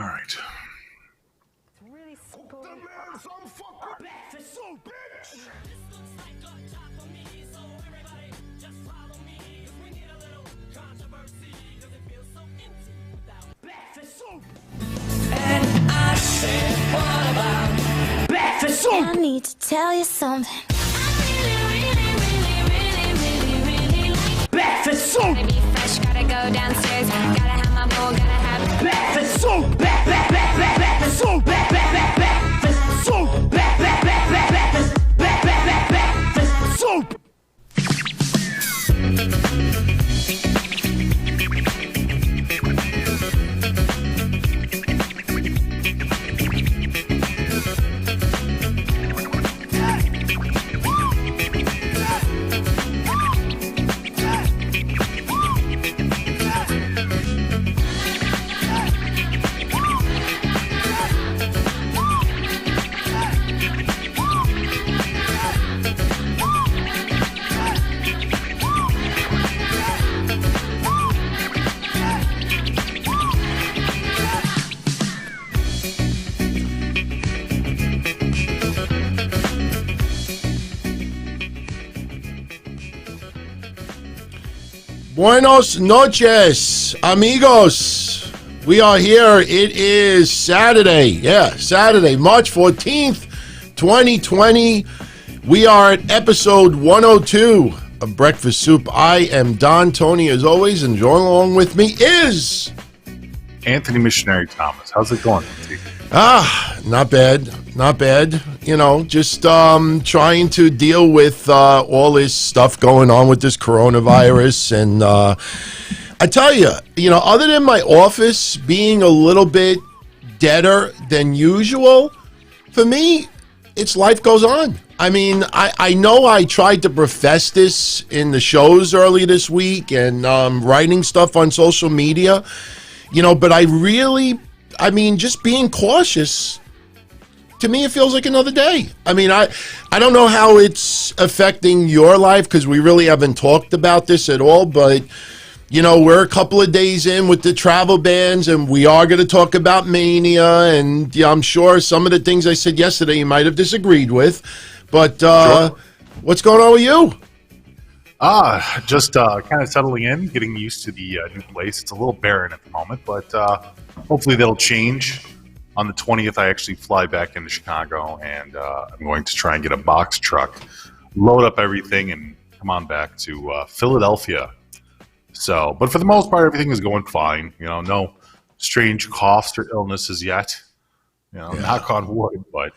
All right. Really simple. And I said, what about breakfast soup? I need to tell you something. Breakfast soup. Gotta be fresh, gotta go downstairs. Gotta have my bowl, gotta have Breakfast soup. Breakfast soup. Breakfast soup. Breakfast soup. Buenos noches, amigos. We are here. It is Saturday. Yeah, Saturday, March 14th, 2020. We are at episode 102 of Breakfast Soup. I am Don Tony, as always, and joining along with me is... Anthony Missionary Thomas. How's it going? Not bad. Not bad. You know, just trying to deal with all this stuff going on with this coronavirus. And I tell you, other than my office being a little bit deader than usual, for me, it's life goes on. I mean, I know I tried to profess this in the shows early this week and writing stuff on social media, but just being cautious, to me, it feels like another day. I mean, I don't know how it's affecting your life because we really haven't talked about this at all, but, we're a couple of days in with the travel bans and we are going to talk about Mania, and I'm sure some of the things I said yesterday you might have disagreed with, but Sure. What's going on with you? Just kind of settling in, getting used to the new place. It's a little barren at the moment, but hopefully that'll change. On the 20th, I actually fly back into Chicago, and I'm going to try and get a box truck, load up everything, and come on back to Philadelphia. So, but for the most part, everything is going fine. No strange coughs or illnesses yet. Knock on wood, but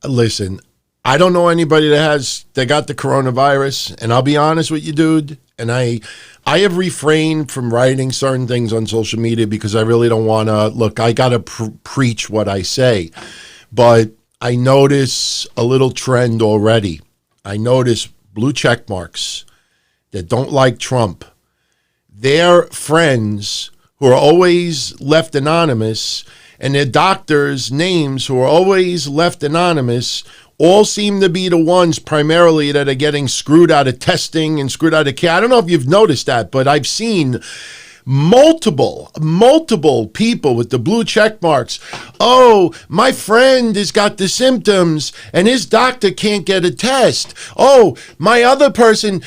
Listen, I don't know anybody that got the coronavirus, and I'll be honest with you, dude, and I have refrained from writing certain things on social media because I really don't want to, look, I got to preach what I say, but I notice a little trend already. I notice blue check marks that don't like Trump. Their friends who are always left anonymous, and their doctors' names who are always left anonymous, all seem to be the ones primarily that are getting screwed out of testing and screwed out of care. I don't know if you've noticed that, but I've seen multiple people with the blue check marks. Oh, my friend has got the symptoms and his doctor can't get a test. Oh, my other person,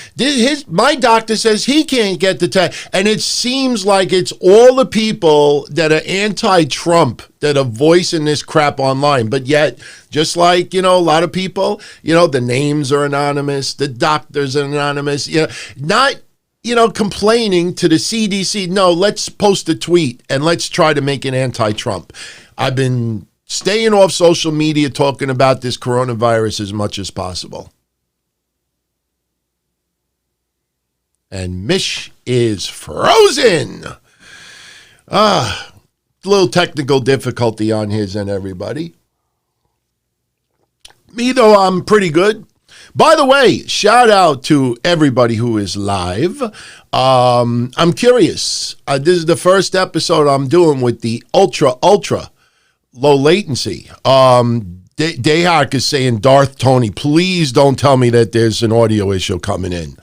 my doctor says he can't get the test. And it seems like it's all the people that are anti-Trump that are voicing this crap online. But yet, just like, a lot of people, the names are anonymous, the doctors are anonymous, not complaining to the CDC. No, let's post a tweet and let's try to make it anti-Trump. I've been staying off social media talking about this coronavirus as much as possible. And Mish is frozen. A little technical difficulty on his end, everybody. Me, though, I'm pretty good. By the way, shout out to everybody who is live. I'm curious. This is the first episode I'm doing with the ultra low latency. Dayhawk is saying, Darth Tony, please don't tell me that there's an audio issue coming in.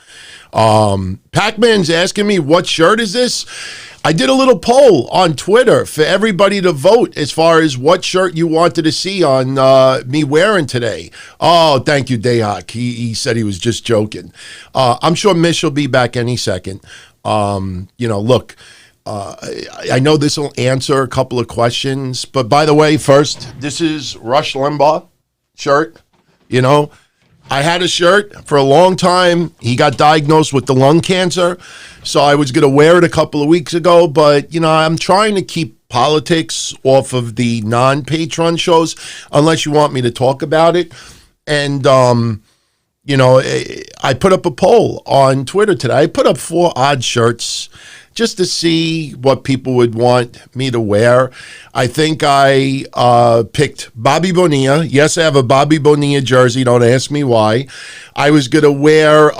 Pac-Man's asking me, what shirt is this? I did a little poll on Twitter for everybody to vote as far as what shirt you wanted to see on me wearing today. Oh, thank you, Dayhawk. He said he was just joking. I'm sure Mish will be back any second. Look, I know this will answer a couple of questions, but by the way, first, this is Rush Limbaugh shirt. I had a shirt for a long time. He got diagnosed with the lung cancer, so I was going to wear it a couple of weeks ago, but, I'm trying to keep politics off of the non-Patreon shows unless you want me to talk about it. And, I put up a poll on Twitter today. I put up 4 odd shirts just to see what people would want me to wear. I think I picked Bobby Bonilla. Yes, I have a Bobby Bonilla jersey. Don't ask me why. I was going to wear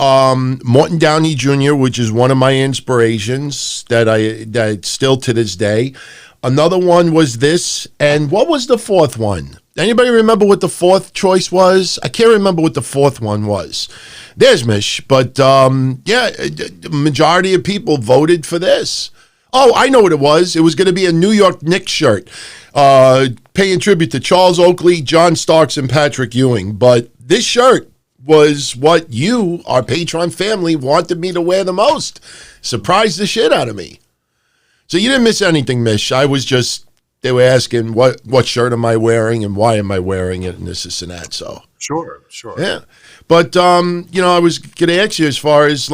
Morton Downey Jr., which is one of my inspirations that still to this day. Another one was this. And what was the 4th one? Anybody remember what the 4th choice was? I can't remember what the 4th one was. There's Mish. But, the majority of people voted for this. Oh, I know what it was. It was going to be a New York Knicks shirt, paying tribute to Charles Oakley, John Starks, and Patrick Ewing. But this shirt was what you, our Patreon family, wanted me to wear the most. Surprised the shit out of me. So you didn't miss anything, Mish. They were asking what shirt am I wearing and why am I wearing it and this and that. So Sure. yeah. But, I was going to ask you as far as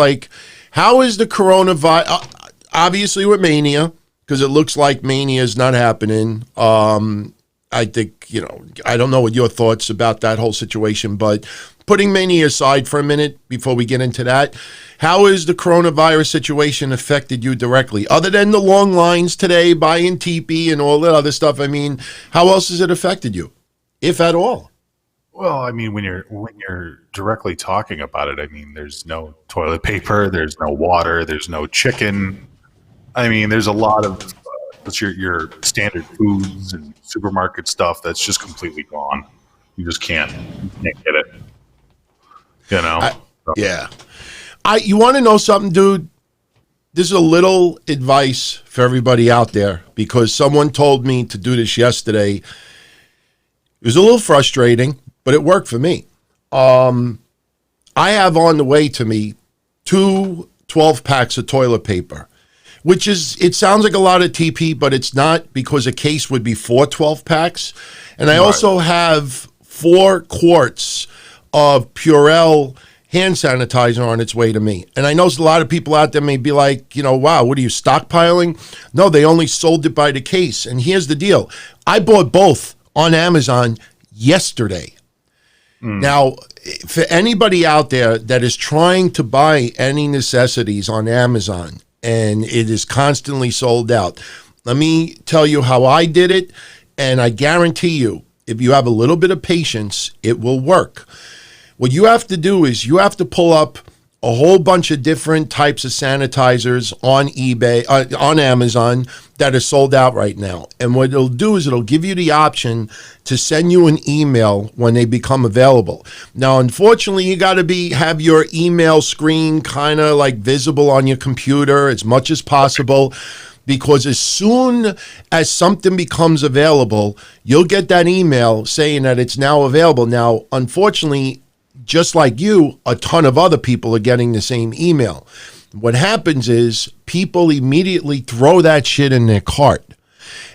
how is the coronavirus, obviously with Mania, because it looks like Mania is not happening. I think, I don't know what your thoughts about that whole situation, but putting Mania aside for a minute before we get into that, how has the coronavirus situation affected you directly? Other than the long lines today, buying teepee and all that other stuff, how else has it affected you, if at all? Well, when you're directly talking about it, there's no toilet paper, there's no water, there's no chicken. There's a lot of your standard foods and supermarket stuff that's just completely gone. You just can't get it. Yeah. You want to know something, dude? This is a little advice for everybody out there because someone told me to do this yesterday. It was a little frustrating, but it worked for me. I have on the way to me 2 12-packs of toilet paper, which it sounds like a lot of TP, but it's not because a case would be 4 12-packs. And I also have 4 quarts of Purell hand sanitizer on its way to me. And I know a lot of people out there may be like, wow, what are you, stockpiling? No, they only sold it by the case. And here's the deal. I bought both on Amazon yesterday. Now, for anybody out there that is trying to buy any necessities on Amazon and it is constantly sold out, let me tell you how I did it. And I guarantee you, if you have a little bit of patience, it will work. What you have to do is you have to pull up a whole bunch of different types of sanitizers on eBay, on Amazon that are sold out right now. And what it'll do is it'll give you the option to send you an email when they become available. Now, unfortunately, you got to have your email screen kind of visible on your computer as much as possible. Because as soon as something becomes available, you'll get that email saying that it's now available. Now, unfortunately, just like you, a ton of other people are getting the same email. What happens is people immediately throw that shit in their cart.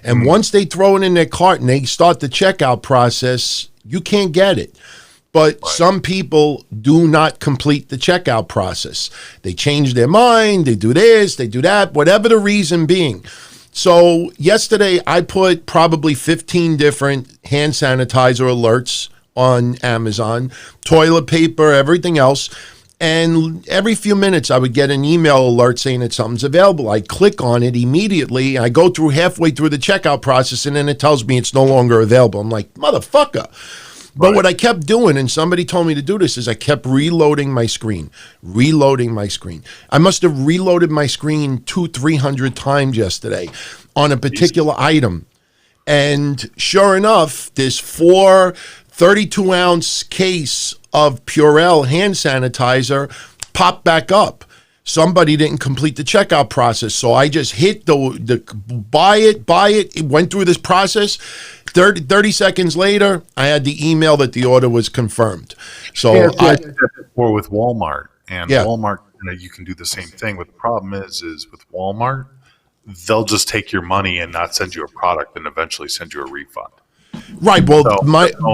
And once they throw it in their cart and they start the checkout process, you can't get it. But some people do not complete the checkout process. They change their mind, they do this, they do that, whatever the reason being. So yesterday I put probably 15 different hand sanitizer alerts on Amazon, toilet paper, everything else. And every few minutes I would get an email alert saying that something's available. I click on it immediately. I go through halfway through the checkout process and then it tells me it's no longer available. I'm like, motherfucker. But what I kept doing, and somebody told me to do this, is I kept reloading my screen. I must have reloaded my screen 200-300 times yesterday on a particular item. And sure enough, this 32-ounce case of Purell hand sanitizer popped back up. somebody didn't complete the checkout process. So I just hit the buy it. It went through this process. 30 seconds later, I had the email that the order was confirmed. So Yeah, I did that before with Walmart, and Yeah. Walmart, you can do the same thing. But the problem is with Walmart, they'll just take your money and not send you a product, and eventually send you a refund. right. Well, So,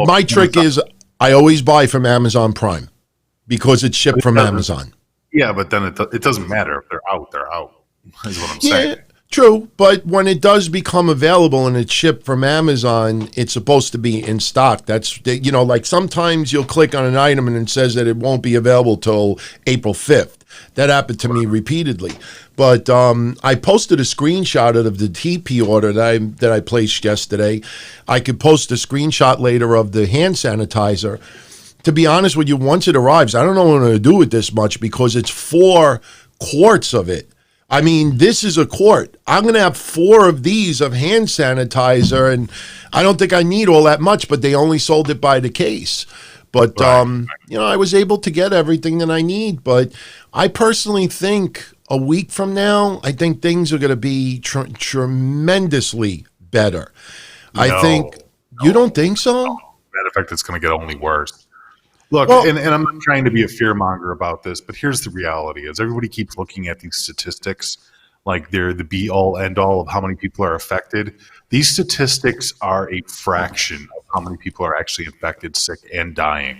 my trick is I always buy from Amazon Prime because it's shipped from Amazon. Yeah, but then it doesn't matter if they're out. They're out. Is what I'm saying. Yeah, true. But when it does become available and it's shipped from Amazon, it's supposed to be in stock. That's, like sometimes you'll click on an item and it says that it won't be available till April 5th. That happened to me repeatedly. But I posted a screenshot of the TP order that I placed yesterday. I could post a screenshot later of the hand sanitizer. To be honest with you, once it arrives, I don't know what I'm going to do with this much because it's 4 quarts of it. I mean, this is a quart. I'm going to have 4 of these of hand sanitizer, and I don't think I need all that much, but they only sold it by the case. But, I was able to get everything that I need. But I personally think a week from now, I think things are going to be tremendously better. I think, you don't think so? Matter of fact, it's going to get only worse. Look, Well- and I'm not trying to be a fearmonger about this, but here's the reality: is everybody keeps looking at these statistics like they're the be all end all of how many people are affected. These statistics are a fraction of how many people are actually infected, sick, and dying.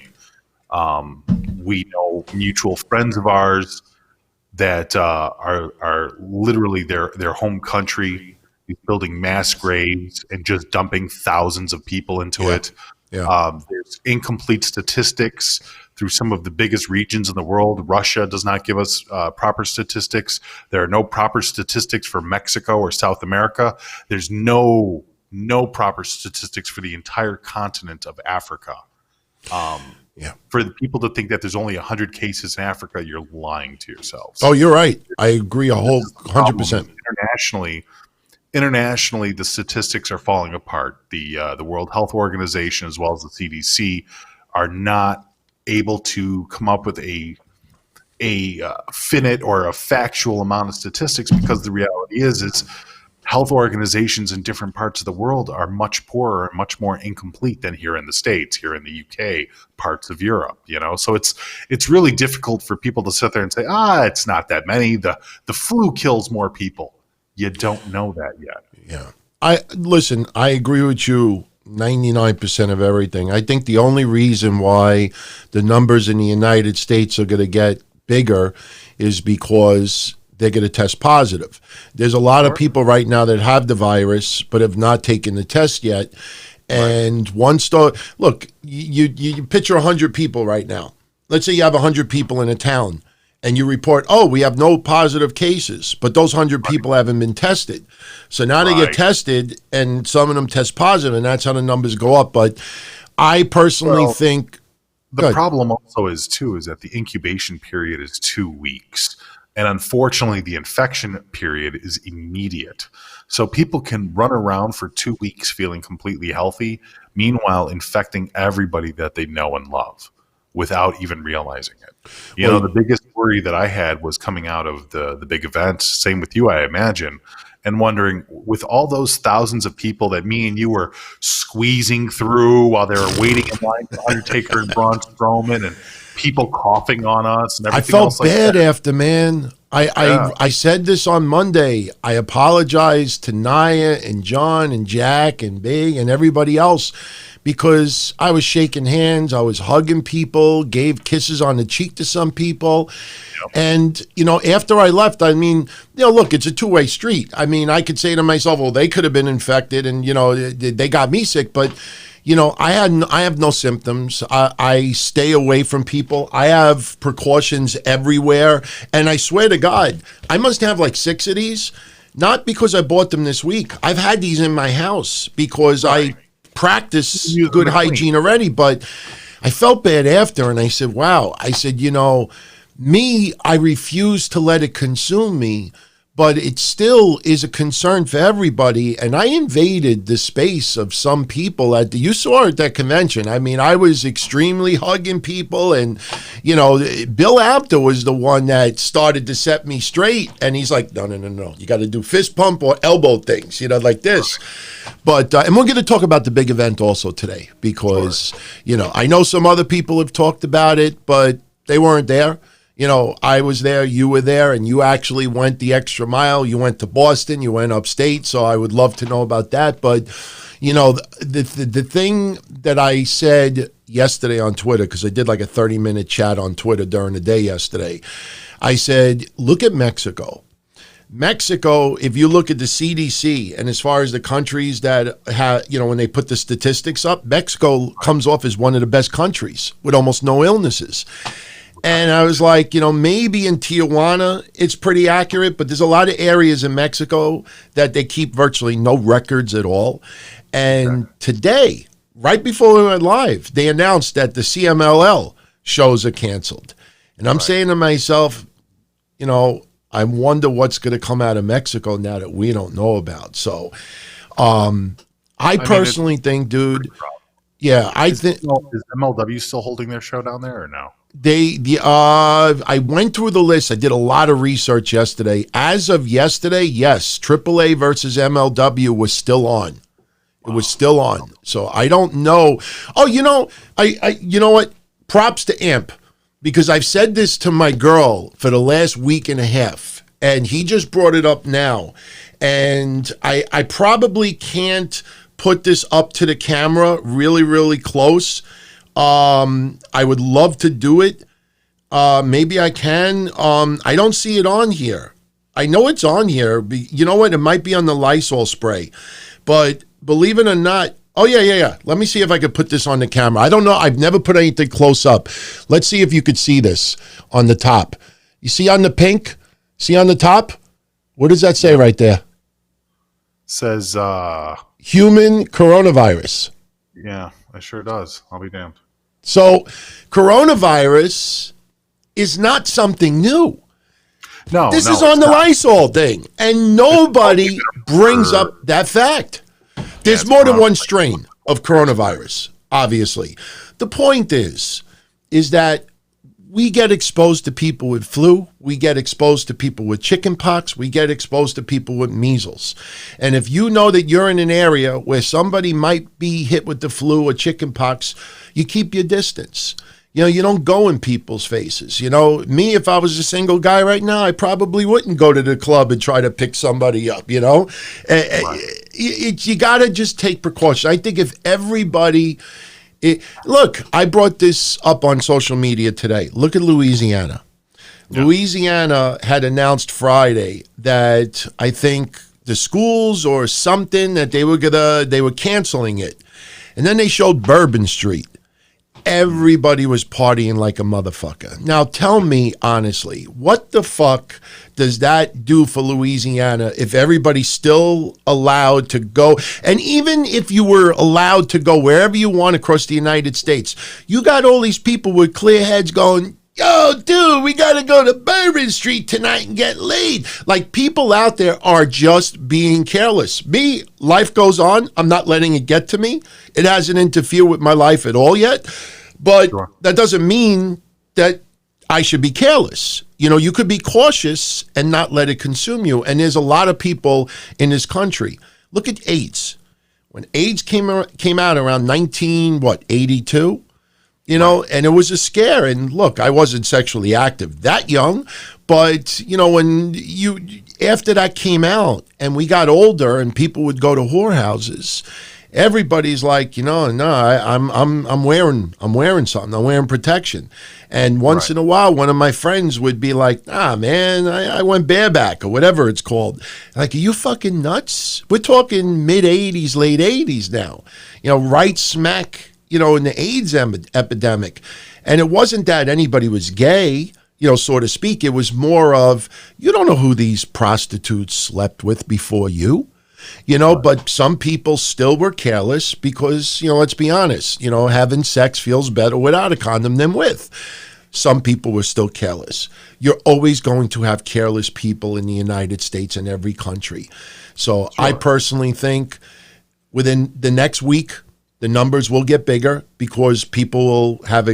We know mutual friends of ours that are literally their home country is building mass graves and just dumping thousands of people into it. Yeah. There's incomplete statistics through some of the biggest regions in the world. Russia does not give us proper statistics. There are no proper statistics for Mexico or South America. There's no proper statistics for the entire continent of Africa. For the people to think that there's only 100 cases in Africa, you're lying to yourselves. Oh, you're right. I agree a whole 100%. Internationally, the statistics are falling apart. The World Health Organization, as well as the CDC, are not able to come up with a finite or a factual amount of statistics, because the reality is health organizations in different parts of the world are much poorer and much more incomplete than here in the States, here in the UK, parts of Europe. So it's really difficult for people to sit there and say, it's not that many. The flu kills more people. You don't know that yet. Yeah. I agree with you 99% of everything. I think the only reason why the numbers in the United States are going to get bigger is because they're going to test positive. There's a lot of people right now that have the virus but have not taken the test yet. And look, you picture 100 people right now. Let's say you have 100 people in a town. And you report, we have no positive cases, but those 100 people haven't been tested. So now they get tested, and some of them test positive, and that's how the numbers go up. But I personally think the problem also is that the incubation period is 2 weeks. And unfortunately, the infection period is immediate. So people can run around for 2 weeks feeling completely healthy, meanwhile infecting everybody that they know and love without even realizing it. The biggest worry that I had was coming out of the big events, same with you, I imagine, and wondering, with all those thousands of people that me and you were squeezing through while they were waiting in line for Undertaker and Braun Strowman, and people coughing on us and everything I else felt bad after, man. I said this on Monday. I apologized to Naya and John and Jack and Big and everybody else, because I was shaking hands, I was hugging people, gave kisses on the cheek to some people. Yep. And, after I left, look, it's a two-way street. I could say to myself, well, they could have been infected and, they got me sick. But, I have no symptoms. I stay away from people. I have precautions everywhere. And I swear to God, I must have like 6 of these, not because I bought them this week. I've had these in my house because I practice good hygiene already, but I felt bad after, and I said, wow. I said, I refuse to let it consume me, but it still is a concern for everybody. And I invaded the space of some people you saw at that convention. I mean, I was extremely hugging people, and, Bill Apter was the one that started to set me straight. And he's like, no. You got to do fist pump or elbow things, like this. But, and we're going to talk about the big event also today because, I know some other people have talked about it, but they weren't there. I was there, you were there, and you actually went the extra mile. You went to Boston, you went upstate, so I would love to know about that. But, the thing that I said yesterday on Twitter, because I did like a 30-minute chat on Twitter during the day yesterday, I said, look at Mexico. Mexico, if you look at the CDC, and as far as the countries that have, when they put the statistics up, Mexico comes off as one of the best countries with almost no illnesses. And I was like, maybe in Tijuana it's pretty accurate, but there's a lot of areas in Mexico that they keep virtually no records at all. And today, right before we went live, they announced that the CMLL shows are canceled. And I'm saying to myself, I wonder what's going to come out of Mexico now that we don't know about. So I personally think, dude, I think... Is MLW still holding their show down there or no? I went through the list. I did a lot of research yesterday. As of yesterday, yes, AAA versus MLW was still on. It was still on. So I don't know. Oh, you know what? Props to Amp, because I've said this to my girl for the last week and a half, and he just brought it up now. And I probably can't put this up to the camera really, really close. I would love to do it. Maybe I can. I don't see it on here. I know it's on here. You know what? It might be on the Lysol spray. But believe it or not, oh, yeah. Let me see if I could put this on the camera. I don't know. I've never put anything close up. Let's see if you could see this on the top. You see on the pink? See on the top? What does that say right there? Says, human coronavirus. Yeah, it sure does. I'll be damned. So coronavirus is not something new. No, this is on the Lysol thing, and nobody brings up that fact. There's more than one strain of coronavirus, obviously. The point is that we get exposed to people with flu. We get exposed to people with chicken pox. We get exposed to people with measles. And if you know that you're in an area where somebody might be hit with the flu or chicken pox, you keep your distance. You don't go in people's faces. Me, if I was a single guy right now, I probably wouldn't go to the club and try to pick somebody up, Right. You got to just take precautions. I think if everybody... look, I brought this up on social media today. Look at Louisiana. Yeah. Louisiana had announced Friday that I think the schools or something that they were canceling it. And then they showed Bourbon Street. Everybody was partying like a motherfucker. Now tell me honestly, what the fuck does that do for Louisiana if everybody's still allowed to go? And even if you were allowed to go wherever you want across the United States, you got all these people with clear heads going, yo, dude, we got to go to Bourbon Street tonight and get laid. Like, people out there are just being careless. Me, life goes on. I'm not letting it get to me. It hasn't interfered with my life at all yet. But that doesn't mean that I should be careless. You could be cautious and not let it consume you. And there's a lot of people in this country. Look at AIDS. When AIDS came out around 82, and it was a scare. And look, I wasn't sexually active that young, but when after that came out and we got older and people would go to whorehouses, everybody's like, I'm wearing something. I'm wearing protection. And once in a while, one of my friends would be like, man, I went bareback or whatever it's called. Like, are you fucking nuts? We're talking mid-'80s, late 80s now, right smack, in the AIDS epidemic. And it wasn't that anybody was gay, so to speak. It was more of, you don't know who these prostitutes slept with before you. But some people still were careless because, let's be honest, having sex feels better without a condom than with. some people were still careless. You're always going to have careless people in the United States and every country. So I personally think within the next week, the numbers will get bigger because people will have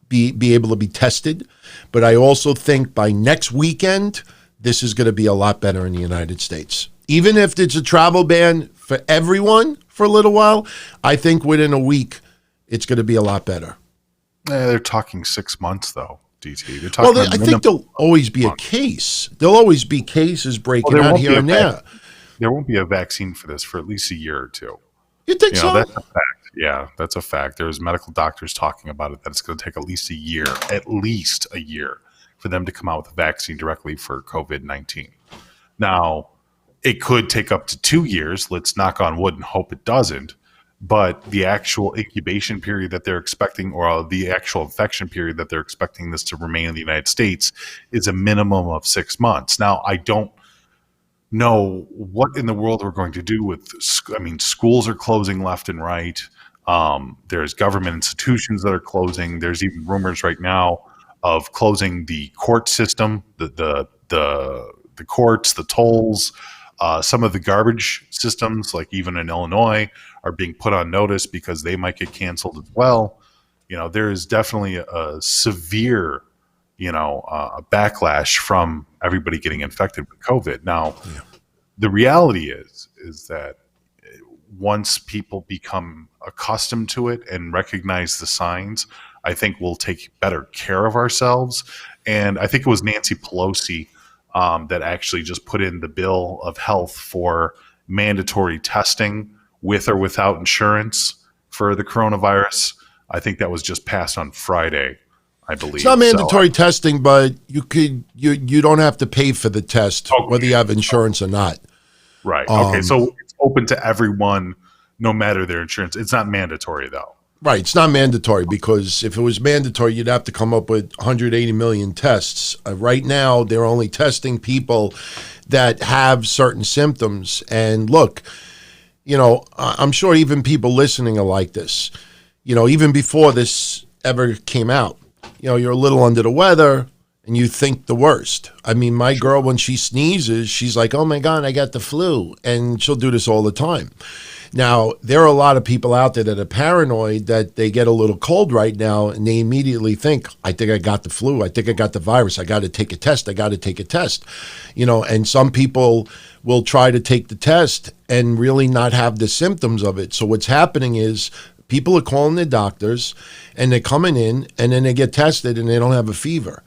be able to be tested. But I also think by next weekend, this is going to be a lot better in the United States. Even if it's a travel ban for everyone for a little while, I think within a week, it's going to be a lot better. They're talking 6 months, though, DT. They're talking Well, I think there'll always be a case. There'll always be cases breaking there out won't here be a and there. There won't be a vaccine for this for at least a year or two. You think so? That's a fact. Yeah, that's a fact. There's medical doctors talking about it, that it's going to take at least a year for them to come out with a vaccine directly for COVID-19. Now, it could take up to 2 years. Let's knock on wood and hope it doesn't. But the actual incubation period that they're expecting, or the actual infection period that they're expecting this to remain in the United States, is a minimum of 6 months. Now, I don't know what in the world we're going to do with, schools are closing left and right. There's government institutions that are closing. There's even rumors right now of closing the court system, the courts, the tolls. Some of the garbage systems, like even in Illinois, are being put on notice because they might get canceled as well. There is definitely a severe, a backlash from everybody getting infected with COVID. Now, the reality is that once people become accustomed to it and recognize the signs, I think we'll take better care of ourselves. And I think it was Nancy Pelosi that actually just put in the bill of health for mandatory testing with or without insurance for the coronavirus. I think that was just passed on Friday, I believe. It's not mandatory testing, but you don't have to pay for the test, whether you have insurance or not. Right. Okay. So it's open to everyone, no matter their insurance. It's not mandatory, though. Right. It's not mandatory, because if it was mandatory, you'd have to come up with 180 million tests. Right now, they're only testing people that have certain symptoms. And look, I'm sure even people listening are like this. Even before this ever came out, you're a little under the weather and you think the worst. My girl, when she sneezes, she's like, oh my God, I got the flu. And she'll do this all the time. Now, there are a lot of people out there that are paranoid that they get a little cold right now and they immediately think, I think I got the flu. I think I got the virus. I got to take a test. And some people will try to take the test and really not have the symptoms of it. So what's happening is people are calling their doctors and they're coming in and then they get tested and they don't have a fever.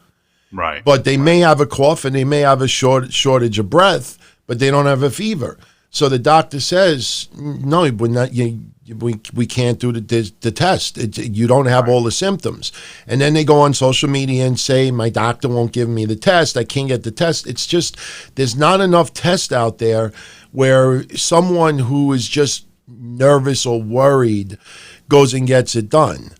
Right. But they may have a cough and they may have a shortage of breath, but they don't have a fever. So the doctor says, no, we're not, we can't do the test. You don't have all the symptoms. And then they go on social media and say, my doctor won't give me the test. I can't get the test. It's just, there's not enough tests out there where someone who is just nervous or worried goes and gets it done.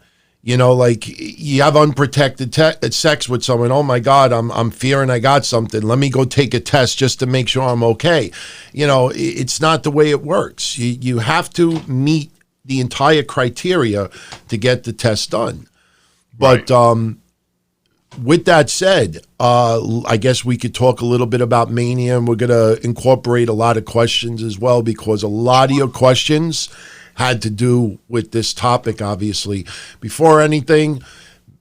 Like you have unprotected sex with someone. Oh my God, I'm fearing I got something. Let me go take a test just to make sure I'm okay. It's not the way it works. You have to meet the entire criteria to get the test done. But with that said, I guess we could talk a little bit about Mania, and we're going to incorporate a lot of questions as well, because a lot of your questions had to do with this topic, obviously. Before anything,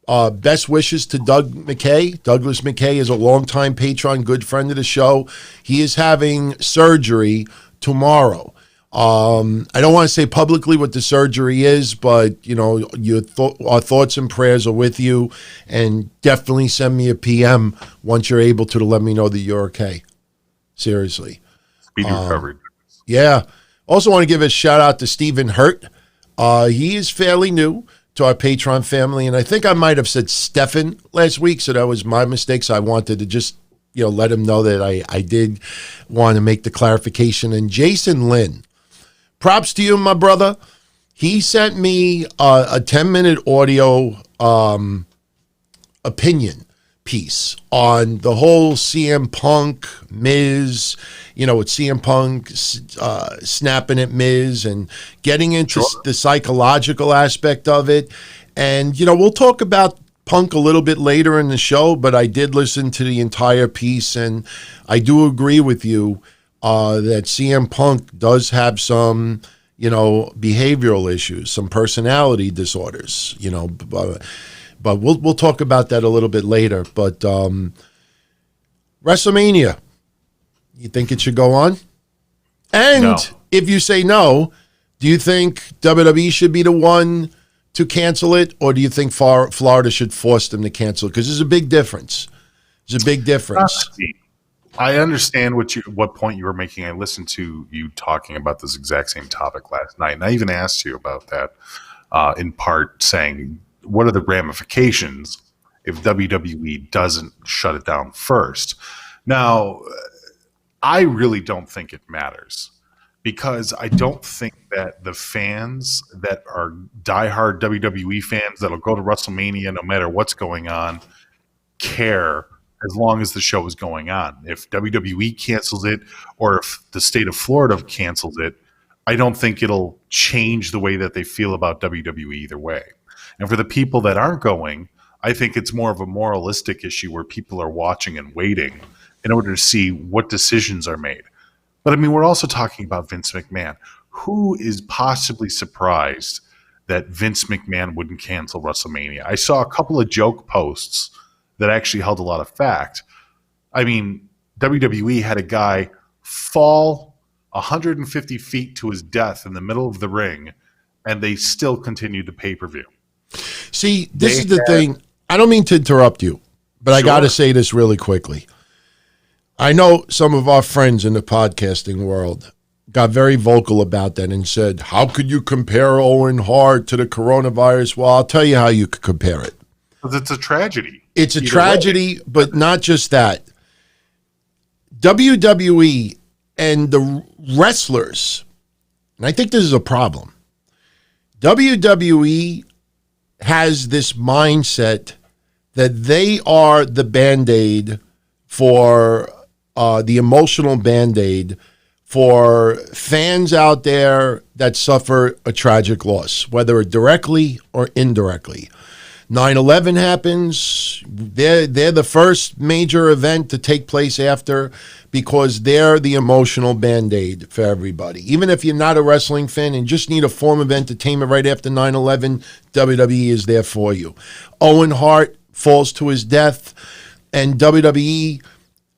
best wishes to Doug McKay. Douglas McKay is a longtime patron, good friend of the show. He is having surgery tomorrow. I don't want to say publicly what the surgery is, but our thoughts and prayers are with you, and definitely send me a PM once you're able to let me know that you're okay. Seriously. Speedy recovery. Yeah. Also want to give a shout out to Stephen Hurt. He is fairly new to our Patreon family, and I think I might have said Stefan last week, so that was my mistake. So I wanted to just let him know that I did want to make the clarification. And Jason Lynn, props to you, my brother. He sent me a 10-minute audio opinion piece on the whole CM Punk, Miz, with CM Punk snapping at Miz and getting into the psychological aspect of it. And, we'll talk about Punk a little bit later in the show, but I did listen to the entire piece, and I do agree with you that CM Punk does have some, behavioral issues, some personality disorders, but we'll talk about that a little bit later. But WrestleMania, you think it should go on? And No. if you say no, do you think WWE should be the one to cancel it, or do you think Florida should force them to cancel it? Because there's a big difference. There's a big difference. I understand what point you were making. I listened to you talking about this exact same topic last night, and I even asked you about that in part, saying, what are the ramifications if WWE doesn't shut it down first? Now, I really don't think it matters, because I don't think that the fans that are diehard WWE fans that'll go to WrestleMania no matter what's going on care as long as the show is going on. If WWE cancels it, or if the state of Florida cancels it, I don't think it'll change the way that they feel about WWE either way. And for the people that aren't going, I think it's more of a moralistic issue where people are watching and waiting in order to see what decisions are made. But I mean, we're also talking about Vince McMahon. Who is possibly surprised that Vince McMahon wouldn't cancel WrestleMania? I saw a couple of joke posts that actually held a lot of fact. I mean, WWE had a guy fall 150 feet to his death in the middle of the ring, and they still continued the pay-per-view. See, this is the thing. I don't mean to interrupt you, but I got to say this really quickly. I know some of our friends in the podcasting world got very vocal about that and said, how could you compare Owen Hart to the coronavirus? Well, I'll tell you how you could compare it. Because it's a tragedy. It's a tragedy, but not just that. WWE and the wrestlers, and I think this is a problem, WWE has this mindset that they are the Band-Aid for the emotional Band-Aid for fans out there that suffer a tragic loss, whether directly or indirectly. 9/11 happens. They're the first major event to take place after, because they're the emotional Band-Aid for everybody. Even if you're not a wrestling fan and just need a form of entertainment right after 9/11, WWE is there for you. Owen Hart falls to his death, and WWE,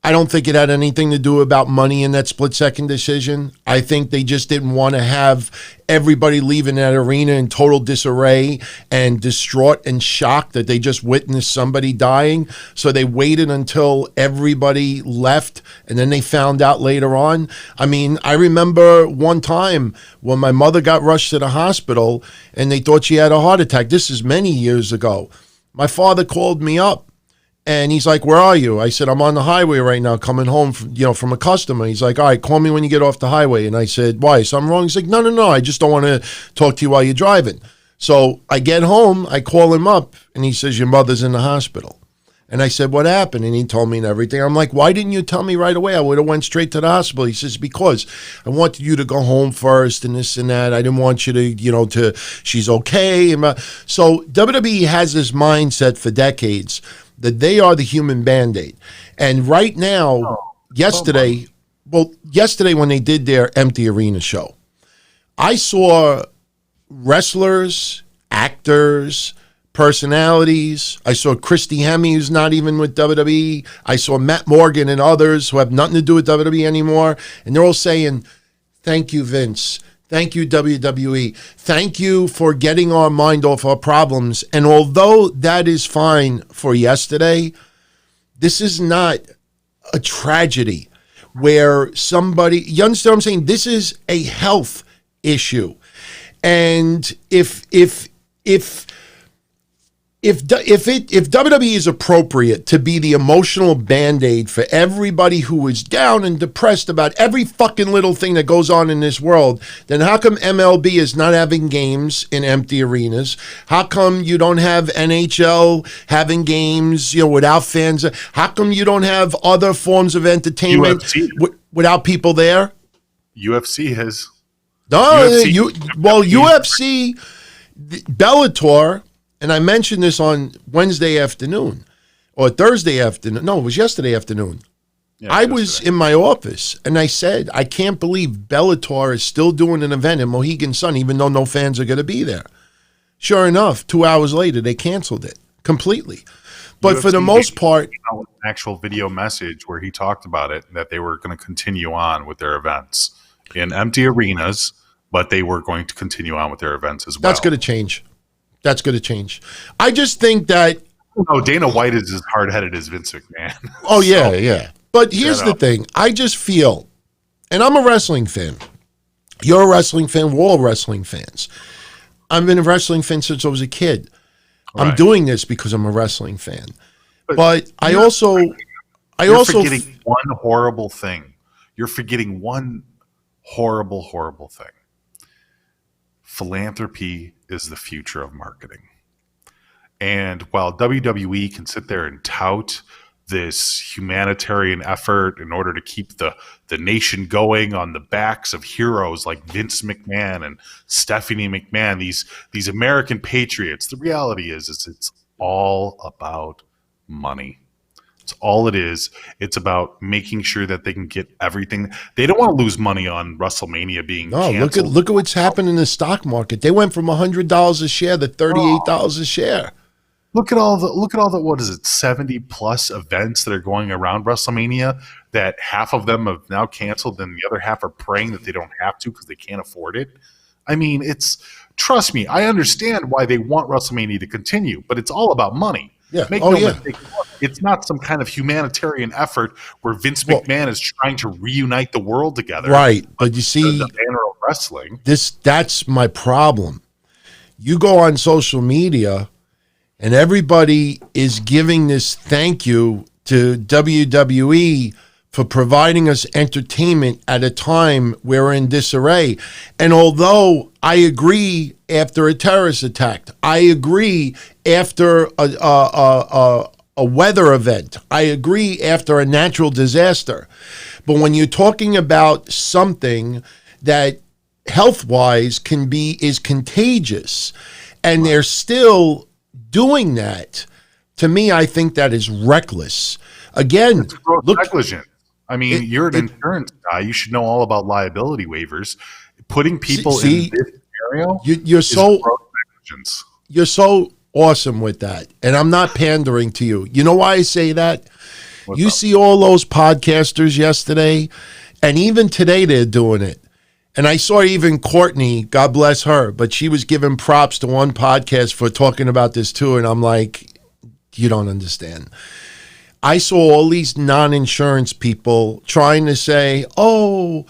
I don't think it had anything to do about money in that split-second decision. I think they just didn't want to have everybody leaving that arena in total disarray and distraught and shocked that they just witnessed somebody dying. So they waited until everybody left, and then they found out later on. I mean, I remember one time when my mother got rushed to the hospital and they thought she had a heart attack. This is many years ago. My father called me up. And he's like, where are you? I said, I'm on the highway right now coming home from a customer. He's like, all right, call me when you get off the highway. And I said, why? Something wrong? He's like, no. I just don't want to talk to you while you're driving. So I get home, I call him up, and he says, your mother's in the hospital. And I said, what happened? And he told me and everything. I'm like, why didn't you tell me right away? I would have went straight to the hospital. He says, because I wanted you to go home first and this and that. I didn't want you to, she's okay. So WWE has this mindset for decades that they are the human Band-Aid. And right now, yesterday when they did their empty arena show, I saw wrestlers, actors, personalities. I saw Christy Hemme, who's not even with WWE. I saw Matt Morgan and others who have nothing to do with WWE anymore. And they're all saying, thank you, Vince. Thank you, WWE. Thank you for getting our mind off our problems. And although that is fine for yesterday, this is not a tragedy where somebody, you understand what I'm saying? This is a health issue. And if WWE is appropriate to be the emotional Band-Aid for everybody who is down and depressed about every fucking little thing that goes on in this world, then how come MLB is not having games in empty arenas? How come you don't have NHL having games, without fans? How come you don't have other forms of entertainment without people there? UFC has. No, UFC, Bellator, and I mentioned this on Wednesday afternoon or Thursday afternoon. No, it was yesterday afternoon. Yeah, I was in my office and I said, I can't believe Bellator is still doing an event in Mohegan Sun, even though no fans are going to be there. Sure enough, 2 hours later, they canceled it completely. But for the most part, an actual video message where he talked about it, that they were going to continue on with their events in empty arenas, but they were going to continue on with their events as well. that's going to change. That's going to change. I just think that. Oh, Dana White is as hard-headed as Vince McMahon. Oh, yeah, yeah. But here's the thing. I just feel, and I'm a wrestling fan. You're a wrestling fan. We're all wrestling fans. I've been a wrestling fan since I was a kid. I'm doing this because I'm a wrestling fan. But I also forgetting one horrible thing. You're forgetting one horrible, horrible thing. Philanthropy is the future of marketing. And while WWE can sit there and tout this humanitarian effort in order to keep the nation going on the backs of heroes like Vince McMahon and Stephanie McMahon, these American patriots, the reality is it's all about money. It's all it is. It's about making sure that they can get everything. They don't want to lose money on WrestleMania being canceled. Look at what's happened in the stock market. They went from $100 a share to $38 a share. Look at all the what is it, 70 plus events that are going around WrestleMania that half of them have now canceled and the other half are praying that they don't have to because they can't afford it. I mean, trust me, I understand why they want WrestleMania to continue, but it's all about money. Yeah. Make no mistake. It's not some kind of humanitarian effort where Vince McMahon is trying to reunite the world together. Right. But you see, the banner of wrestling. That's my problem. You go on social media and everybody is giving this thank you to WWE for providing us entertainment at a time we're in disarray. And although I agree after a terrorist attack, I agree after a weather event, I agree after a natural disaster. But when you're talking about something that health-wise is contagious, and they're still doing that, to me, I think that is reckless. Again, it's negligent. I mean, you're an insurance guy. You should know all about liability waivers. Putting people in this scenario, you're so awesome with that. And I'm not pandering to you. You know why I say that? What's up? See all those podcasters yesterday, and even today they're doing it. And I saw even Courtney, God bless her, but she was giving props to one podcast for talking about this too. And I'm like, you don't understand. I saw all these non-insurance people trying to say, oh,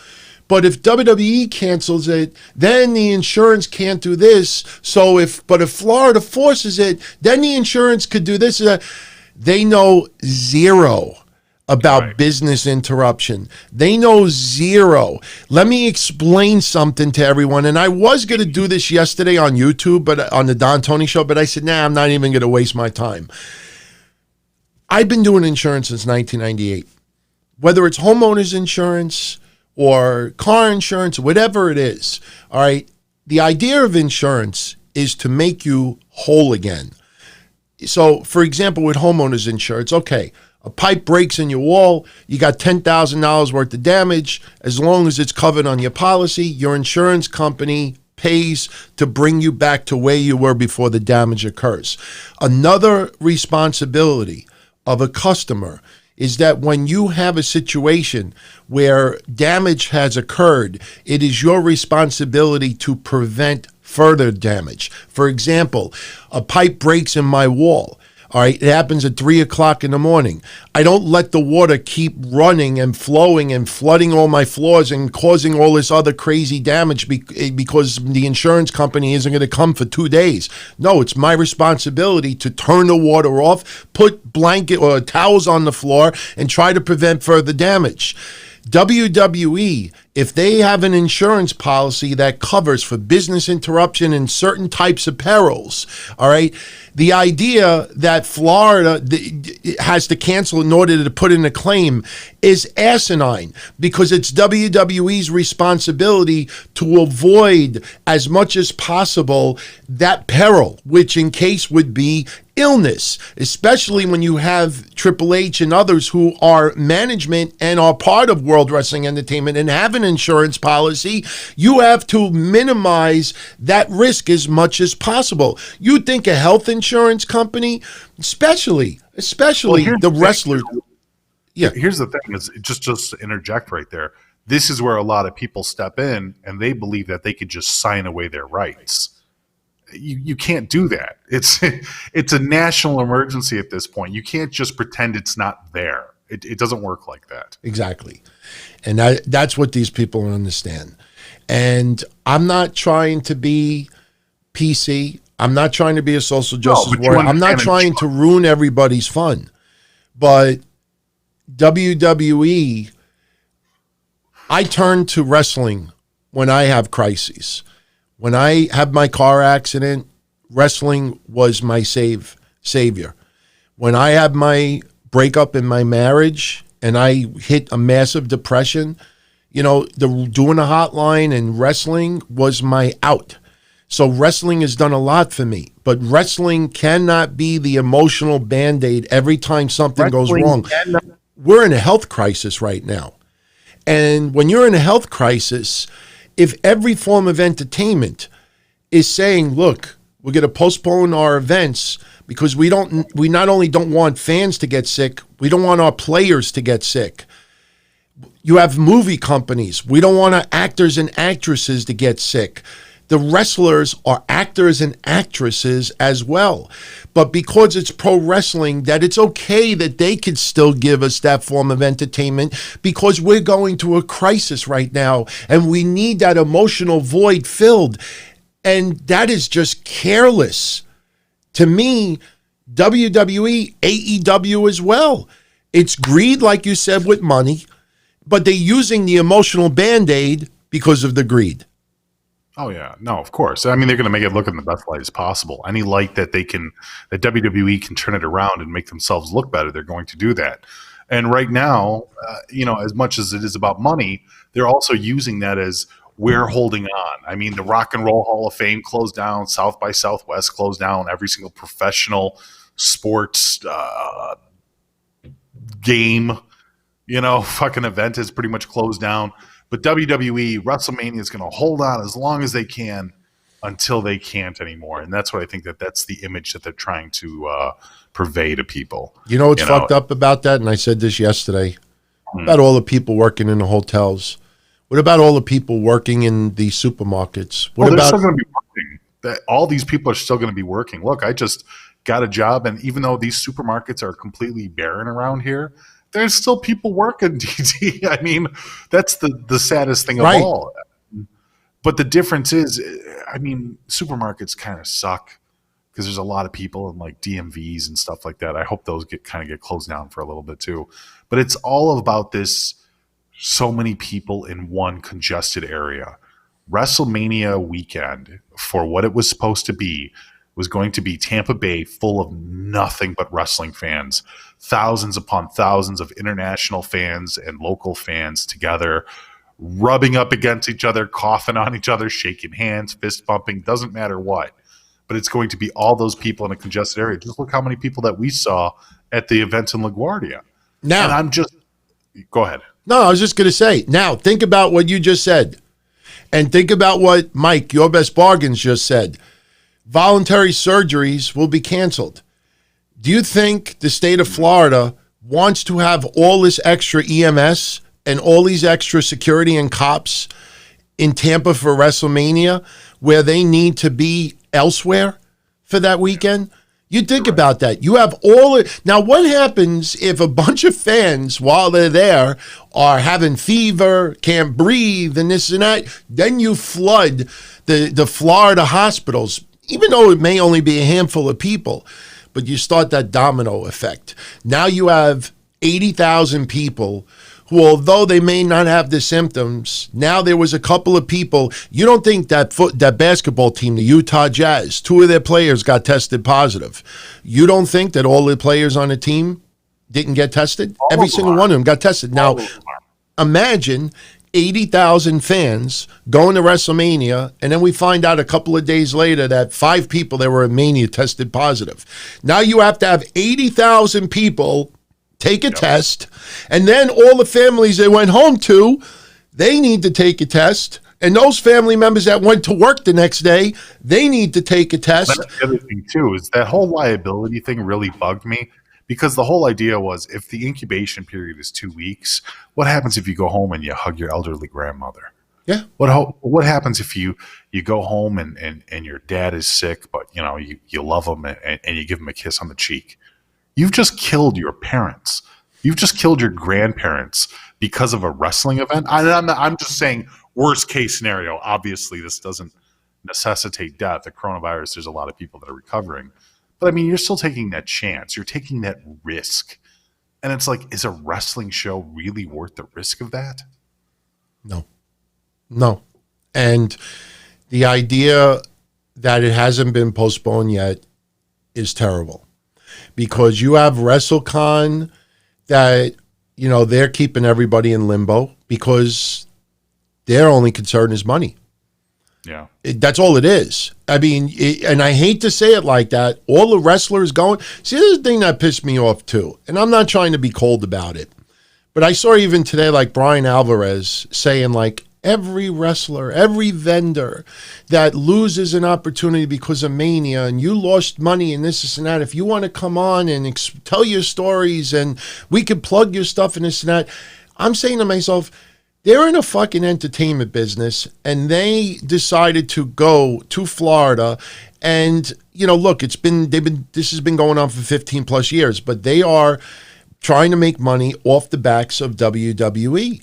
but if WWE cancels it, then the insurance can't do this. But if Florida forces it, then the insurance could do this. They know zero about business interruption. They know zero. Let me explain something to everyone. And I was going to do this yesterday on YouTube, but on the Don Tony Show, but I said, I'm not even going to waste my time. I've been doing insurance since 1998. Whether it's homeowners insurance or car insurance, whatever it is, all right, the idea of insurance is to make you whole again. So, for example, with homeowners insurance, okay, a pipe breaks in your wall, you got $10,000 worth of damage. As long as it's covered on your policy, your insurance company pays to bring you back to where you were before the damage occurs. Another responsibility of a customer is that when you have a situation where damage has occurred, it is your responsibility to prevent further damage. For example, a pipe breaks in my wall. All right, it happens at 3 o'clock in the morning. I don't let the water keep running and flowing and flooding all my floors and causing all this other crazy damage because the insurance company isn't going to come for 2 days. No, it's my responsibility to turn the water off, put blanket or towels on the floor, and try to prevent further damage. WWE if they have an insurance policy that covers for business interruption and certain types of perils, all right, the idea that Florida has to cancel in order to put in a claim is asinine, because it's WWE's responsibility to avoid as much as possible that peril, which in case would be illness, especially when you have Triple H and others who are management and are part of World Wrestling Entertainment and have an insurance policy. You have to minimize that risk as much as possible. You think a health insurance company, especially the wrestlers. Yeah. Here's the thing: is just to interject right there. This is where a lot of people step in, and they believe that they could just sign away their rights. You can't do that. It's a national emergency at this point. You can't just pretend it's not there. It doesn't work like that. Exactly. And that's what these people don't understand. And I'm not trying to be PC. I'm not trying to be a social justice warrior. I'm not trying to ruin everybody's fun. But WWE, I turn to wrestling when I have crises. When I had my car accident, wrestling was my savior. When I had my breakup in my marriage and I hit a massive depression, doing a hotline and wrestling was my out. So wrestling has done a lot for me, but wrestling cannot be the emotional Band-Aid every time something goes wrong. We're in a health crisis right now. And when you're in a health crisis, if every form of entertainment is saying, look, we're going to postpone our events because we not only don't want fans to get sick, we don't want our players to get sick. You have movie companies. We don't want our actors and actresses to get sick. The wrestlers are actors and actresses as well. But because it's pro wrestling, that it's okay that they could still give us that form of entertainment, because we're going through a crisis right now and we need that emotional void filled. And that is just careless. To me, WWE, AEW as well. It's greed, like you said, with money, but they're using the emotional Band-Aid because of the greed. Oh yeah, no, of course. I mean, they're going to make it look in the best light as possible. Any light that that WWE can turn it around and make themselves look better, they're going to do that. And right now, as much as it is about money, they're also using that as we're holding on. I mean, the Rock and Roll Hall of Fame closed down, South by Southwest closed down, every single professional sports game, fucking event is pretty much closed down. But WWE, WrestleMania is going to hold on as long as they can until they can't anymore. And that's what I think that's the image that they're trying to purvey to people. You know what's fucked up about that? And I said this yesterday. About all the people working in the hotels. What about all the people working in the supermarkets? What they're about still going to be working. All these people are still going to be working. Look, I just got a job, and even though these supermarkets are completely barren around here, there's still people working, DT. I mean, that's the saddest thing of all. But the difference is, I mean, supermarkets kind of suck because there's a lot of people in like DMVs and stuff like that. I hope those get closed down for a little bit too. But it's all about this, so many people in one congested area. WrestleMania weekend, for what it was supposed to be, was going to be Tampa Bay full of nothing but wrestling fans. Thousands upon thousands of international fans and local fans together, rubbing up against each other, coughing on each other, shaking hands, fist bumping, doesn't matter what. But it's going to be all those people in a congested area. Just look how many people that we saw at the event in LaGuardia. now? And go ahead. No, I was just going to say, now think about what you just said. And think about what Mike, Your Best Bargains, just said. Voluntary surgeries will be canceled. Do you think the state of Florida wants to have all this extra EMS and all these extra security and cops in Tampa for WrestleMania where they need to be elsewhere for that weekend? You think about that. You have all – now, what happens if a bunch of fans, while they're there, are having fever, can't breathe, and this and that? Then you flood the Florida hospitals, even though it may only be a handful of people, but you start that domino effect. Now you have 80,000 people who, although they may not have the symptoms, now there was a couple of people. You don't think that basketball team, the Utah Jazz, 2 of their players got tested positive. You don't think that all the players on the team didn't get tested? Every single one of them got tested. Now, imagine 80,000 fans going to WrestleMania, and then we find out a couple of days later that 5 people that were at Mania tested positive. Now you have to have 80,000 people take a test, and then all the families they went home to, they need to take a test. And those family members that went to work the next day, they need to take a test. That's the other thing, too, is that whole liability thing really bugged me. Because the whole idea was, if the incubation period is 2 weeks, what happens if you go home and you hug your elderly grandmother? Yeah. What happens if you go home and your dad is sick, but you love him and you give him a kiss on the cheek? You've just killed your parents. You've just killed your grandparents because of a wrestling event. I'm just saying worst case scenario. Obviously, this doesn't necessitate death. The coronavirus, there's a lot of people that are recovering. But I mean, you're still taking that chance. You're taking that risk. And it's like, is a wrestling show really worth the risk of that? No. And the idea that it hasn't been postponed yet is terrible. Because you have WrestleCon that, they're keeping everybody in limbo because their only concern is money. Yeah. That's all it is. I mean, and I hate to say it like that. All the wrestlers going. See, this is the thing that pissed me off too. And I'm not trying to be cold about it. But I saw even today, like Brian Alvarez saying, like, every wrestler, every vendor that loses an opportunity because of Mania and you lost money and this and that, if you want to come on and tell your stories and we could plug your stuff and this and that, I'm saying to myself, they're in a fucking entertainment business, and they decided to go to Florida. And look, this has been going on for 15 plus years, but they are trying to make money off the backs of WWE.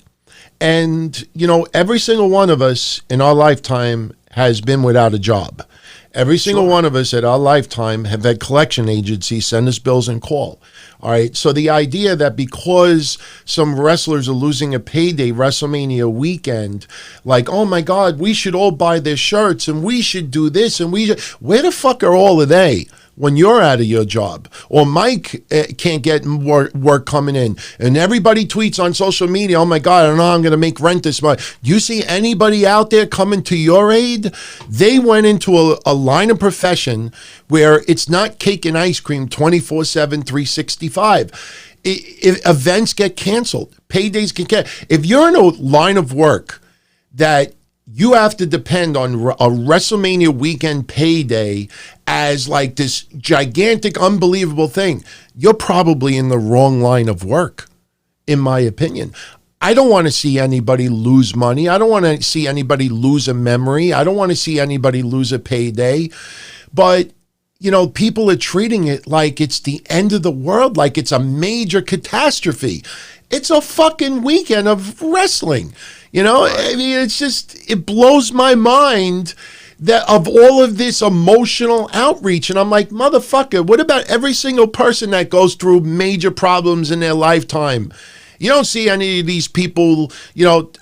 And every single one of us in our lifetime has been without a job. Every single one of us at our lifetime have had collection agencies send us bills and call. All right. So the idea that because some wrestlers are losing a payday WrestleMania weekend, like, oh my God, we should all buy their shirts and we should do this and where the fuck are all of they when you're out of your job? Or Mike can't get work coming in and everybody tweets on social media, oh my God, I don't know how I'm going to make rent this month. Do you see anybody out there coming to your aid? They went into a line of profession where it's not cake and ice cream 24/7, 365. If events get canceled, paydays get canceled. If you're in a line of work that you have to depend on a WrestleMania weekend payday as like this gigantic, unbelievable thing, you're probably in the wrong line of work, in my opinion. I don't want to see anybody lose money. I don't want to see anybody lose a memory. I don't want to see anybody lose a payday. But, people are treating it like it's the end of the world, like it's a major catastrophe. It's a fucking weekend of wrestling. I mean, it blows my mind that of all of this emotional outreach. And I'm like, motherfucker, what about every single person that goes through major problems in their lifetime? You don't see any of these people,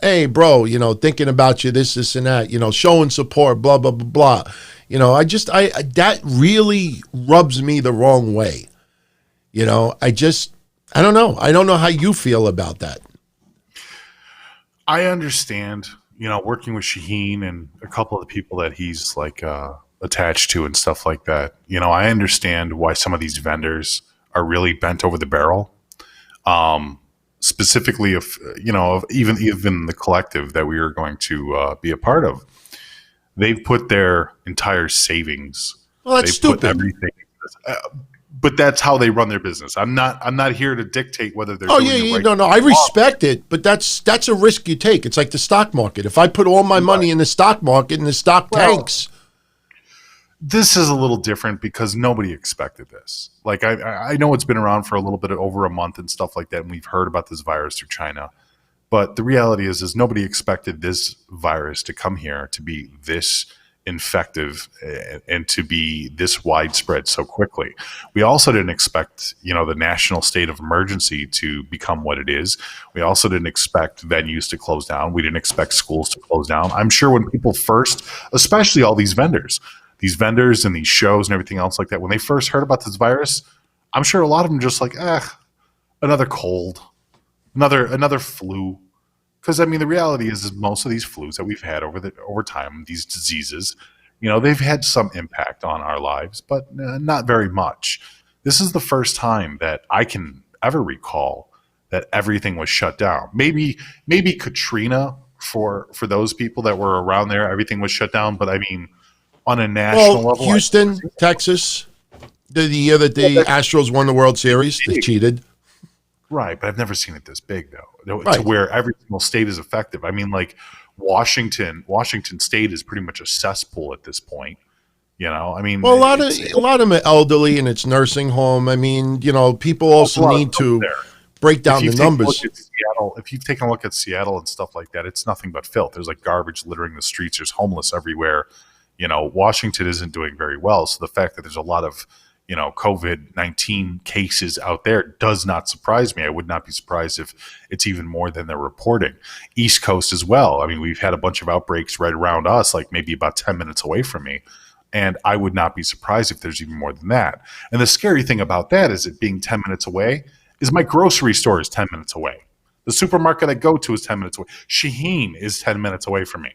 hey, bro, thinking about you, this, and that, showing support, blah, blah, blah, blah. That really rubs me the wrong way. I don't know. I don't know how you feel about that. I understand, working with Shaheen and a couple of the people that he's like attached to and stuff like that. I understand why some of these vendors are really bent over the barrel. Specifically, if even the collective that we are going to be a part of, they've put their entire savings. Well, that's stupid. Put everything. But that's how they run their business. I'm not here to dictate whether they're. Oh yeah, no. I respect it, but that's a risk you take. It's like the stock market. If I put all my money in the stock market and the stock tanks. This is a little different because nobody expected this. Like I know it's been around for a little bit over a month and stuff like that, and we've heard about this virus through China. But the reality is nobody expected this virus to come here to be this infective and to be this widespread so quickly. We also didn't expect, the national state of emergency to become what it is. We also didn't expect venues to close down. We didn't expect schools to close down. I'm sure when people first, especially all these vendors and these shows and everything else like that, when they first heard about this virus, I'm sure a lot of them just like, another cold, another flu. Because I mean, the reality is most of these flus that we've had over time, these diseases, they've had some impact on our lives, but not very much. This is the first time that I can ever recall that everything was shut down. Maybe Katrina for those people that were around there, everything was shut down. But I mean, on a national level, Houston, Texas, the year that the Astros won the World Series, they cheated. Right, but I've never seen it this big though, Right. to where every single state is effective. I mean, like Washington State is pretty much a cesspool at this point. I mean, Well, a lot of them are elderly, and it's nursing home. I mean, people also need to break down the numbers. If you've taken a look at Seattle and stuff like that, it's nothing but filth. There's like garbage littering the streets. There's homeless everywhere. Washington isn't doing very well. So the fact that there's a lot of COVID-19 cases out there does not surprise me. I would not be surprised if it's even more than they're reporting. East Coast as well. I mean, we've had a bunch of outbreaks right around us, like maybe about 10 minutes away from me. And I would not be surprised if there's even more than that. And the scary thing about that is it being 10 minutes away is my grocery store is 10 minutes away. The supermarket I go to is 10 minutes away. Shaheen is 10 minutes away from me.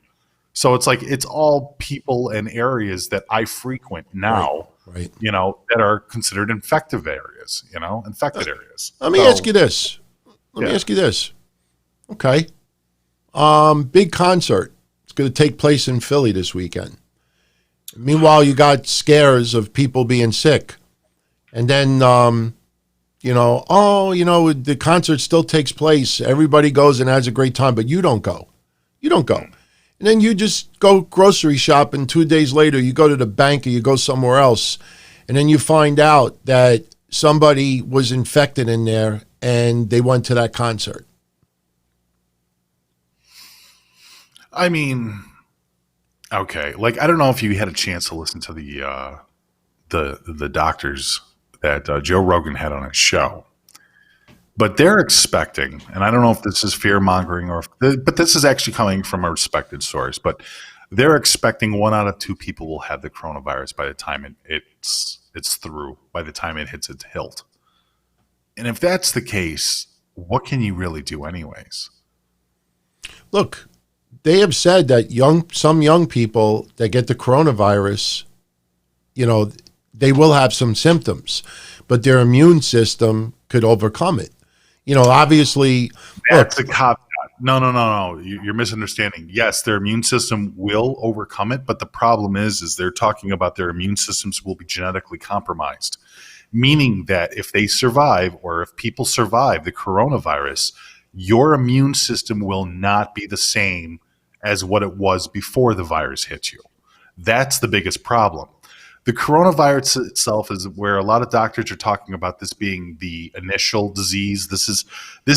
So it's like it's all people and areas that I frequent now. Right. That are considered infected areas. Let me ask you this. Okay. Big concert. It's going to take place in Philly this weekend. Meanwhile, you got scares of people being sick. And then, the concert still takes place. Everybody goes and has a great time, but you don't go. And then you just go grocery shopping. 2 days later, you go to the bank or you go somewhere else. And then you find out that somebody was infected in there and they went to that concert. I mean, okay. Like, I don't know if you had a chance to listen to the doctors that Joe Rogan had on his show. But they're expecting, and I don't know if this is fear mongering but this is actually coming from a respected source, but they're expecting 1 out of 2 people will have the coronavirus by the time it's through, by the time it hits its hilt. And if that's the case, what can you really do anyways? Look, they have said that some young people that get the coronavirus, they will have some symptoms, but their immune system could overcome it. Obviously, that's a caveat. No. You're misunderstanding. Yes, their immune system will overcome it, but the problem is they're talking about their immune systems will be genetically compromised, meaning that if they survive or if people survive the coronavirus, your immune system will not be the same as what it was before the virus hit you. That's the biggest problem. The coronavirus itself is where a lot of doctors are talking about this being the initial disease. This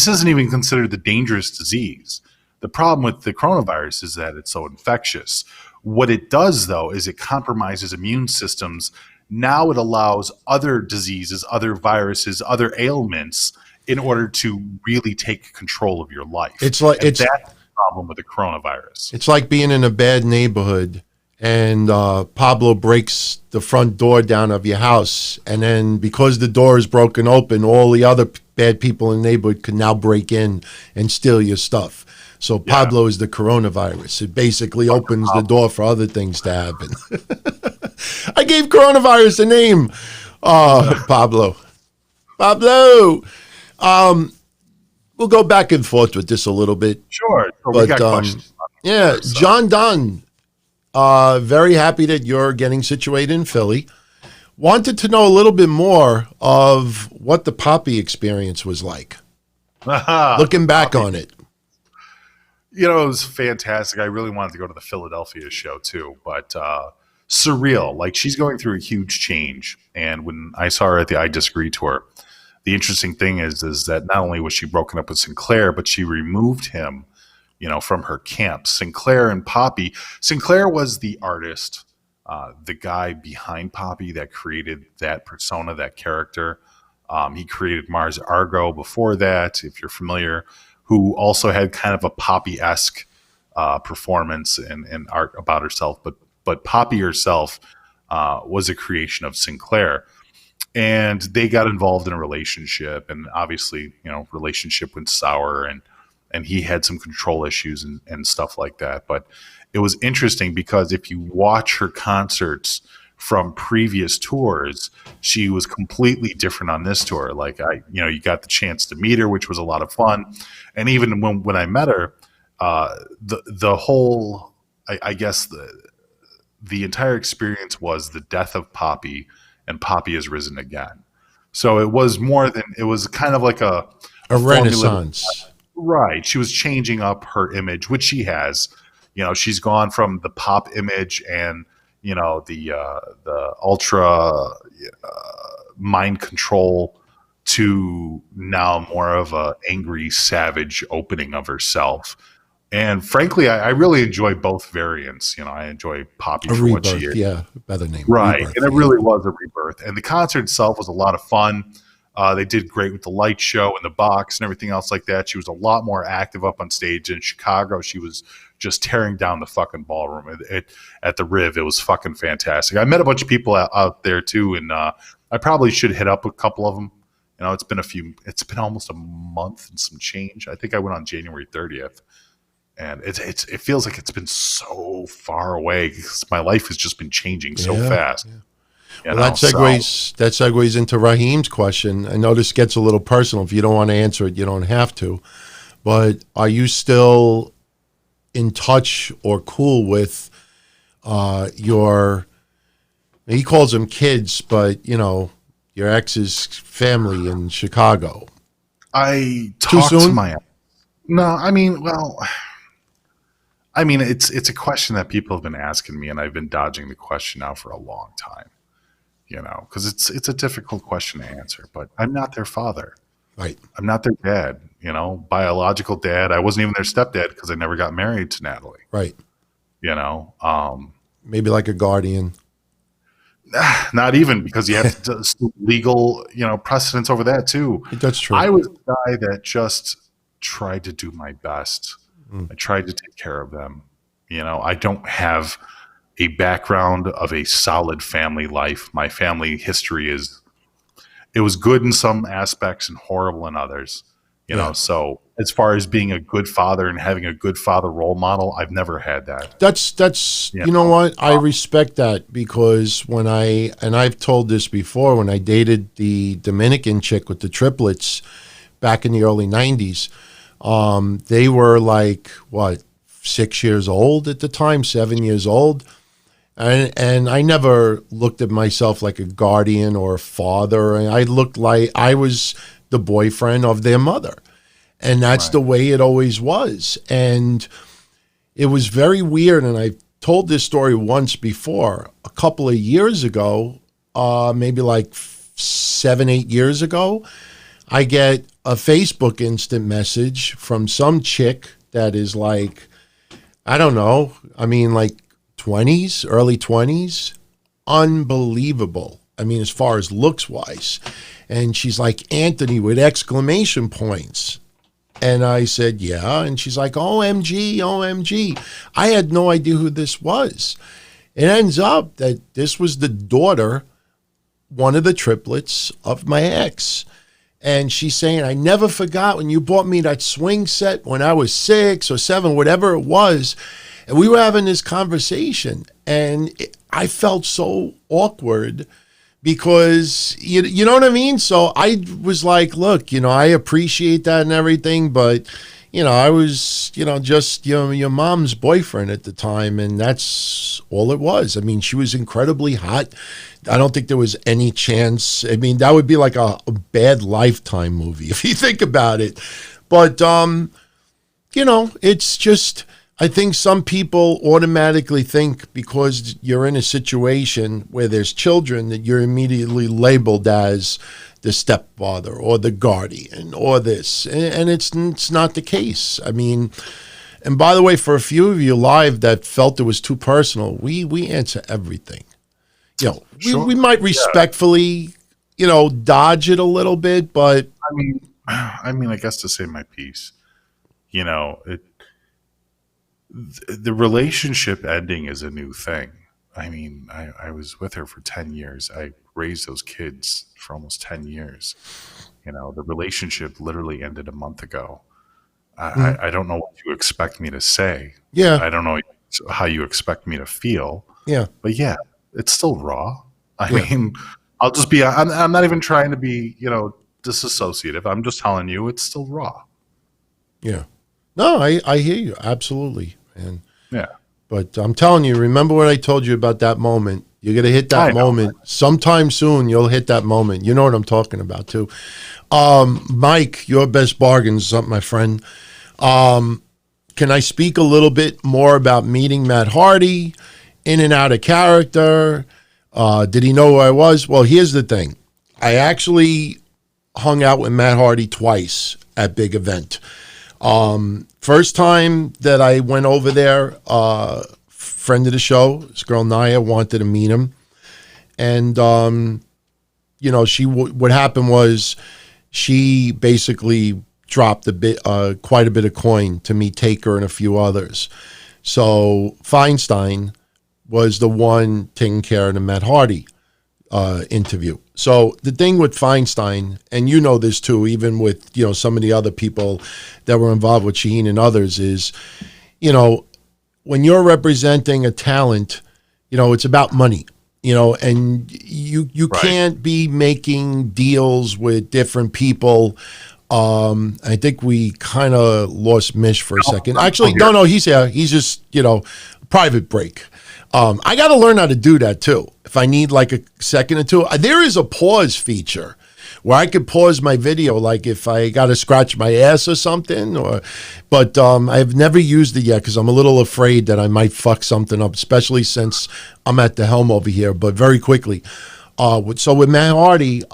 isn't even considered the dangerous disease. The problem with the coronavirus is that it's so infectious. What it does, though, is it compromises immune systems. Now it allows other diseases, other viruses, other ailments in order to really take control of your life. That's the problem with the coronavirus. It's like being in a bad neighborhood and Pablo breaks the front door down of your house. And then because the door is broken open, all the other bad people in the neighborhood can now break in and steal your stuff. So Pablo is the coronavirus. It basically opens the door for other things to happen. I gave coronavirus a name. Pablo. We'll go back and forth with this a little bit. Sure. But, we got questions. John Dunn. Very happy that you're getting situated in Philly. Wanted to know a little bit more of what the Poppy experience was like. Looking back on it. It was fantastic. I really wanted to go to the Philadelphia show too, but surreal. Like, she's going through a huge change. And when I saw her at the I Disagree tour, the interesting thing is that not only was she broken up with Sinclair, but she removed him from her camp. Sinclair and Poppy. Sinclair was the artist, the guy behind Poppy that created that persona, that character. He created Mars Argo before that, if you're familiar, who also had kind of a Poppy-esque performance and art about herself. But Poppy herself was a creation of Sinclair. And they got involved in a relationship, and obviously, relationship went sour, and he had some control issues and stuff like that. But it was interesting because if you watch her concerts from previous tours, she was completely different on this tour. Like you got the chance to meet her, which was a lot of fun. And even when I met her, the whole, I guess the entire experience was the death of Poppy, and Poppy has risen again. So it was kind of like a renaissance. Right. She was changing up her image, which she has. She's gone from the pop image and, the ultra mind control to now more of a angry, savage opening of herself. And frankly, I really enjoy both variants. I enjoy Poppy for what she is. Yeah, better name. Right. Rebirth, and it really was a rebirth. And the concert itself was a lot of fun. They did great with the light show and the box and everything else like that. She was a lot more active up on stage. In Chicago, she was just tearing down the fucking ballroom at the Riv. It was fucking fantastic. I met a bunch of people out there too, and I probably should hit up a couple of them. It's been almost a month and some change. I think I went on January 30th. And it feels like it's been so far away because my life has just been changing so fast. Yeah. That segues into Raheem's question. I know this gets a little personal. If you don't want to answer it, you don't have to. But are you still in touch or cool with your? He calls them kids, but your ex's family in Chicago. I talked to my. No, I mean, well. It's a question that people have been asking me, and I've been dodging the question now for a long time. Because it's a difficult question to answer. But I'm not their father. Right. I'm not their dad. Biological dad. I wasn't even their stepdad because I never got married to Natalie. Right. Maybe like a guardian. Not even, because you have to legal, precedence over that too. That's true. I was a guy that just tried to do my best. I tried to take care of them. I don't have a background of a solid family life. My family history it was good in some aspects and horrible in others. So as far as being a good father and having a good father role model, I've never had that. That's you know what? I respect that, because I've told this before, when I dated the Dominican chick with the triplets back in the early 90s, they were like, 6 years old at the time, 7 years old. And I never looked at myself like a guardian or a father. I looked like I was the boyfriend of their mother. And that's the way it always was. And it was very weird. And I told this story once before, a couple of years ago, maybe like 7-8 years ago, I get a Facebook instant message from some chick that is like, I don't know, like 20s, early 20s, unbelievable. As far as looks wise. And she's like, Anthony, with exclamation points. And I said, yeah. And she's like, OMG, OMG. I had no idea who this was. It ends up that this was the daughter, one of the triplets of my ex. And she's saying, I never forgot when you bought me that swing set when I was 6 or 7, whatever it was. And we were having this conversation. And I felt so awkward because, you know what I mean? So I was like, look, I appreciate that and everything. But, I was, just, your mom's boyfriend at the time. And that's all it was. She was incredibly hot. I don't think there was any chance. That would be like a bad Lifetime movie if you think about it. But, it's just, I think some people automatically think because you're in a situation where there's children that you're immediately labeled as the stepfather or the guardian or this. And it's not the case. And by the way, for a few of you live that felt it was too personal, we answer everything. You know, Sure. we might respectfully, you know, dodge it a little bit, but I mean, I guess to say my piece, you know, the relationship ending is a new thing. I mean, I was with her for 10 years. I raised those kids for almost 10 years. You know, the relationship literally ended a month ago. I don't know what you expect me to say. yeah, I don't know how you expect me to feel. yeah, But yeah, it's still raw. I yeah, mean, I'll just be, I'm not even trying to be, you know, disassociative. I'm just telling you it's still raw. yeah. No, I hear you absolutely, man. Yeah. But I'm telling you, remember what I told you about that moment. You're gonna hit I that know. moment sometime soon. You'll hit that moment. You know what I'm talking about too. Mike, your best bargain is something, my friend. Can I speak a little bit more about meeting Matt Hardy, in and out of character? Did he know who I was? Well, here's the thing. I actually hung out with Matt Hardy twice at Big Event. First time that I went over there, friend of the show, this girl Naya wanted to meet him. And, you know, what happened was she basically dropped quite a bit of coin to meet Taker and a few others. So Feinstein was the one taking care of the Matt Hardy interview. So the thing with Feinstein, and you know this too, even with, you know, some of the other people that were involved with Shaheen and others, is, you know, when you're representing a talent, you know, it's about money, you know, and you Right. can't be making deals with different people. I think we kind of lost Mish for a second. Actually, no, he's here. He's just, you know, private break. I got to learn how to do that too. If I need like a second or two, there is a pause feature where I could pause my video, like if I got to scratch my ass or something. But I've never used it yet because I'm a little afraid that I might fuck something up, especially since I'm at the helm over here. But very quickly, so with Matt Hardy,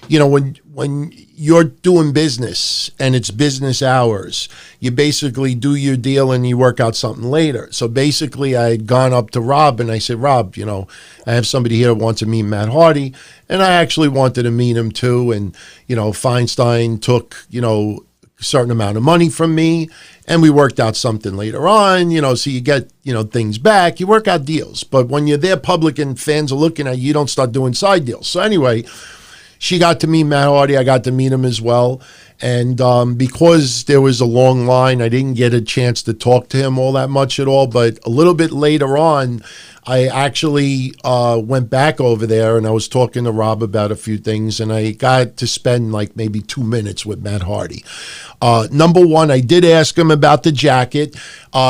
you know, when you're doing business and it's business hours, you basically do your deal and you work out something later. So basically I had gone up to Rob and I said, Rob, you know, I have somebody here who wants to meet Matt Hardy. And I actually wanted to meet him too. And, you know, Feinstein took, you know, a certain amount of money from me and we worked out something later on, you know, so you get, you know, things back, you work out deals. But when you're there public and fans are looking at you, you don't start doing side deals. So anyway, she got to meet Matt Hardy. I got to meet him as well. And because there was a long line, I didn't get a chance to talk to him all that much at all. But a little bit later on, I actually went back over there and I was talking to Rob about a few things. And I got to spend like maybe 2 minutes with Matt Hardy. Number one, I did ask him about the jacket.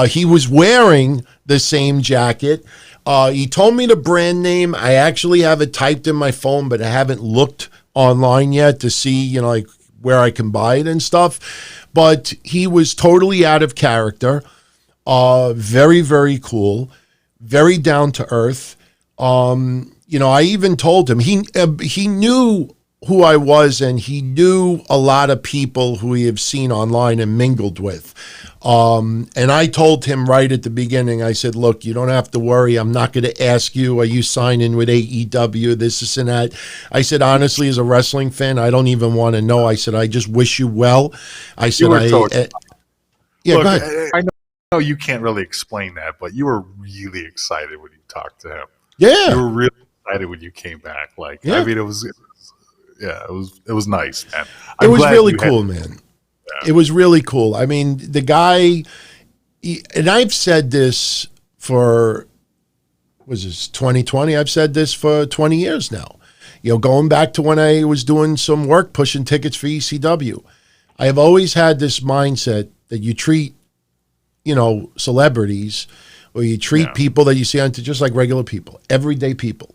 He was wearing the same jacket. He told me the brand name. I actually have it typed in my phone, but I haven't looked online yet to see, you know, like where I can buy it and stuff. But he was totally out of character. Very, very cool. Very down to earth. You know, I even told him he knew who I was and he knew a lot of people who he had seen online and mingled with. And I told him right at the beginning, I said, look, you don't have to worry. I'm not going to ask you, are you signing with AEW, this and that. I said, honestly, as a wrestling fan, I don't even want to know. I said, I just wish you well. I said, yeah, Look, go ahead. I know you can't really explain that, but you were really excited when you talked to him. Yeah. You were really excited when you came back. Like, Yeah. I mean, it was nice, man. It I'm was glad really you had- cool, man. It was really cool. I mean, the guy, and I've said this for, was this 2020? I've said this for 20 years now. You know, going back to when I was doing some work pushing tickets for ECW. I have always had this mindset that you treat, you know, celebrities or you treat people that you see on just like regular people, everyday people.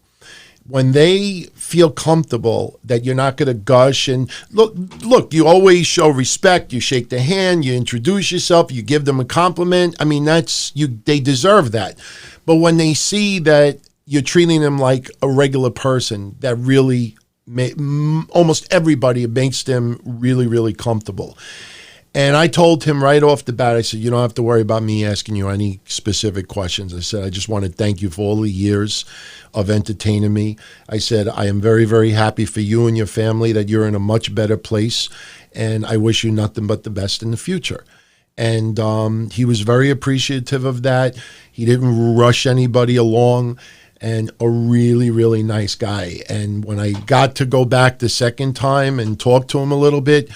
When they feel comfortable that you're not going to gush and look, you always show respect. You shake the hand, you introduce yourself, you give them a compliment. I mean, they deserve that. But when they see that you're treating them like a regular person, that really almost everybody makes them really, really comfortable. And I told him right off the bat, I said, you don't have to worry about me asking you any specific questions. I said, I just want to thank you for all the years of entertaining me. I said, I am very, very happy for you and your family that you're in a much better place. And I wish you nothing but the best in the future. And he was very appreciative of that. He didn't rush anybody along, and a really, really nice guy. And when I got to go back the second time and talk to him a little bit,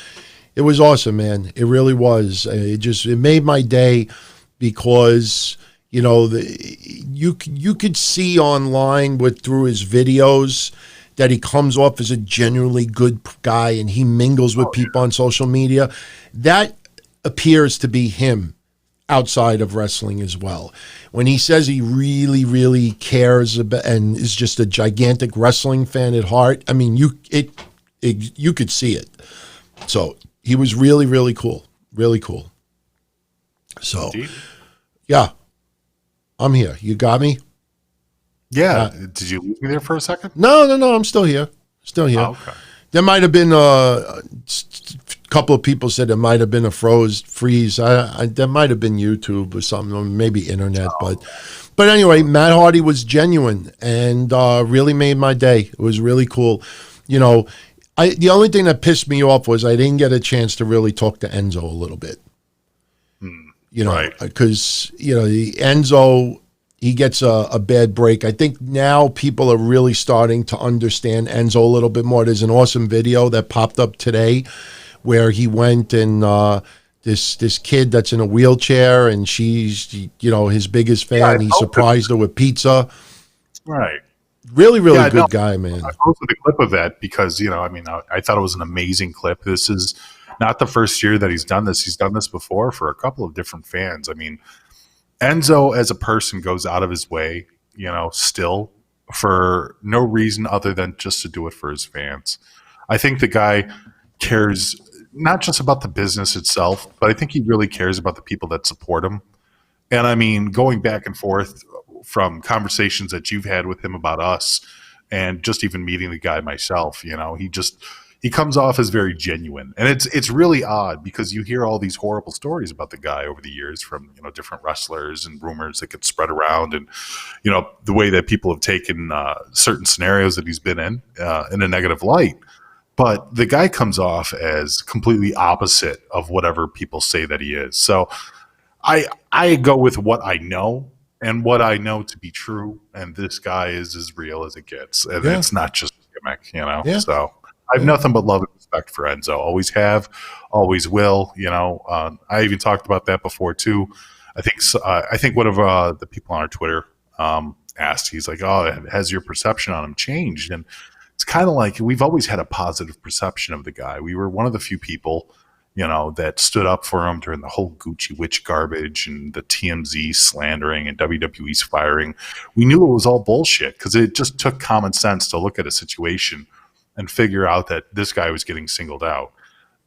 it was awesome, man. It really was. It made my day because, you know, you could see online through his videos that he comes off as a genuinely good guy and he mingles with people on social media. That appears to be him outside of wrestling as well. When he says he really, really cares about and is just a gigantic wrestling fan at heart, I mean, you could see it. So he was really, really cool. Really cool. So, Indeed. yeah, I'm here. You got me? Yeah. Did you lose me there for a second? No, I'm still here. Still here. Oh, okay. There might have been a couple of people said it might have been a freeze. That might have been YouTube or something, or maybe internet. But anyway, Matt Hardy was genuine and really made my day. It was really cool. You know, the only thing that pissed me off was I didn't get a chance to really talk to Enzo a little bit. You know, because Enzo, he gets a bad break. I think now people are really starting to understand Enzo a little bit more. There's an awesome video that popped up today where he went and this kid that's in a wheelchair and she's, you know, his biggest fan. He surprised her with pizza. Right. Really, really good guy, man. I posted a clip of that because, you know, I mean, I thought it was an amazing clip. This is not the first year that he's done this. He's done this before for a couple of different fans. I mean, Enzo as a person goes out of his way, you know, still for no reason other than just to do it for his fans. I think the guy cares not just about the business itself, but I think he really cares about the people that support him. And I mean, going back and forth from conversations that you've had with him about us and just even meeting the guy myself, you know, he comes off as very genuine. And it's really odd because you hear all these horrible stories about the guy over the years from, you know, different wrestlers and rumors that get spread around and, you know, the way that people have taken certain scenarios that he's been in a negative light. But the guy comes off as completely opposite of whatever people say that he is. So I go with what I know and what I know to be true. And this guy is as real as it gets. And it's not just a gimmick, you know. Yeah. So I have nothing but love and respect for Enzo. Always have, always will. You know, I even talked about that before too. I think one of the people on our Twitter asked, he's like, "Oh, has your perception on him changed?" And it's kind of like we've always had a positive perception of the guy. We were one of the few people, you know, that stood up for him during the whole Gucci witch garbage and the TMZ slandering and WWE's firing. We knew it was all bullshit because it just took common sense to look at a situation and figure out that this guy was getting singled out.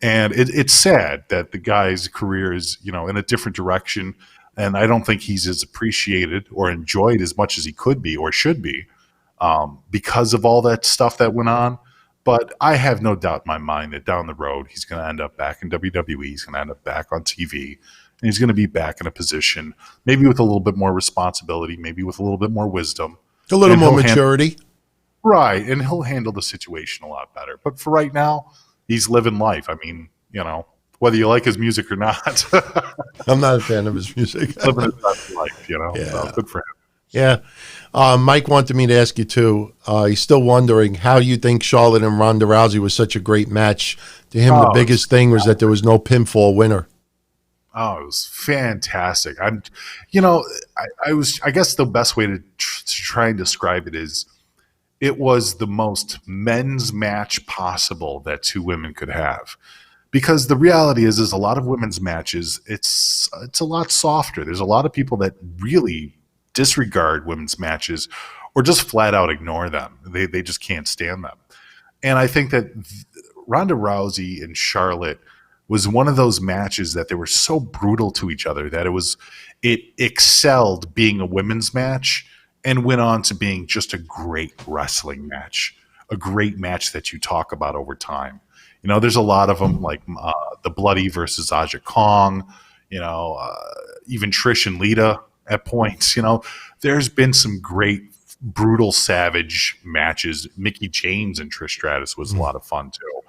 And it's sad that the guy's career is, you know, in a different direction. And I don't think he's as appreciated or enjoyed as much as he could be or should be because of all that stuff that went on. But I have no doubt in my mind that down the road, he's going to end up back in WWE. He's going to end up back on TV. And he's going to be back in a position, maybe with a little bit more responsibility, maybe with a little bit more wisdom. A little more maturity. Right, and he'll handle the situation a lot better. But for right now, he's living life. I mean, you know, whether you like his music or not. I'm not a fan of his music. Living his best life, you know. Yeah. So good for him. Yeah. Mike wanted me to ask you, too. He's still wondering how you think Charlotte and Ronda Rousey was such a great match. To him, the biggest thing was that there was no pinfall winner. Oh, it was fantastic. I guess the best way to try and describe it is it was the most men's match possible that two women could have. Because the reality is a lot of women's matches, it's a lot softer. There's a lot of people that really disregard women's matches or just flat out ignore them. They just can't stand them. And I think that Ronda Rousey and Charlotte was one of those matches that they were so brutal to each other that it excelled being a women's match and went on to being just a great wrestling match, a great match that you talk about over time. There's a lot of them, like the Bloody versus Aja Kong, even Trish and Lita at points. There's been some great brutal savage matches. Mickey James and Trish Stratus was a lot of fun too.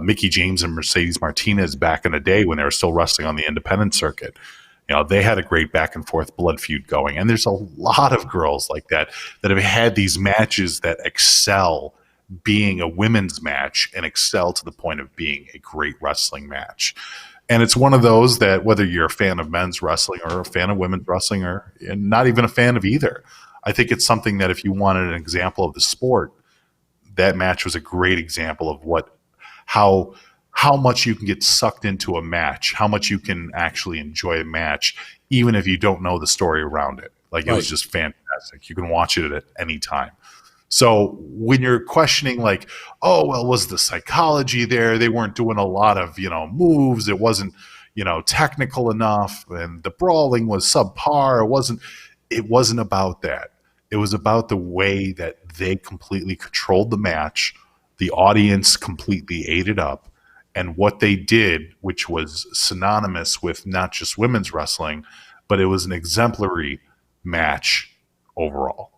Mickey James and Mercedes Martinez back in the day when they were still wrestling on the independent circuit. They had a great back and forth blood feud going. And there's a lot of girls like that have had these matches that excel being a women's match and excel to the point of being a great wrestling match. And it's one of those that whether you're a fan of men's wrestling or a fan of women's wrestling or not even a fan of either, I think it's something that if you wanted an example of the sport, that match was a great example of how much you can get sucked into a match, how much you can actually enjoy a match, even if you don't know the story around it. Like, it was just fantastic. You can watch it at any time. So when you're questioning, like, oh, well, was the psychology there? They weren't doing a lot of, moves. It wasn't, technical enough. And the brawling was subpar. It wasn't about that. It was about the way that they completely controlled the match. The audience completely ate it up. And what they did, which was synonymous with not just women's wrestling, but it was an exemplary match overall.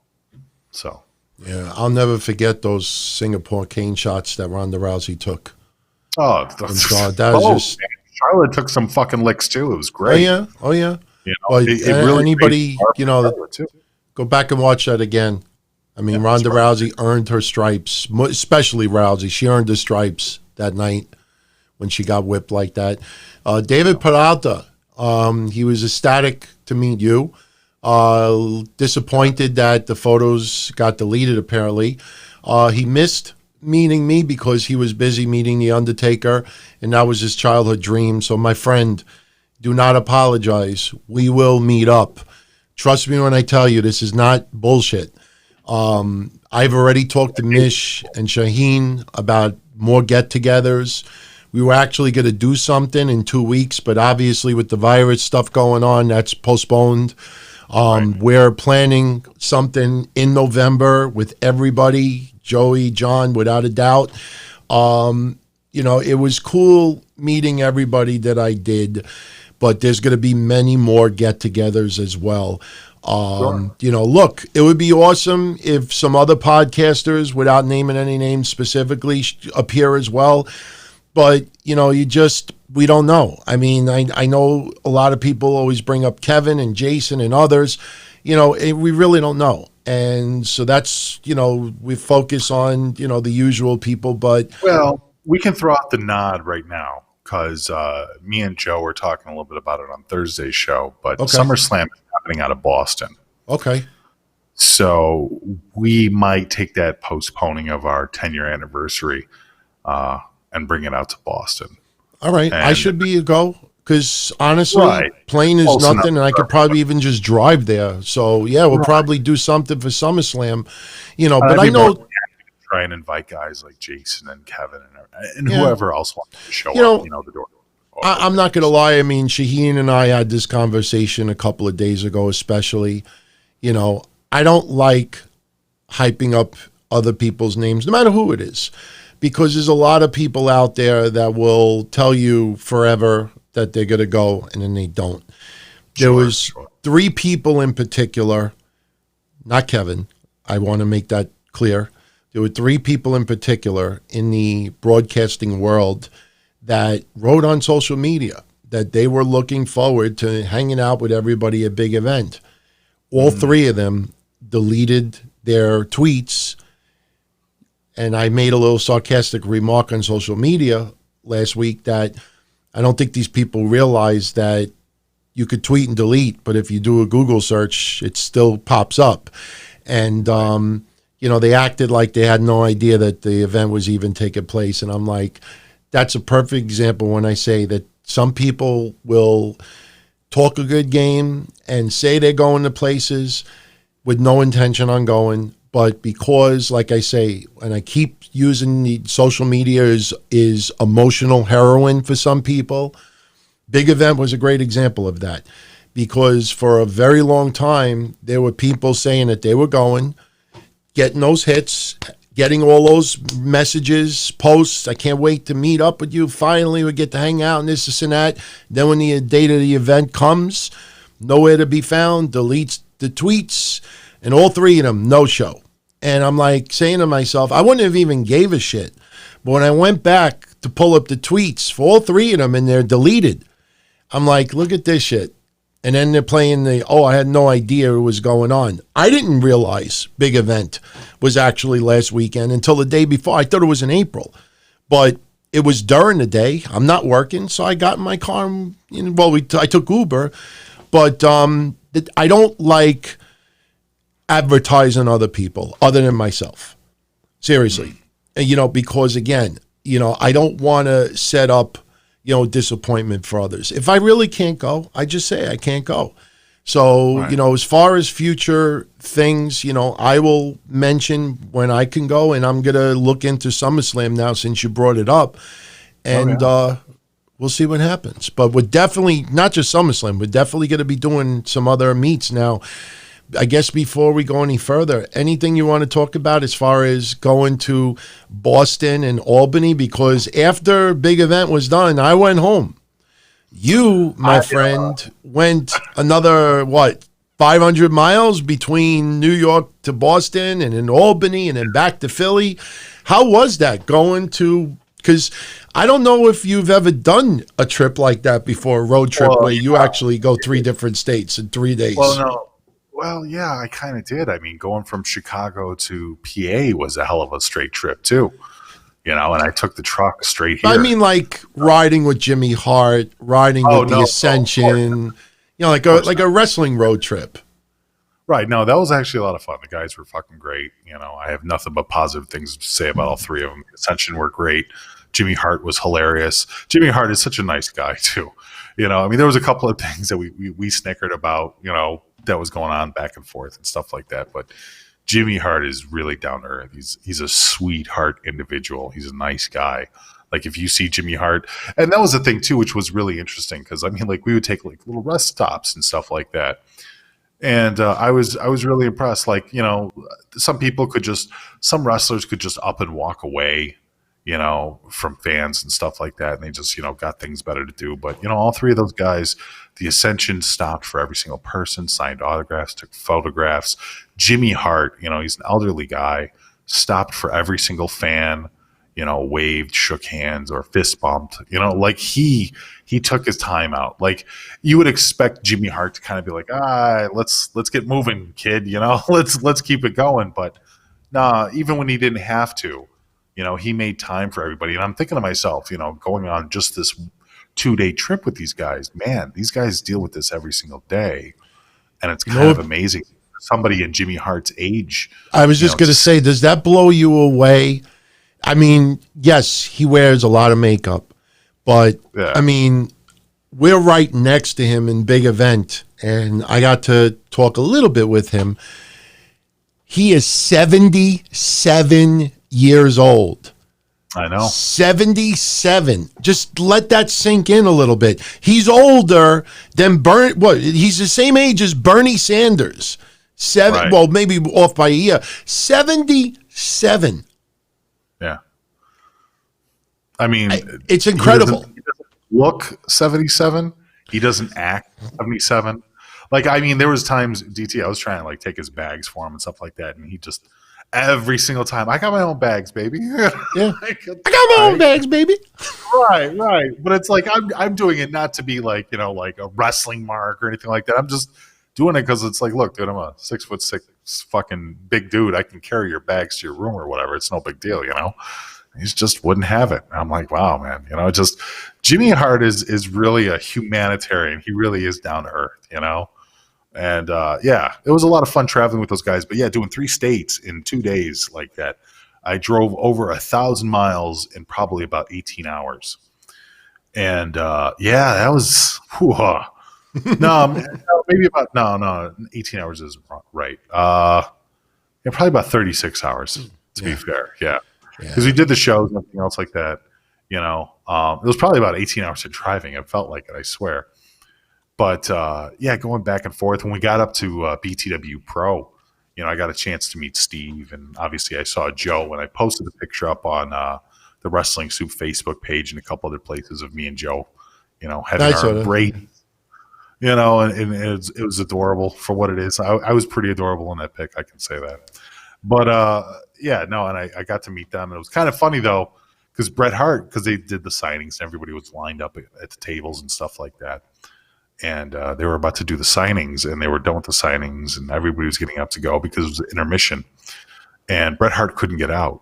So, yeah, I'll never forget those Singapore cane shots that Ronda Rousey took. Oh, that was just... Charlotte took some fucking licks too. It was great. Oh yeah. It really anybody, go back and watch that again. I mean, Ronda Rousey earned her stripes, especially Rousey. She earned the stripes that night when she got whipped like that. David Peralta, he was ecstatic to meet you. Disappointed that the photos got deleted, apparently. He missed meeting me because he was busy meeting The Undertaker, and that was his childhood dream. So, my friend, do not apologize. We will meet up. Trust me when I tell you, this is not bullshit. I've already talked to Mish and Shaheen about more get-togethers. We were actually going to do something in 2 weeks, but obviously with the virus stuff going on, that's postponed. We're planning something in November with everybody, Joey, John, without a doubt. It was cool meeting everybody that I did, but there's going to be many more get-togethers as well. Look, it would be awesome if some other podcasters, without naming any names specifically, appear as well. But, we don't know. I mean, I know a lot of people always bring up Kevin and Jason and others. We really don't know. And so that's, we focus on, the usual people. But well, we can throw out the nod right now because me and Joe were talking a little bit about it on Thursday's show. But SummerSlam is happening out of Boston. Okay. So we might take that postponing of our 10-year anniversary and bring it out to Boston. All right. I should be a go because honestly, plane is nothing, and I could probably even just drive there. So, yeah, we'll probably do something for SummerSlam, but I know. Try and invite guys like Jason and Kevin and whoever else wants to show up, the door. I'm not going to lie. I mean, Shaheen and I had this conversation a couple of days ago, especially. I don't like hyping up other people's names, no matter who it is, because there's a lot of people out there that will tell you forever that they're going to go, and then they don't. There was 3 people in particular, not Kevin. I want to make that clear. There were 3 people in particular in the broadcasting world that wrote on social media that they were looking forward to hanging out with everybody at big event. All 3 of them deleted their tweets, and I made a little sarcastic remark on social media last week that I don't think these people realize that you could tweet and delete, but if you do a Google search, it still pops up. And, they acted like they had no idea that the event was even taking place. And I'm like, that's a perfect example when I say that some people will talk a good game and say they're going to places with no intention on going. But because, like I say, and I keep using the social media is emotional heroin for some people, Big Event was a great example of that. Because for a very long time, there were people saying that they were going, getting those hits, getting all those messages, posts. I can't wait to meet up with you. Finally, we get to hang out and this and that. Then when the date of the event comes, nowhere to be found, deletes the tweets, and all three of them, no show. And I'm like saying to myself, I wouldn't have even gave a shit. But when I went back to pull up the tweets for all three of them and they're deleted, I'm like, look at this shit. And then they're playing I had no idea what was going on. I didn't realize Big Event was actually last weekend until the day before. I thought it was in April. But it was during the day. I'm not working, so I got in my car. I took Uber. But I don't like advertising other people other than myself. Seriously. And, because, again, I don't want to set up disappointment for others. If I really can't go, I just say I can't go. So, Right. As far as future things, I will mention when I can go, and I'm going to look into SummerSlam now since you brought it up. And we'll see what happens. But we're definitely, not just SummerSlam, we're definitely going to be doing some other meets now. I guess before we go any further, anything you want to talk about as far as going to Boston and Albany? Because after Big Event was done, I went home. You, my friend, went another, 500 miles between New York to Boston and in Albany and then back to Philly. How was that going to, because I don't know if you've ever done a trip like that before, a road trip where you actually go 3 different states in 3 days. Well, no. Well, yeah, I kind of did. I mean, going from Chicago to PA was a hell of a straight trip too, and I took the truck straight here. I mean, like riding with Jimmy Hart, riding with the Ascension, like a wrestling road trip. Right. No, that was actually a lot of fun. The guys were fucking great. I have nothing but positive things to say about all three of them. Ascension were great. Jimmy Hart was hilarious. Jimmy Hart is such a nice guy too. I mean, there was a couple of things that we snickered about, that was going on back and forth and stuff like that. But Jimmy Hart is really down to earth. He's a sweetheart individual. He's a nice guy. Like if you see Jimmy Hart, and that was the thing too, which was really interesting because I mean, like we would take like little rest stops and stuff like that. And I was really impressed. Like some wrestlers could just up and walk away, from fans and stuff like that, and they just got things better to do. But all three of those guys. The Ascension stopped for every single person, signed autographs, took photographs. Jimmy Hart, he's an elderly guy, stopped for every single fan, waved, shook hands, or fist bumped. Like he took his time out. Like you would expect Jimmy Hart to kind of be like, let's get moving, kid. Let's keep it going. But nah, even when he didn't have to, he made time for everybody. And I'm thinking to myself, going on just this 2-day trip with these guys, man, these guys deal with this every single day, and it's kind of amazing. Somebody in Jimmy Hart's age. I was just going to say, does that blow you away? I mean, yes, he wears a lot of makeup, but I mean, we're right next to him in Big Event, and I got to talk a little bit with him. He is 77 years old. I know. 77. Just let that sink in a little bit. He's older than he's the same age as Bernie Sanders. Right. Well, maybe off by a year. 77. Yeah. I mean, it's incredible. He doesn't look 77. He doesn't act 77. Like, I mean, there was times, DT, I was trying to like take his bags for him and stuff like that, and he just every single time, I got my own bags, baby. Yeah, I got my own bags, baby. Right. But it's like I'm doing it not to be like like a wrestling mark or anything like that. I'm just doing it because it's like, look, dude, I'm a 6'6" fucking big dude. I can carry your bags to your room or whatever. It's no big deal, He just wouldn't have it. And I'm like, wow, man. Just Jimmy Hart is really a humanitarian. He really is down to earth. And it was a lot of fun traveling with those guys. But yeah, doing 3 states in 2 days like that. I drove over 1,000 miles in probably about 18 hours. And that was maybe about 18 hours is right. Probably about 36 hours to be fair. Yeah, because we did the shows and everything else like that. It was probably about 18 hours of driving. It felt like it, I swear. But going back and forth when we got up to BTW Pro, I got a chance to meet Steve, and obviously I saw Joe when I posted a picture up on the Wrestling Soup Facebook page and a couple other places of me and Joe, having I saw our that. embrace. And it was adorable for what it is. I was pretty adorable in that pic, I can say that. But and I got to meet them. It was kind of funny though, because Bret Hart, because they did the signings, and everybody was lined up at the tables and stuff like that. And they were about to do the signings, and they were done with the signings, and everybody was getting up to go because it was intermission. And Bret Hart couldn't get out.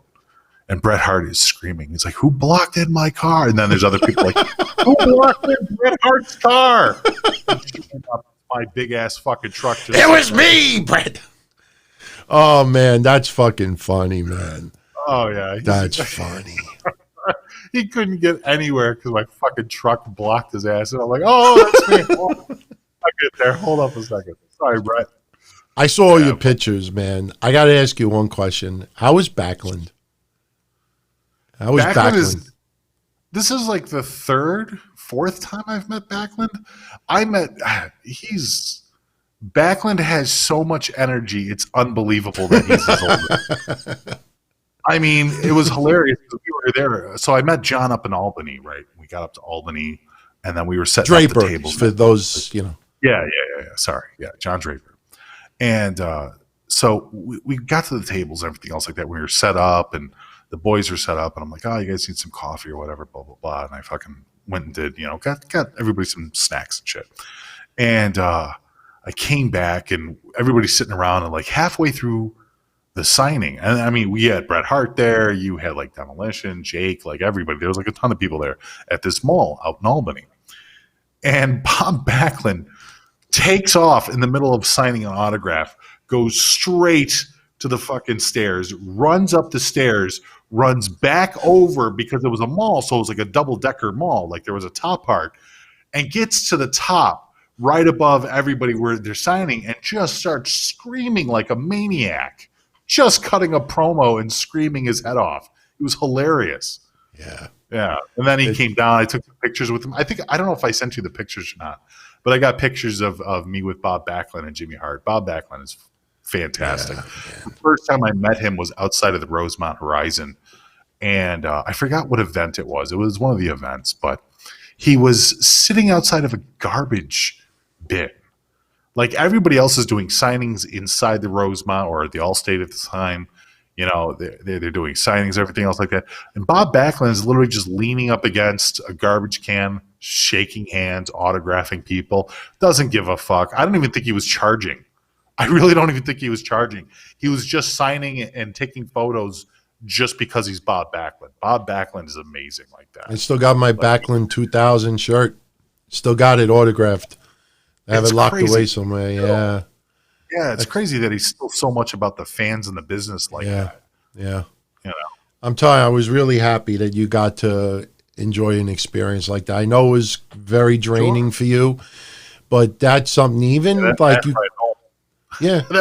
And Bret Hart is screaming. He's like, "Who blocked in my car?" And then there's other people like, "Who blocked in Bret Hart's car?" My big ass fucking truck. It was me, Bret. Oh man, that's fucking funny, man. Oh yeah, That's funny. He couldn't get anywhere because my fucking truck blocked his ass, and I'm like, "Oh, that's me." I get there. Hold up a second. Sorry, Bret. I saw all your pictures, man. I got to ask you one question. How was Backlund? How was Backlund? This is like the fourth time I've met Backlund. Backlund has so much energy, it's unbelievable that he's his older. I mean, it was hilarious because we were there. So I met John up in Albany, right? We got up to Albany, and then we were setting up the Draper, tables. for those, Yeah. Sorry. Yeah, John Draper. And so we got to the tables and everything else like that. We were set up, and the boys were set up, and I'm like, "Oh, you guys need some coffee or whatever, blah, blah, blah." And I fucking went and did, got everybody some snacks and shit. And I came back, and everybody's sitting around, and like halfway through the signing, and I mean, we had Bret Hart there, you had like Demolition, Jake, like everybody. There was like a ton of people there at this mall out in Albany. And Bob Backlund takes off in the middle of signing an autograph, goes straight to the fucking stairs, runs up the stairs, runs back over because it was a mall, so it was like a double-decker mall, like there was a top part, and gets to the top right above everybody where they're signing and just starts screaming like a maniac, just cutting a promo and screaming his head off. It was hilarious. Yeah. And then he came down. I took pictures with him. I don't know if I sent you the pictures or not, but I got pictures of me with Bob Backlund and Jimmy Hart. Bob Backlund is fantastic. The first time I met him was outside of the Rosemont Horizon, and I forgot what event it was. It was one of the events, but he was sitting outside of a garbage bin. Like everybody else is doing signings inside the Rosemont or the Allstate at the time. They're doing signings, everything else like that. And Bob Backlund is literally just leaning up against a garbage can, shaking hands, autographing people. Doesn't give a fuck. I don't even think he was charging. I really don't even think he was charging. He was just signing and taking photos just because he's Bob Backlund. Bob Backlund is amazing like that. I still got my Backlund 2000 shirt. Still got it autographed. I have it locked away somewhere. Yeah. Yeah, it's crazy that he's still so much about the fans and the business like that. Yeah. I'm telling you, I was really happy that you got to enjoy an experience like that. I know it was very draining for you, but that's something that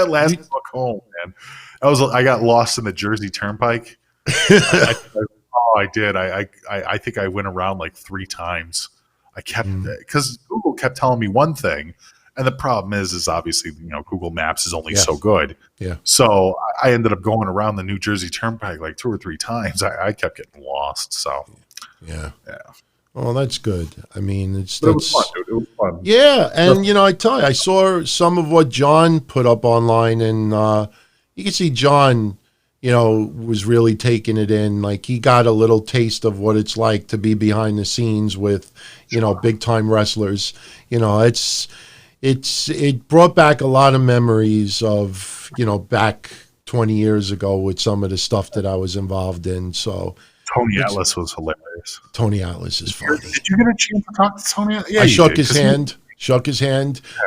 last walk home, man. I got lost in the Jersey Turnpike. I did. I think I went around like 3 times. I kept because Google kept telling me one thing, and the problem is obviously Google Maps is only so good. Yeah. So I ended up going around the New Jersey Turnpike like 2 or 3 times. I kept getting lost. So yeah. Well, that's good. I mean, it was fun, dude. It was fun. Yeah, and I tell you, I saw some of what John put up online, and you can see John, was really taking it in. Like he got a little taste of what it's like to be behind the scenes with, big time wrestlers. It brought back a lot of memories of, back 20 years ago with some of the stuff that I was involved in. So Tony Atlas was hilarious. Tony Atlas is funny. Did you get a chance to talk to Tony? Yeah, I shook his hand. Yeah.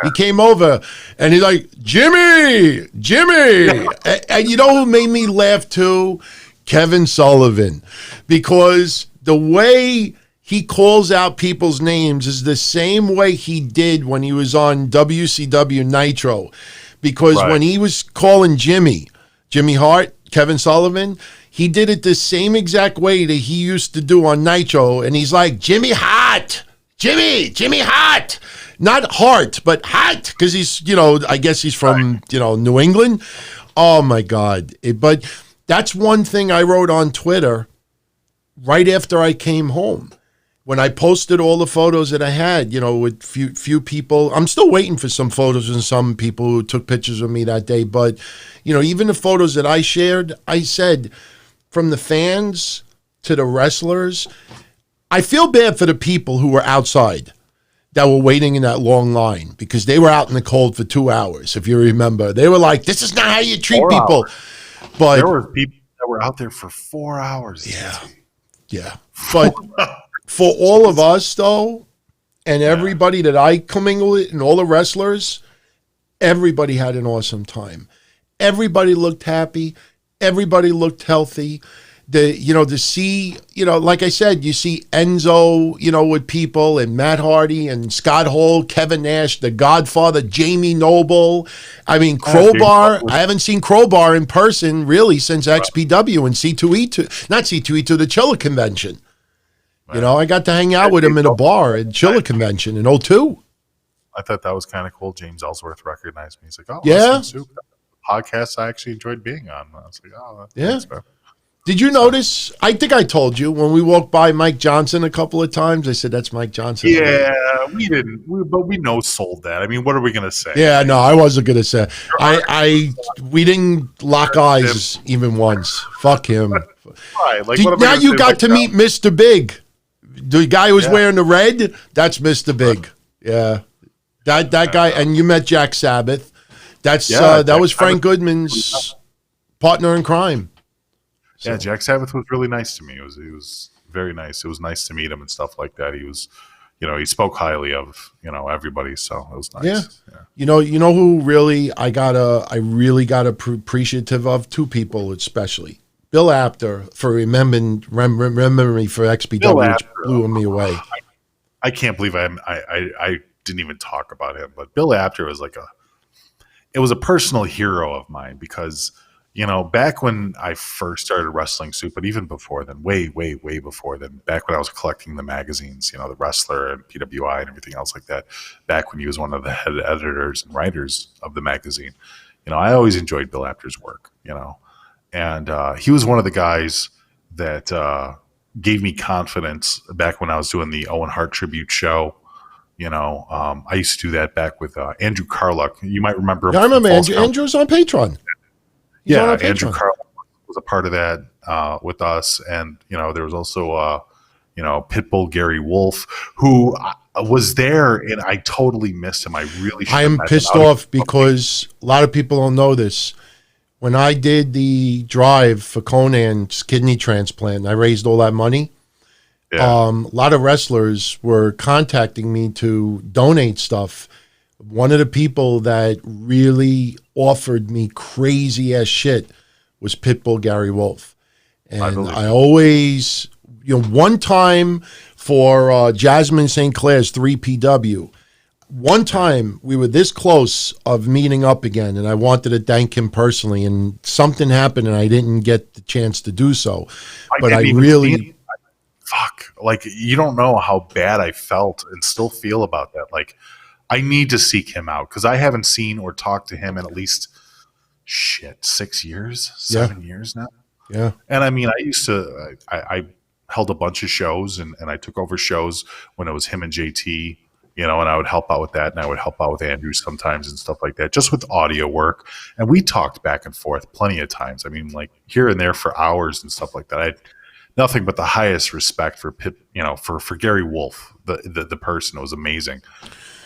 He came over and he's like, Jimmy. And you know who made me laugh too? Kevin Sullivan. Because the way he calls out people's names is the same way he did when he was on WCW Nitro. Because when he was calling Jimmy Hart, Kevin Sullivan, he did it the same exact way that he used to do on Nitro. And he's like, Jimmy Hart. Jimmy Hart. Not Hart, but Hart, because he's, I guess he's from, New England. Oh my God. But that's one thing I wrote on Twitter right after I came home. When I posted all the photos that I had, with few people, I'm still waiting for some photos and some people who took pictures of me that day. But, even the photos that I shared, I said, from the fans to the wrestlers, I feel bad for the people who were outside that were waiting in that long line because they were out in the cold for 2 hours. If you remember, they were like, "This is not how you treat 4 people." hours. But There were people that were out there for 4 hours. yeah. But for all of us though, and everybody that I commingle with, and all the wrestlers, everybody had an awesome time. Everybody looked happy. Everybody looked healthy. To see, like I said, you see Enzo, with people, and Matt Hardy and Scott Hall, Kevin Nash, The Godfather, Jamie Noble. I mean, Crowbar. I haven't seen Crowbar in person really since XPW and C2E2, not C2E2, the Chiller Convention. I got to hang out with him in a bar at Chiller Convention in 02. I thought that was kind of cool. James Ellsworth recognized me. He's like, "Oh, yeah." Podcast I actually enjoyed being on. I was like, "Oh, thanks, man." Did you notice? I think I told you when we walked by Mike Johnson a couple of times. I said, "That's Mike Johnson." Yeah, we didn't, but we no sold that. I mean, what are we gonna say? Yeah, no, I wasn't gonna say. We didn't lock eyes even once. Fuck him. Right, like, Now you got to meet Mr. Big, the guy who was wearing the red. That's Mr. Big. Yeah, that guy. And you met Jack Sabbath. That was Frank Goodman's partner in crime. So. Yeah, Jack Sabbath was really nice to me. He was very nice. It was nice to meet him and stuff like that. He was, he spoke highly of, everybody. So it was nice. Yeah. You know who really I really got appreciative of? Two people especially. Bill Apter for remembering me for XPW, which blew me away. I can't believe I didn't even talk about him, but Bill Apter was it was a personal hero of mine because, back when I first started wrestling Soup, but even before then, way, way, way before then, back when I was collecting the magazines, the Wrestler and PWI and everything else like that, back when he was one of the head editors and writers of the magazine, I always enjoyed Bill Apter's work, and he was one of the guys that gave me confidence back when I was doing the Owen Hart tribute show. I used to do that back with Andrew Carluck. You might remember him. Yeah, I remember Andrew. Andrew's on Patreon. Andrew Carluck was a part of that with us, and there was also Pitbull Gary Wolf, who was there, and I totally missed him. I really. I am pissed off because a lot of people don't know this. When I did the drive for Conan's kidney transplant, I raised all that money. Yeah. A lot of wrestlers were contacting me to donate stuff. One of the people that really offered me crazy ass shit was Pitbull Gary Wolf. And I always, one time for Jasmine St. Clair's 3PW, one time we were this close of meeting up again, and I wanted to thank him personally, and something happened and I didn't get the chance to do so. But I really... you don't know how bad I felt and still feel about that. I need to seek him out because I haven't seen or talked to him in at least 6 years, 7 years now. Yeah. And I mean, I held a bunch of shows and I took over shows when it was him and JT, and I would help out with that, and I would help out with Andrew sometimes and stuff like that, just with audio work. And we talked back and forth plenty of times. I mean, here and there for hours and stuff like that. I had nothing but the highest respect for for Gary Wolf, the person. It was amazing.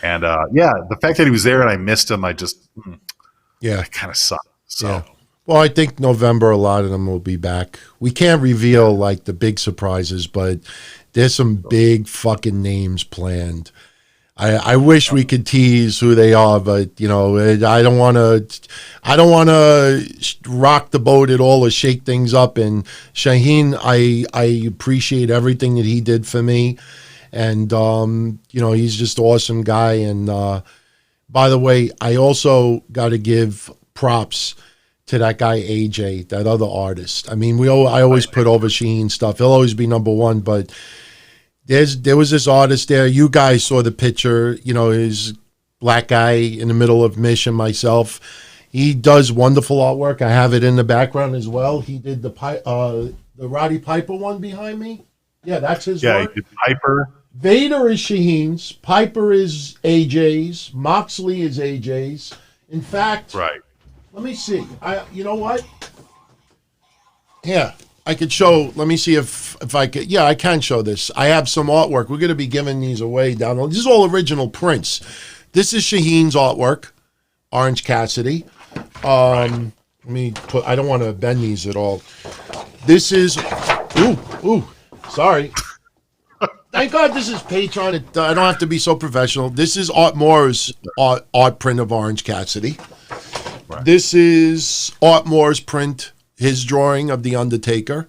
And the fact that he was there and I missed him, it kind of sucked. So. Yeah. Well, I think November, a lot of them will be back. We can't reveal the big surprises, but there's some big fucking names planned. I wish we could tease who they are, but I don't want to rock the boat at all or shake things up. And Shaheen, I appreciate everything that he did for me, and he's just an awesome guy. And by the way, I also got to give props to that guy AJ, that other artist. I mean, I always put over Shaheen stuff. He'll always be number one, but. There was this artist there. You guys saw the picture, his black guy in the middle of Mish and myself. He does wonderful artwork. I have it in the background as well. He did the Roddy Piper one behind me. Yeah, that's his Yeah, work. he did Piper. Vader is Shaheen's. Piper is AJ's. Moxley is AJ's. In fact, Right. let me see. You know what? Yeah, I could show. Let me see if I could. Yeah, I can show this. I have some artwork. We're going to be giving these away down. This is all original prints. This is Shaheen's artwork, Orange Cassidy. Let me put. I don't want to bend these at all. This is. Ooh. Sorry. Thank God this is Patreon. I don't have to be so professional. This is Art Moore's art print of Orange Cassidy. Right. This is Art Moore's print, his drawing of The Undertaker.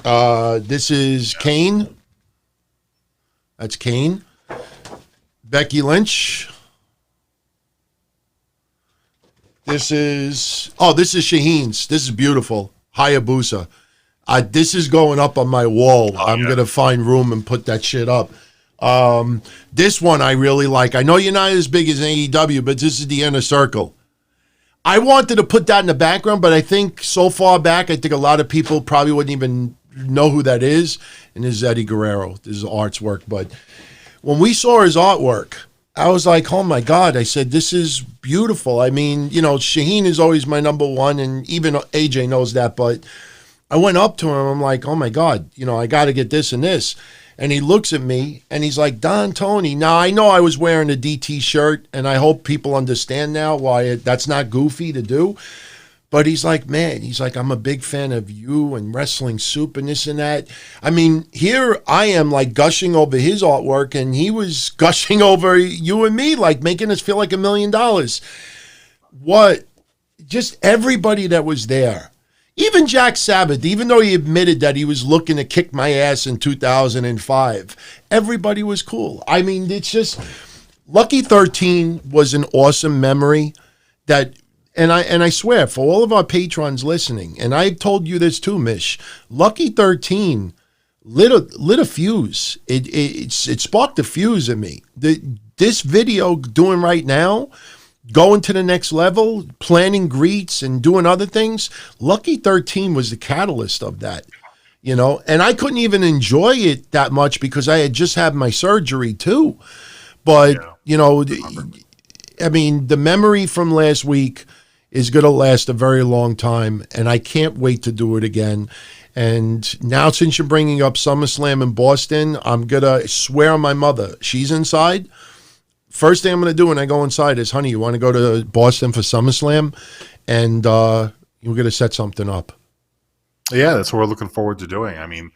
This is Kane. That's Kane. Becky Lynch. This is Shaheen's. This is beautiful. Hayabusa. This is going up on my wall. I'm going to find room and put that shit up. This one I really like. I know you're not as big as AEW, but this is the Inner Circle. I wanted to put that in the background, but I think so far back, I think a lot of people probably wouldn't even know who that is. And this is Eddie Guerrero. This is Art's work. But when we saw his artwork, I was like, oh my God. I said, this is beautiful. I mean, Shaheen is always my number one, and even AJ knows that, but I went up to him. I'm like, oh my God, I got to get this and this. And he looks at me and he's like, Don Tony. Now, I know I was wearing a DT shirt, and I hope people understand now why that's not goofy to do. But he's like, man, I'm a big fan of you and Wrestling Soup and this and that. I mean, here I am like gushing over his artwork, and he was gushing over you and me, like making us feel like $1 million. What? Just everybody that was there. Even Jack Sabbath, even though he admitted that he was looking to kick my ass in 2005, everybody was cool. I mean, it's just Lucky 13 was an awesome memory that, and I swear, for all of our patrons listening, and I've told you this too, Mish, Lucky 13 lit a fuse. It sparked a fuse in me. This video doing right now, going to the next level, planning greets and doing other things, Lucky 13 was the catalyst of that, and I couldn't even enjoy it that much because I had just had my surgery too. But, I mean, the memory from last week is going to last a very long time, and I can't wait to do it again. And now, since you're bringing up SummerSlam in Boston, I'm going to swear on my mother. She's inside. First thing I'm going to do when I go inside is, honey, you want to go to Boston for SummerSlam? And we're going to set something up. Yeah, that's what we're looking forward to doing. I mean,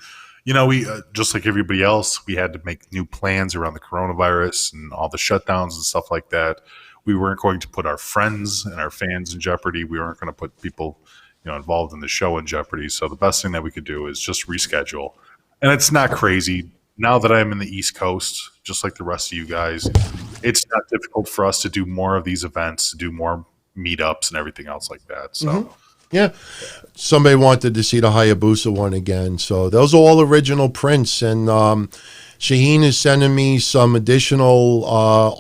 we just like everybody else, we had to make new plans around the coronavirus and all the shutdowns and stuff like that. We weren't going to put our friends and our fans in jeopardy. We weren't going to put people, involved in the show in jeopardy. So the best thing that we could do is just reschedule. And it's not crazy. Now that I'm in the East Coast, just like the rest of you guys, it's not difficult for us to do more of these events, to do more meetups and everything else like that. So, Yeah. Somebody wanted to see the Hayabusa one again. So those are all original prints. And Shaheen is sending me some additional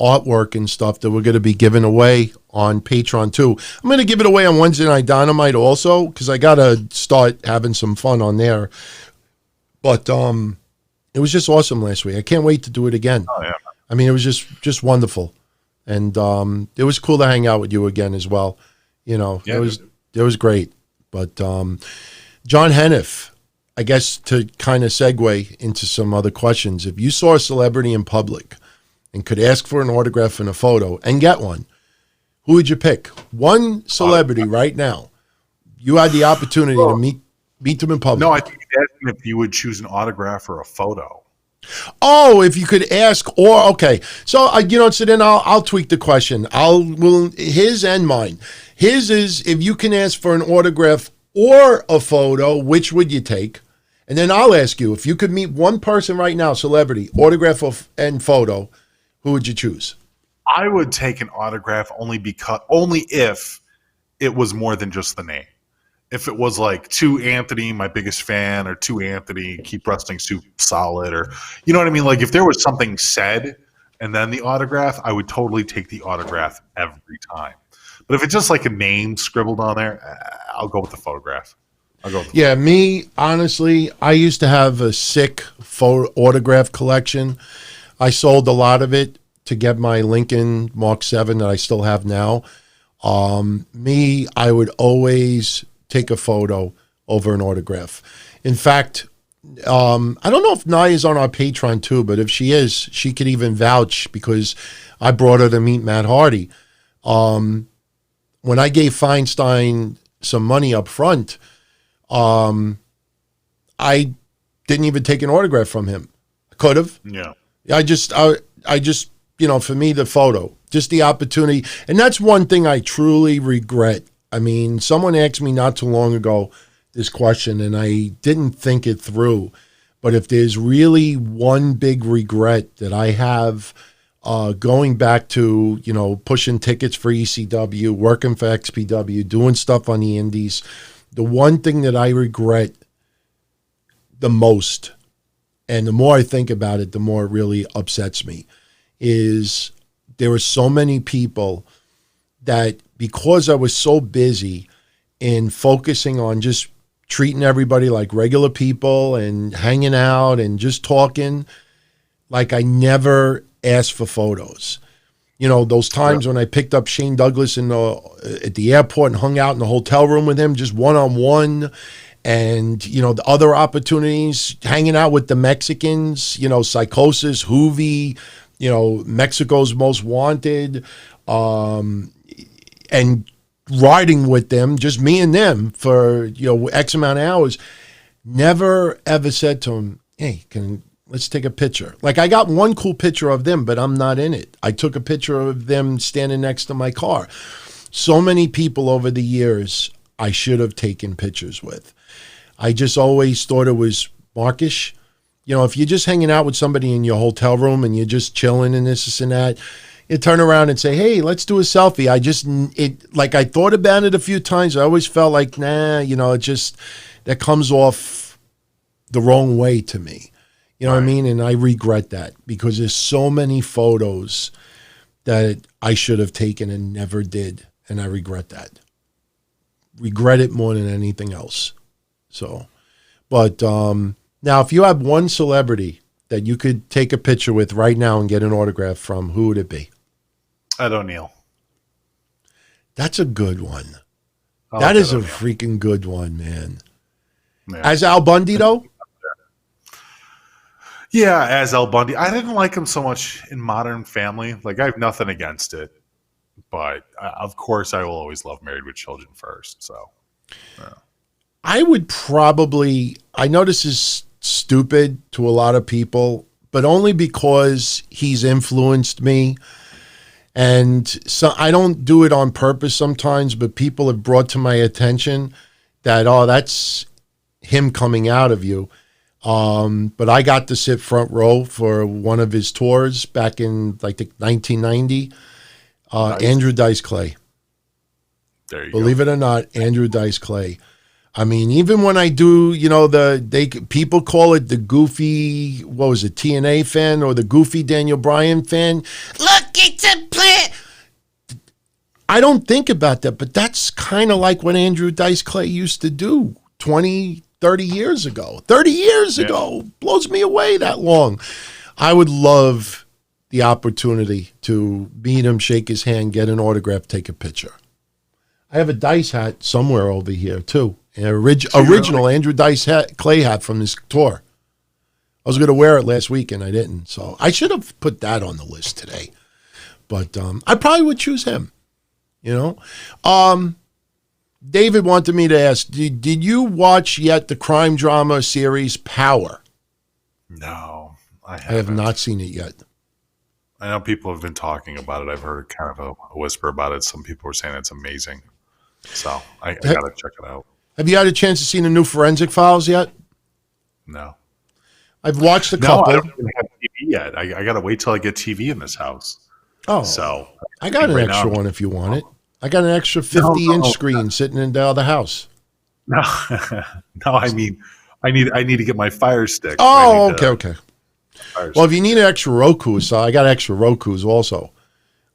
artwork and stuff that we're going to be giving away on Patreon too. I'm going to give it away on Wednesday Night Dynamite also, because I got to start having some fun on there. But it was just awesome last week. I can't wait to do it again. Oh, yeah. I mean, it was just wonderful. And it was cool to hang out with you again as well. It was great. But John Hennif, I guess to kind of segue into some other questions, if you saw a celebrity in public and could ask for an autograph and a photo and get one, who would you pick? One celebrity right now. You had the opportunity to meet them in public. No, I think he's asking if you would choose an autograph or a photo. Oh, if you could ask, or okay. So so then I'll tweak the question. His and mine. His is if you can ask for an autograph or a photo, which would you take? And then I'll ask you if you could meet one person right now, celebrity, autograph and photo, who would you choose? I would take an autograph only if it was more than just the name. If it was like to Anthony, my biggest fan, or to Anthony, keep wrestling soup solid, or you know what I mean? Like if there was something said and then the autograph, I would totally take the autograph every time. But if it's just like a name scribbled on there, I'll go with the photograph. Yeah, me, honestly, I used to have a sick photo autograph collection. I sold a lot of it to get my Lincoln Mark 7 that I still have now. Me, I would always take a photo over an autograph. In fact, I don't know if Nye is on our Patreon too, but if she is, she could even vouch because I brought her to meet Matt Hardy. When I gave Feinstein some money up front, I didn't even take an autograph from him. I could have. Yeah. I just, for me, the photo, just the opportunity. And that's one thing I truly regret. I mean, someone asked me not too long ago this question, and I didn't think it through. But if there's really one big regret that I have going back to, pushing tickets for ECW, working for XPW, doing stuff on the indies, the one thing that I regret the most, and the more I think about it, the more it really upsets me, is there were so many people that because I was so busy in focusing on just treating everybody like regular people and hanging out and just talking, like I never asked for photos. Those times when I picked up Shane Douglas at the airport and hung out in the hotel room with him, just one-on-one, and, the other opportunities, hanging out with the Mexicans, Psychosis, Hoovy, Mexico's Most Wanted, and riding with them, just me and them for, X amount of hours. Never ever said to him, hey, let's take a picture. Like, I got one cool picture of them, but I'm not in it. I took a picture of them standing next to my car. So many people over the years I should have taken pictures with. I just always thought it was markish. If you're just hanging out with somebody in your hotel room and you're just chilling and this and that, you turn around and say, hey, let's do a selfie. I thought about it a few times. I always felt like, nah, that comes off the wrong way to me. You know what I mean? And I regret that because there's so many photos that I should have taken and never did. And I regret that. Regret it more than anything else. So, but now if you have one celebrity that you could take a picture with right now and get an autograph from, who would it be? Ed O'Neill. That's a good one. That is a freaking good one, man. Yeah. As Al Bundy, though? Yeah, as Al Bundy. I didn't like him so much in Modern Family. Like, I have nothing against it. But, of course, I will always love Married with Children first. So, yeah. I would probably, I know this is stupid to a lot of people, but only because he's influenced me. And so I don't do it on purpose sometimes, but people have brought to my attention that, oh, that's him coming out of you. But I got to sit front row for one of his tours back in, like, 1990. Nice. Andrew Dice Clay. There you Believe go. it or not, Andrew Dice Clay. I mean, even when I do, people call it the goofy, what was it, TNA fan or the goofy Daniel Bryan fan. Look, it's a plant. I don't think about that, but that's kind of like what Andrew Dice Clay used to do 20, 30 years ago. 30 years ago. Blows me away that long. I would love the opportunity to meet him, shake his hand, get an autograph, take a picture. I have a Dice hat somewhere over here, too. An original Andrew Dice Clay hat from this tour. I was going to wear it last week, and I didn't. So I should have put that on the list today. But I probably would choose him, David wanted me to ask, did you watch yet the crime drama series Power? No, I have not seen it yet. I know people have been talking about it. I've heard kind of a whisper about it. Some people were saying it's amazing. So I got to check it out. Have you had a chance to see the new Forensic Files yet? No. I've watched a couple. I don't even have TV yet. I got to wait till I get TV in this house. Oh. So I got an extra one if you want it. I got an extra 50-inch screen sitting in the other house. No, I mean, I need to get my Fire Stick. Oh, okay. Well, if you need an extra Roku, so I got extra Rokus also.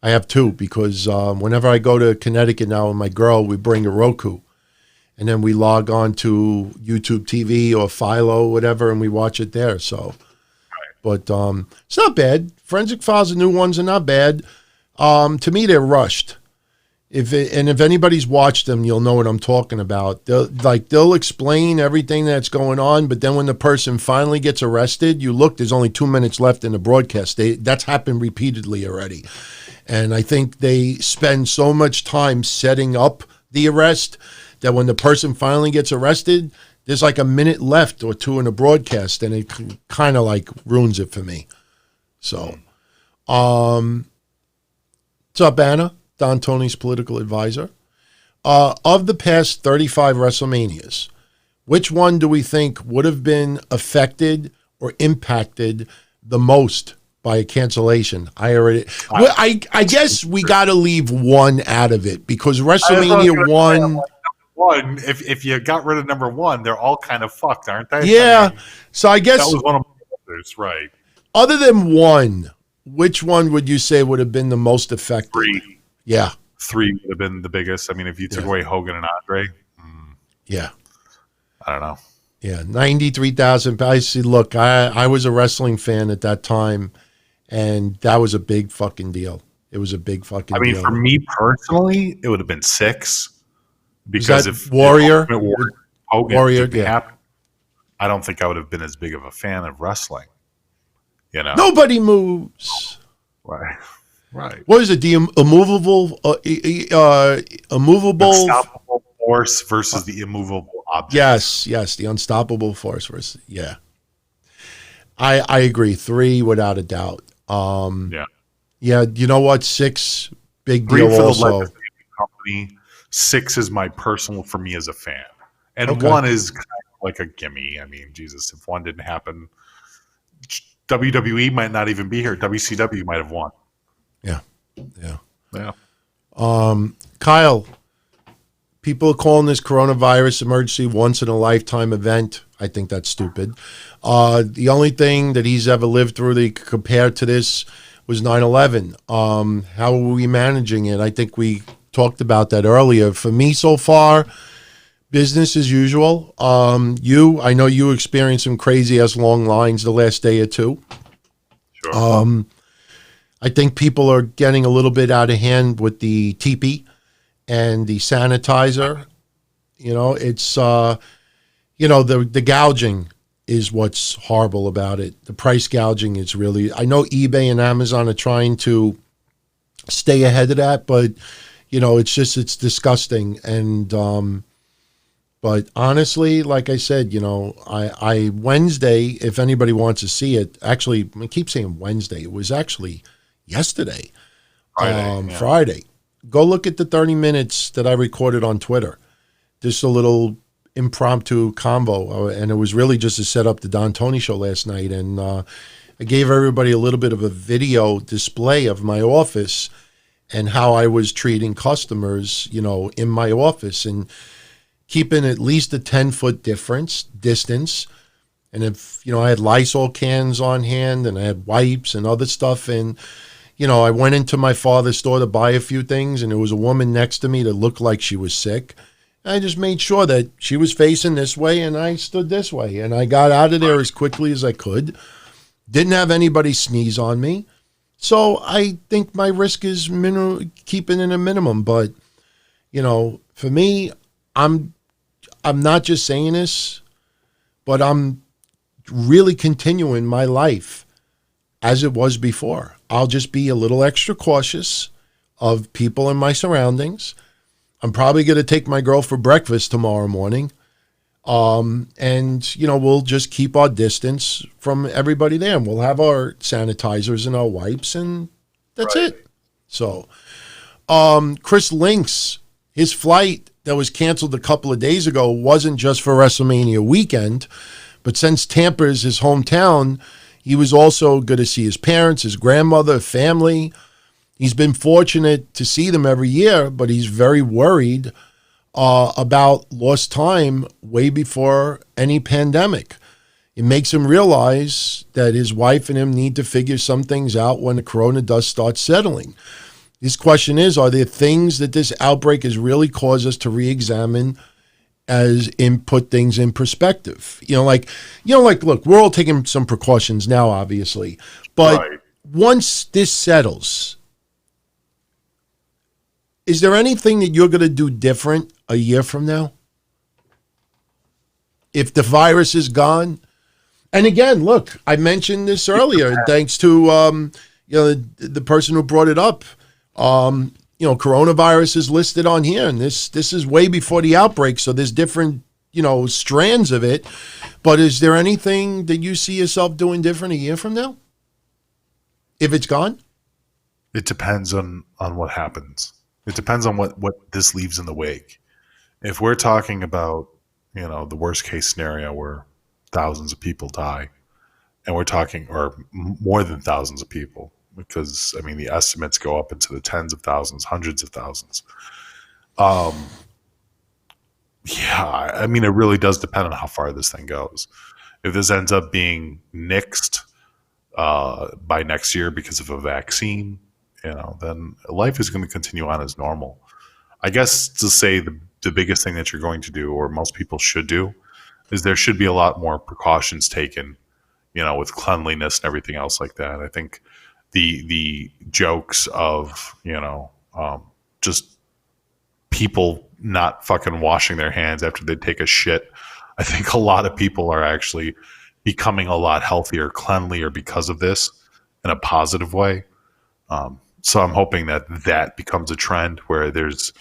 I have two because whenever I go to Connecticut now with my girl, we bring a Roku. And then we log on to YouTube TV or Philo or whatever, and we watch it there. So, but it's not bad. Forensic Files, the new ones are not bad. To me, they're rushed. If anybody's watched them, you'll know what I'm talking about. They'll explain everything that's going on, but then when the person finally gets arrested, you look, there's only 2 minutes left in the broadcast. That's happened repeatedly already. And I think they spend so much time setting up the arrest that when the person finally gets arrested, there's like a minute left or two in the broadcast, and it kind of like ruins it for me. So, what's up, Anna? Don Tony's political advisor. Of the past 35 WrestleManias, which one do we think would have been affected or impacted the most by a cancellation? I guess we got to leave one out of it because WrestleMania 1... One, if you got rid of number one, they're all kind of fucked, aren't they? Yeah. I mean, so I guess that was one of my others, right? Other than one, which one would you say would have been the most effective? Three. Yeah. Three would have been the biggest. I mean, if you took away Hogan and Andre. Yeah. I don't know. Yeah. 93,000. I see. Look, I was a wrestling fan at that time, and that was a big fucking deal. It was a big fucking deal. I mean, for me personally, it would have been 6. Because if Warrior, Hogan didn't happen, I don't think I would have been as big of a fan of wrestling. You know, nobody moves. Right. What is it? The immovable, unstoppable force versus the immovable object. Yes, the unstoppable force versus I agree. 3 without a doubt. Yeah. You know what? 6 big deal also. Company. 6 is my personal for me as a fan, and 1 is kind of like a gimme. I mean, Jesus, if 1 didn't happen, WWE might not even be here. WCW might have won. Yeah. Kyle, people are calling this coronavirus emergency once in a lifetime event. I think that's stupid. The only thing that he's ever lived through that he could compare to this was 9/11. How are we managing it? I think we talked about that earlier. For me so far, business as usual. I know you experienced some crazy ass long lines the last day or two. Sure. I think people are getting a little bit out of hand with the teepee and the sanitizer. You know, it's the gouging is what's horrible about it. The price gouging is really, I know eBay and Amazon are trying to stay ahead of that, but it's disgusting. And, but honestly, like I said, I Wednesday, if anybody wants to see it, actually, I keep saying Wednesday. It was actually yesterday, Friday. Go look at the 30 minutes that I recorded on Twitter. Just a little impromptu convo. And it was really just to set up the Don Tony show last night. And I gave everybody a little bit of a video display of my office and how I was treating customers, in my office and keeping at least a 10-foot distance. And if, I had Lysol cans on hand and I had wipes and other stuff. And, I went into my father's store to buy a few things and there was a woman next to me that looked like she was sick. And I just made sure that she was facing this way and I stood this way. And I got out of there as quickly as I could. Didn't have anybody sneeze on me. So I think my risk is keeping in a minimum. But, for me, I'm not just saying this, but I'm really continuing my life as it was before. I'll just be a little extra cautious of people in my surroundings. I'm probably going to take my girl for breakfast tomorrow morning. And, we'll just keep our distance from everybody there. And we'll have our sanitizers and our wipes, and that's it. So, Chris Lynx, his flight that was canceled a couple of days ago wasn't just for WrestleMania weekend, but since Tampa is his hometown, he was also going to see his parents, his grandmother, family. He's been fortunate to see them every year, but he's very worried about lost time way before any pandemic. it makes him realize that his wife and him need to figure some things out when the corona dust starts settling. His question is, are there things that this outbreak has really caused us to re-examine as in put things in perspective? Look, we're all taking some precautions now, obviously, but Right. once this settles, is there anything that you're going to do different a year from now? If the virus is gone? And again, look, I mentioned this earlier, thanks to the person who brought it up. Coronavirus is listed on here, and this is way before the outbreak, so there's different, strands of it. But is there anything that you see yourself doing different a year from now? If it's gone? It depends on what happens. It depends on what this leaves in the wake. If we're talking about, the worst case scenario where thousands of people die, and we're talking, or more than thousands of people, because the estimates go up into the tens of thousands, hundreds of thousands. It really does depend on how far this thing goes. If this ends up being nixed by next year because of a vaccine, then life is going to continue on as normal. I guess to say the biggest thing that you're going to do, or most people should do, is there should be a lot more precautions taken, with cleanliness and everything else like that. I think the jokes of, just people not fucking washing their hands after they take a shit. I think a lot of people are actually becoming a lot healthier, cleanlier because of this in a positive way. So I'm hoping that becomes a trend where there's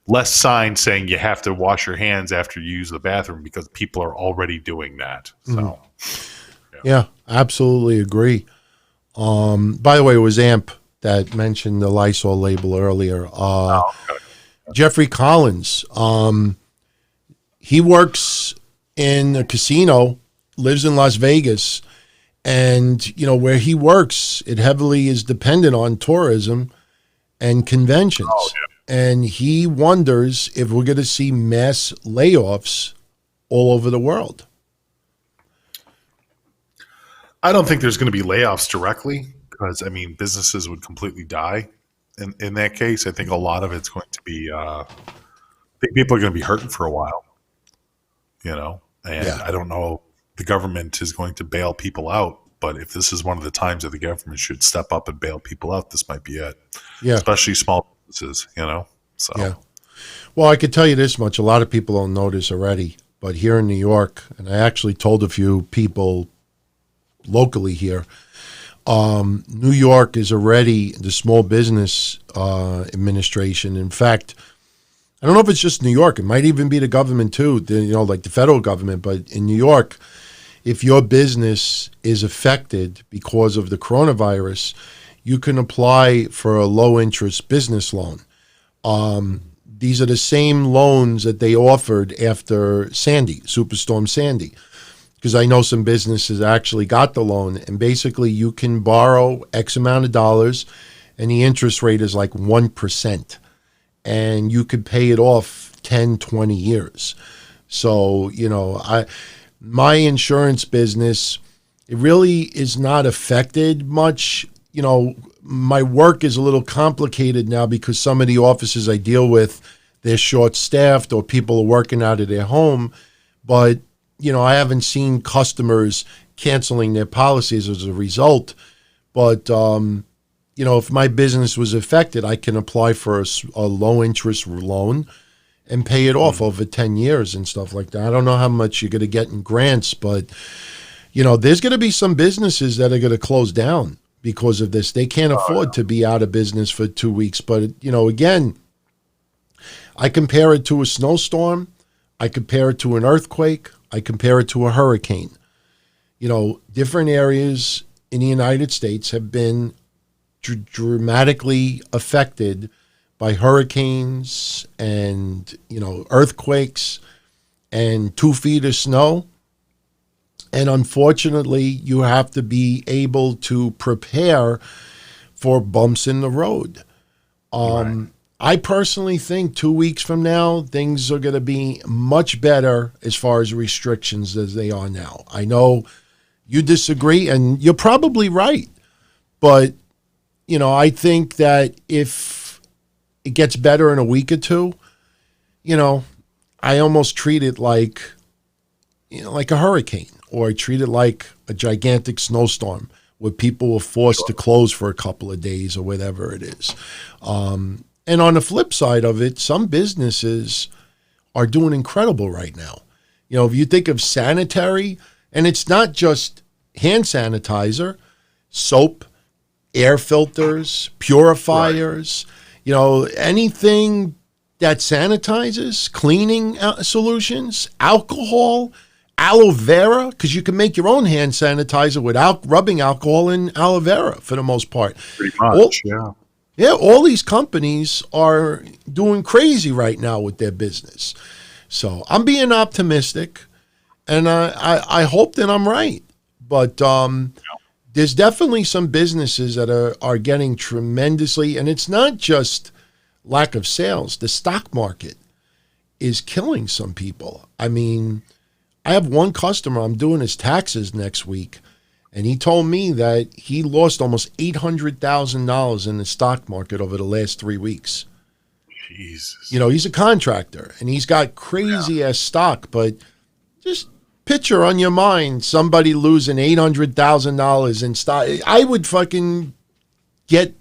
less signs saying you have to wash your hands after you use the bathroom because people are already doing that. So, Yeah, absolutely agree. By the way, it was Amp that mentioned the Lysol label earlier. okay. Jeffrey Collins, he works in a casino, lives in Las Vegas, and where he works, it heavily is dependent on tourism and conventions. Oh, yeah. And he wonders if we're going to see mass layoffs all over the world. I don't think there's going to be layoffs directly because, businesses would completely die. In that case, I think a lot of it's going to be, I think people are going to be hurting for a while, and Yeah. I don't know the government is going to bail people out, but if this is one of the times that the government should step up and bail people out, this might be it. Yeah. Especially small businesses, so. Yeah. Well, I could tell you this much. A lot of people don't know this already, but here in New York, and I actually told a few people locally here, New York is already the Small Business Administration. In fact, I don't know if it's just New York. It might even be the government too, like the federal government. But in New York, if your business is affected because of the coronavirus, you can apply for a low-interest business loan. These are the same loans that they offered after Superstorm Sandy, because I know some businesses actually got the loan, and basically you can borrow X amount of dollars, and the interest rate is like 1%, and you could pay it off 10, 20 years. So, my insurance business, it really is not affected much. My work is a little complicated now because some of the offices I deal with, they're short-staffed or people are working out of their home. But, I haven't seen customers canceling their policies as a result. But, if my business was affected, I can apply for a low-interest loan and pay it off over 10 years and stuff like that. I don't know how much you're going to get in grants, but, there's going to be some businesses that are going to close down because of this. They can't afford to be out of business for 2 weeks. But, again, I compare it to a snowstorm. I compare it to an earthquake. I compare it to a hurricane. Different areas in the United States have been dramatically affected by hurricanes and, earthquakes and 2 feet of snow. And unfortunately, you have to be able to prepare for bumps in the road. Right. I personally think 2 weeks from now, things are going to be much better as far as restrictions as they are now. I know you disagree, and you're probably right. But, I think that if it gets better in a week or two, I almost treat it like, like a hurricane, or I treat it like a gigantic snowstorm where people were forced to close for a couple of days or whatever it is. And on the flip side of it, some businesses are doing incredible right now. If you think of sanitary, and it's not just hand sanitizer, soap, air filters, purifiers, anything that sanitizes, cleaning solutions, alcohol, aloe vera, because you can make your own hand sanitizer without rubbing alcohol in aloe vera for the most part. Pretty much, yeah. Yeah, all these companies are doing crazy right now with their business. So I'm being optimistic, and I hope that I'm right. But there's definitely some businesses that are getting tremendously, and it's not just lack of sales. The stock market is killing some people. I mean, I have one customer, I'm doing his taxes next week, and he told me that he lost almost $800,000 in the stock market over the last 3 weeks. Jesus. He's a contractor, and he's got crazy-ass stock, but just picture on your mind somebody losing $800,000 in stock. I would fucking get,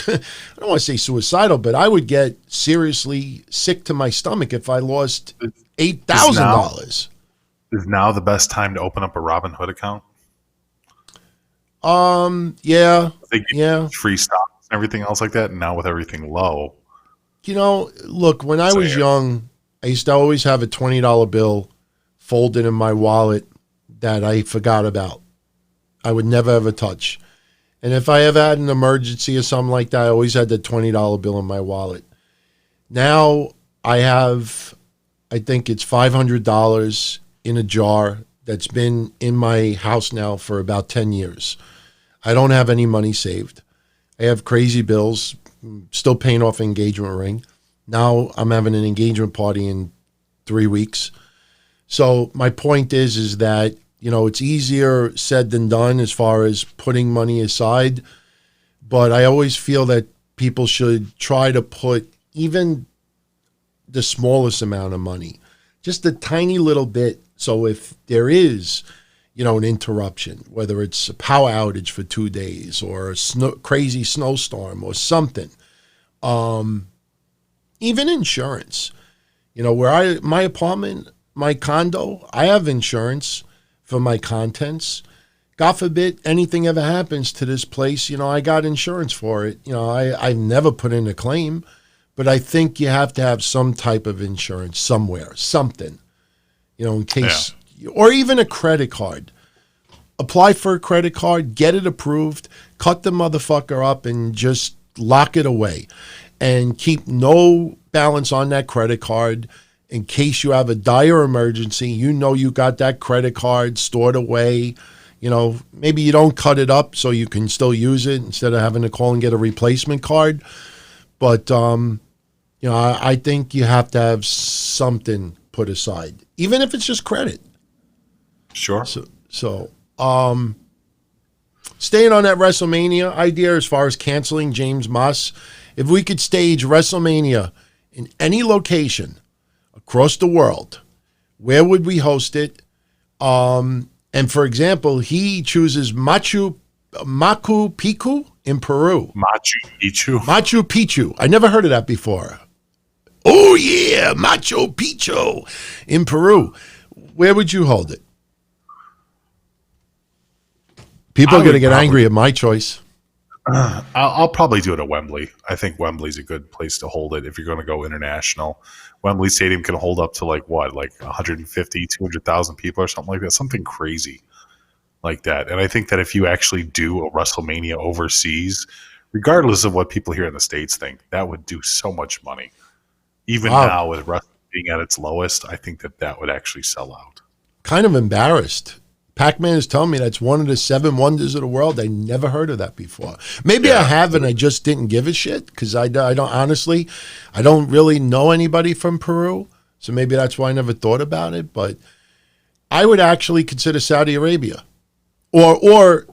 I don't want to say suicidal, but I would get seriously sick to my stomach if I lost $8,000. Is now the best time to open up a Robinhood account? Yeah. They give free stocks and everything else like that, and now with everything low. Look, when I was young, I used to always have a $20 bill folded in my wallet that I forgot about. I would never ever touch. And if I ever had an emergency or something like that, I always had the $20 bill in my wallet. Now I have, I think it's $500 in a jar that's been in my house now for about 10 years. I don't have any money saved. I have crazy bills, still paying off an engagement ring. Now I'm having an engagement party in 3 weeks. So my point is that, it's easier said than done as far as putting money aside. But I always feel that people should try to put even the smallest amount of money, just a tiny little bit. So if there is, an interruption, whether it's a power outage for 2 days or a crazy snowstorm or something, even insurance, where my apartment, my condo, I have insurance for my contents. God forbid anything ever happens to this place, I got insurance for it. I've never put in a claim, but I think you have to have some type of insurance somewhere, something. In case, or even a credit card. Apply for a credit card, get it approved, cut the motherfucker up, and just lock it away. And keep no balance on that credit card in case you have a dire emergency. You got that credit card stored away. Maybe you don't cut it up so you can still use it instead of having to call and get a replacement card. But, I think you have to have something put aside, even if it's just credit. Sure. So, staying on that WrestleMania idea as far as canceling James Moss, if we could stage WrestleMania in any location across the world, where would we host it? And for example, he chooses Machu Picchu in Peru. Machu Picchu. I never heard of that before. Oh yeah, Machu Picchu in Peru. Where would you hold it? People are going to get angry at my choice. I'll probably do it at Wembley. I think Wembley's a good place to hold it if you're going to go international. Wembley Stadium can hold up to like 150, 200,000 people or something like that. Something crazy like that. And I think that if you actually do a WrestleMania overseas, regardless of what people here in the States think, that would do so much money. Even now with wrestling being at its lowest, I think that would actually sell out. Kind of embarrassed. Pac-Man is telling me that's one of the 7 wonders of the world. I never heard of that before. Maybe I have, and I just didn't give a shit because I don't really know anybody from Peru. So maybe that's why I never thought about it. But I would actually consider Saudi Arabia. or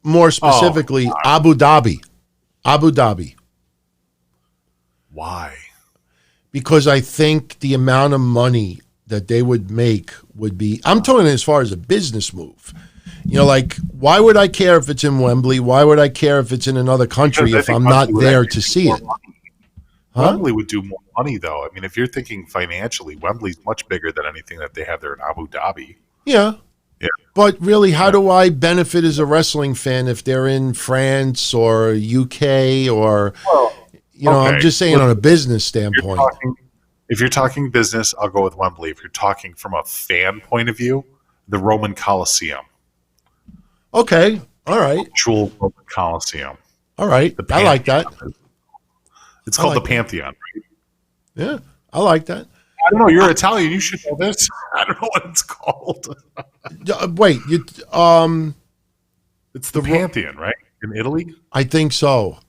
more specifically, Abu Dhabi. Abu Dhabi. Why? Because I think the amount of money that they would make would be, I'm talking as far as a business move. You know, like, why would I care if it's in Wembley? Why would I care if it's in another country Because I if think I'm not Wembley would there actually to do see more it? money. Huh? Wembley would do more money, though. I mean, if you're thinking financially, Wembley's much bigger than anything that they have there in Abu Dhabi. Yeah. Yeah. But really, how do I benefit as a wrestling fan if they're in France or UK or, you know, I'm okay. just saying on a business If you're standpoint. if you're talking business, I'll go with Wembley. If you're talking from a fan point of view, the Roman Coliseum, Okay. All right. actual Roman Coliseum. All right. The I like that. Pantheon. It's I called like the that. Pantheon, right? Yeah. I like that. I don't know. You're Italian. You should know this. I don't know what it's called. Wait, It's the Pantheon, right? In Italy? I think so.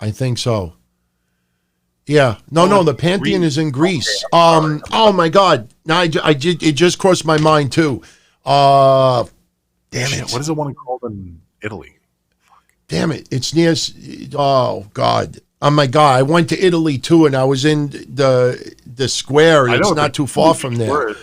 Yeah. No, the Pantheon Greece. is in Greece. Oh my God. Now it just crossed my mind too. Damn Shit, it. what is the one called in Italy? Damn it. It's near, oh God. Oh my God. I went to Italy too and I was in the square. I It's know not it's too far from there. word.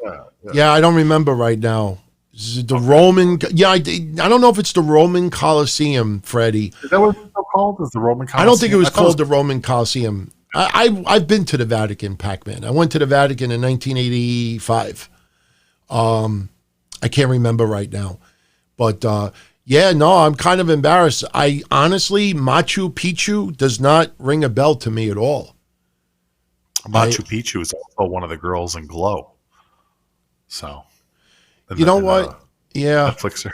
Yeah. Yeah, I don't remember right now. Is it the Roman? Yeah, I don't know if it's the Roman Coliseum, Freddie. Is that what it's still called? Is the Roman Coliseum? I don't think it was I thought called the Roman Coliseum. I've been to the Vatican, Pac-Man. I went to the Vatican in 1985. I can't remember right now, but yeah, no, I'm kind of embarrassed. I honestly, Machu Picchu does not ring a bell to me at all. Machu Picchu is also one of the girls in Glow. So, You know what? Yeah, Netflixer.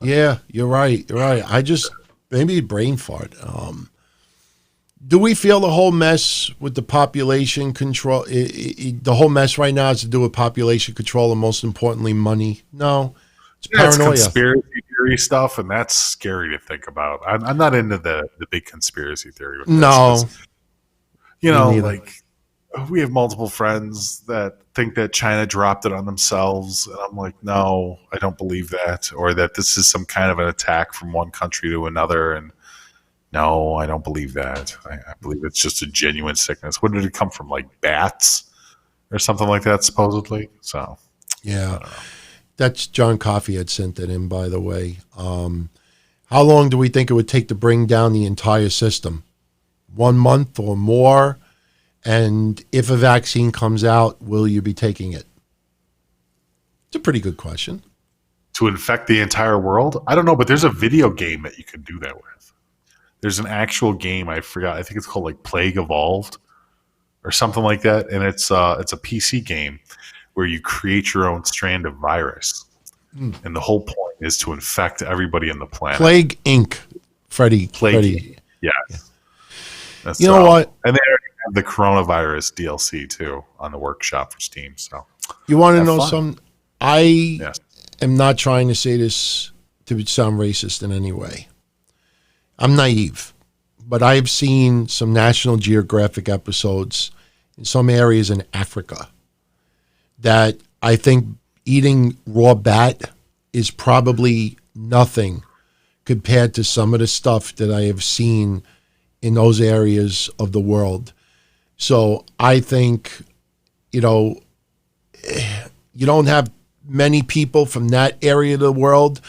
yeah, you're right. I just maybe brain fart. Do we feel the whole mess with the population control? The whole mess right now has to do with population control and most importantly, money. No, it's Yeah, it's paranoia. conspiracy theory stuff, and that's scary to think about. I'm not into the big conspiracy theory. With No. this, 'cause, you Me know, neither. like we have multiple friends that think that China dropped it on themselves, and I'm like, no, I don't believe that, or that this is some kind of an attack from one country to another, and no, I don't believe that. I believe it's just a genuine sickness. Where did it come from? Like bats or something like that, supposedly. So Yeah, that's John Coffey had sent that in, by the way. How long do we think it would take to bring down the entire system? 1 month or more? And if a vaccine comes out, will you be taking it? It's a pretty good question. to infect the entire world, I don't know, but there's a video game that you can do that with. There's an actual game, I forgot. I think it's called like Plague Evolved or something like that, and it's a PC game where you create your own strand of virus, and the whole point is to infect everybody on the planet. Plague Inc. Freddie. Plague Freddie. Yes. That's You know what? And they already have the coronavirus DLC too on the workshop for Steam. So You want to Have know fun. something? I yes, am not trying to say this to sound racist in any way. I'm naive, but I've seen some National Geographic episodes in some areas in Africa that I think eating raw bat is probably nothing compared to some of the stuff that I have seen in those areas of the world. So I think, you know, you don't have many people from that area of the world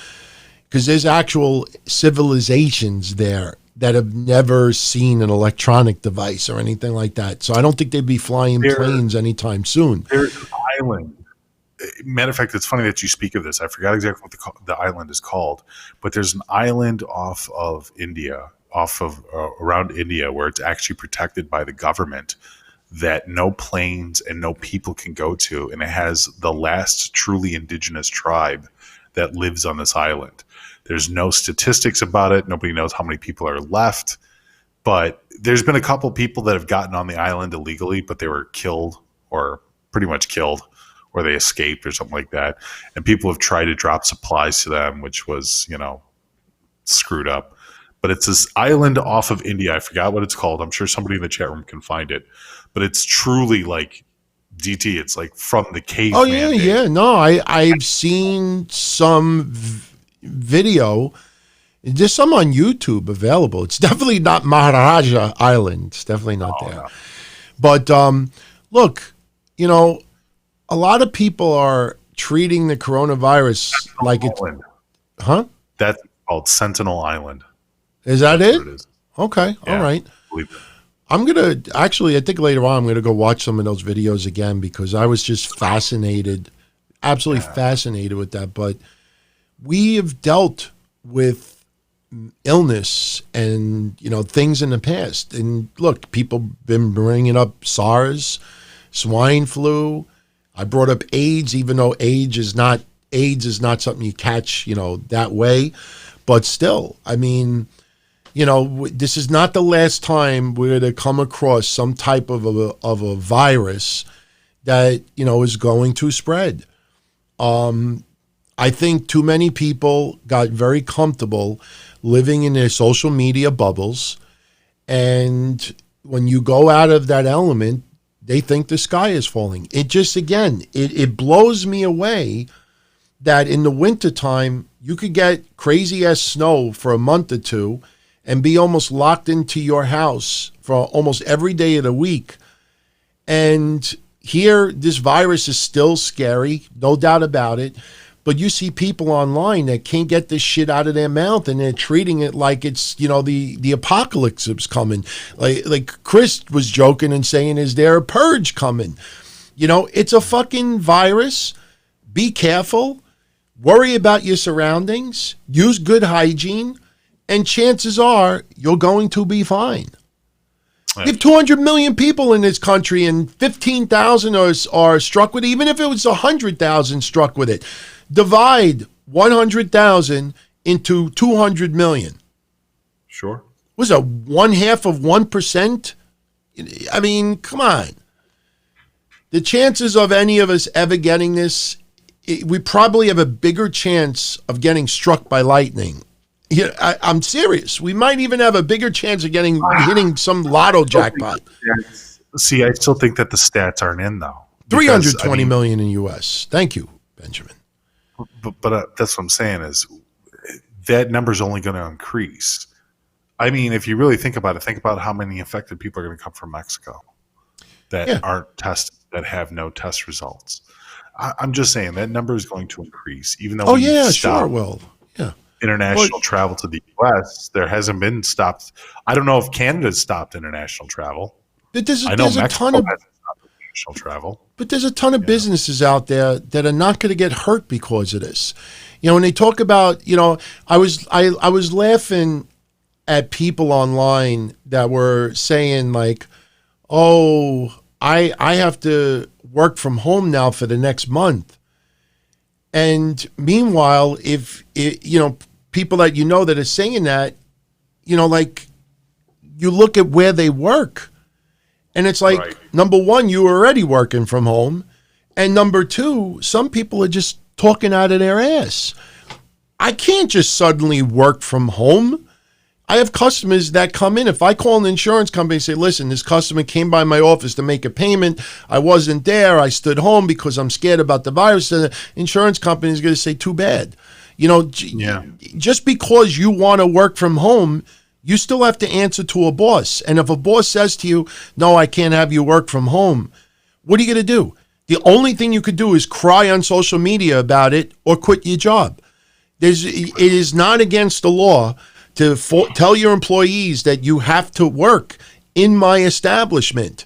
because there's actual civilizations there that have never seen an electronic device or anything like that. So I don't think they'd be flying There- planes anytime soon. there's an island. Matter of fact, it's funny that you speak of this. I forgot exactly what the island is called, but there's an island off of India, around India, where it's actually protected by the government that no planes and no people can go to, and it has the last truly indigenous tribe that lives on this island. There's no statistics about it. Nobody knows how many people are left, but there's been a couple people that have gotten on the island illegally, but they were killed or pretty much killed, or they escaped or something like that. And people have tried to drop supplies to them, which was, screwed up. But it's this island off of India. I forgot what it's called. I'm sure somebody in the chat room can find it. But it's truly like DT. It's like from the caveman. Oh yeah, days. yeah. No, I've seen some video. There's some on YouTube available. It's definitely not Maharaja Island. It's definitely not there. No. But look, you know, a lot of people are treating the coronavirus like it's, Island. huh? That's called Sentinel Island. Is that That's it? what it is. Okay, all Yeah, right. I believe it. I'm gonna actually. I think later on I'm gonna go watch some of those videos again because I was just fascinated, absolutely fascinated with that. But we have dealt with illness and things in the past. And look, people been bringing up SARS, swine flu. I brought up AIDS, even though AIDS is not something you catch that way. But still, I mean. This is not the last time we're going to come across some type of a virus that, is going to spread. I think too many people got very comfortable living in their social media bubbles. And when you go out of that element, they think the sky is falling. It just, again, it blows me away that in the wintertime, you could get crazy ass snow for a month or two and be almost locked into your house for almost every day of the week. And here, this virus is still scary, no doubt about it. But you see people online that can't get this shit out of their mouth, and they're treating it like it's, the apocalypse is coming. Like Chris was joking and saying, is there a purge coming? It's a fucking virus. Be careful. Worry about your surroundings. Use good hygiene. And chances are you're going to be fine. Yeah. We have 200 million people in this country and 15,000 are struck with it. Even if it was 100,000 struck with it, divide 100,000 into 200 million. Sure. Was it 1/2 of 1%? I mean, come on. The chances of any of us ever getting this, we probably have a bigger chance of getting struck by lightning. Yeah, I'm serious. We might even have a bigger chance of hitting some lotto jackpot. See, I still think that the stats aren't in though. 320 million in U.S. Thank you, Benjamin. But that's what I'm saying is that number's only going to increase. I mean, if you really think about it, think about how many infected people are going to come from Mexico that aren't tested, that have no test results. I'm just saying that number is going to increase, even though sure it will. Yeah. International travel to the U.S. There hasn't been stopped. I don't know if Canada's stopped international travel. But there's I know a Mexico ton of hasn't stopped international travel. But there's a ton of businesses out there that are not going to get hurt because of this. When they talk about, I was laughing at people online that were saying like, "Oh, I have to work from home now for the next month." And meanwhile, if people that that are saying that, like you look at where they work. And it's like, Right. Number one, you were already working from home. And number two, some people are just talking out of their ass. I can't just suddenly work from home. I have customers that come in. If I call an insurance company and say, listen, this customer came by my office to make a payment. I wasn't there. I stood home because I'm scared about the virus. The insurance company is going to say, too bad. Just because you want to work from home, you still have to answer to a boss. And if a boss says to you, no, I can't have you work from home, what are you going to do? The only thing you could do is cry on social media about it or quit your job. It is not against the law to tell your employees that you have to work in my establishment.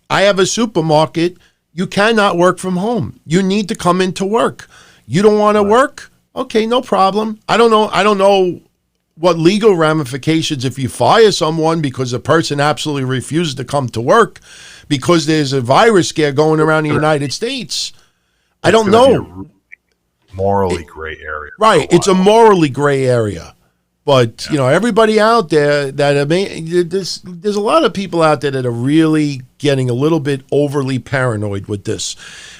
I have a supermarket. You cannot work from home. You need to come into work. You don't want to work? Okay, no problem. I don't know what legal ramifications if you fire someone because a person absolutely refused to come to work because there's a virus scare going around the United States. I don't know. Morally gray area. Right. It's a morally gray area. But, everybody out there there's a lot of people out there that are really getting a little bit overly paranoid with this.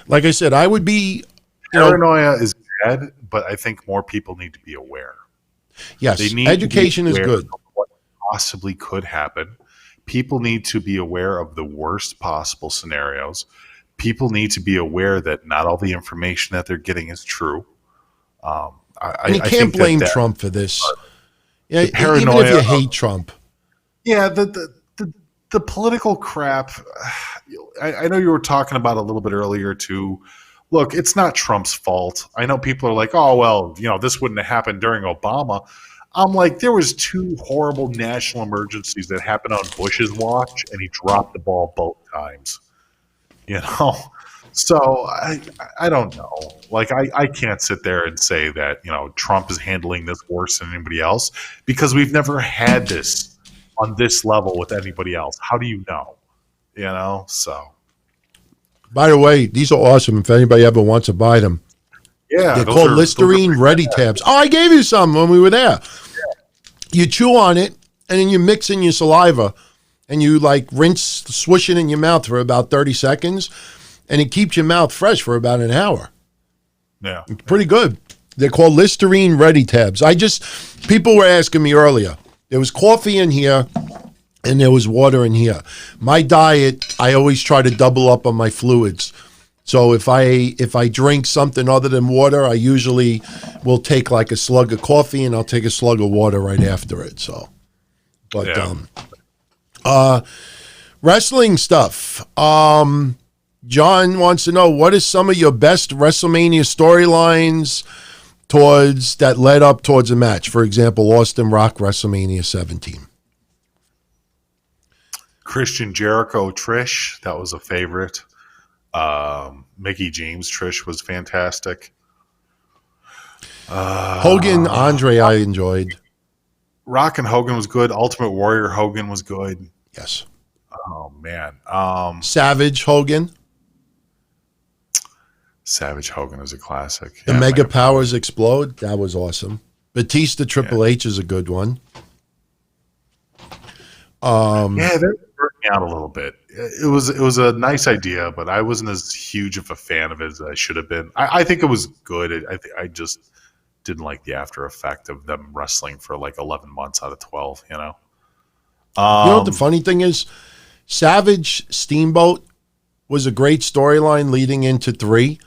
Like I said, I would be... Paranoia is bad, but I think more people need to be aware. Yes, they need education is good. What possibly could happen. People need to be aware of the worst possible scenarios. People need to be aware that not all the information that they're getting is true. And you I can't think blame that Trump for this. Yeah, even paranoia if you hate Trump. Yeah, the political crap. I know you were talking about a little bit earlier too. Look, it's not Trump's fault. I know people are like, "Oh well, this wouldn't have happened during Obama." I'm like, there was two horrible national emergencies that happened on Bush's watch, and he dropped the ball both times. You know, so I don't know. Like I can't sit there and say that Trump is handling this worse than anybody else because we've never had this on this level with anybody else. How do you know? So By the way, these are awesome. If anybody ever wants to buy them, yeah, they're called Listerine Ready Tabs. Oh, I gave you some when we were there. You chew on it, and then you mix in your saliva, and you swish it in your mouth for about 30 seconds, and it keeps your mouth fresh for about an hour. Yeah, it's pretty good. They're called Listerine Ready Tabs. People were asking me earlier. There was coffee in here, and there was water in here. My diet, I always try to double up on my fluids. So if I drink something other than water, I usually will take like a slug of coffee and I'll take a slug of water right after it. So, but wrestling stuff. John wants to know, what is some of your best WrestleMania storylines that led up towards a match? For example, Austin Rock WrestleMania 17. Christian Jericho Trish, that was a favorite. Mickey James Trish was fantastic. Hogan Andre I enjoyed. Rock and Hogan was good. Ultimate Warrior Hogan was good. Yes. Oh man. Savage Hogan. Savage Hogan is a classic. The Mega Powers Explode. That was awesome. Batista Triple H is a good one. They're working out a little bit. It was a nice idea, but I wasn't as huge of a fan of it as I should have been. I think it was good. I just didn't like the after effect of them wrestling for like 11 months out of 12. You know what the funny thing is? Savage Steamboat was a great storyline leading into 3,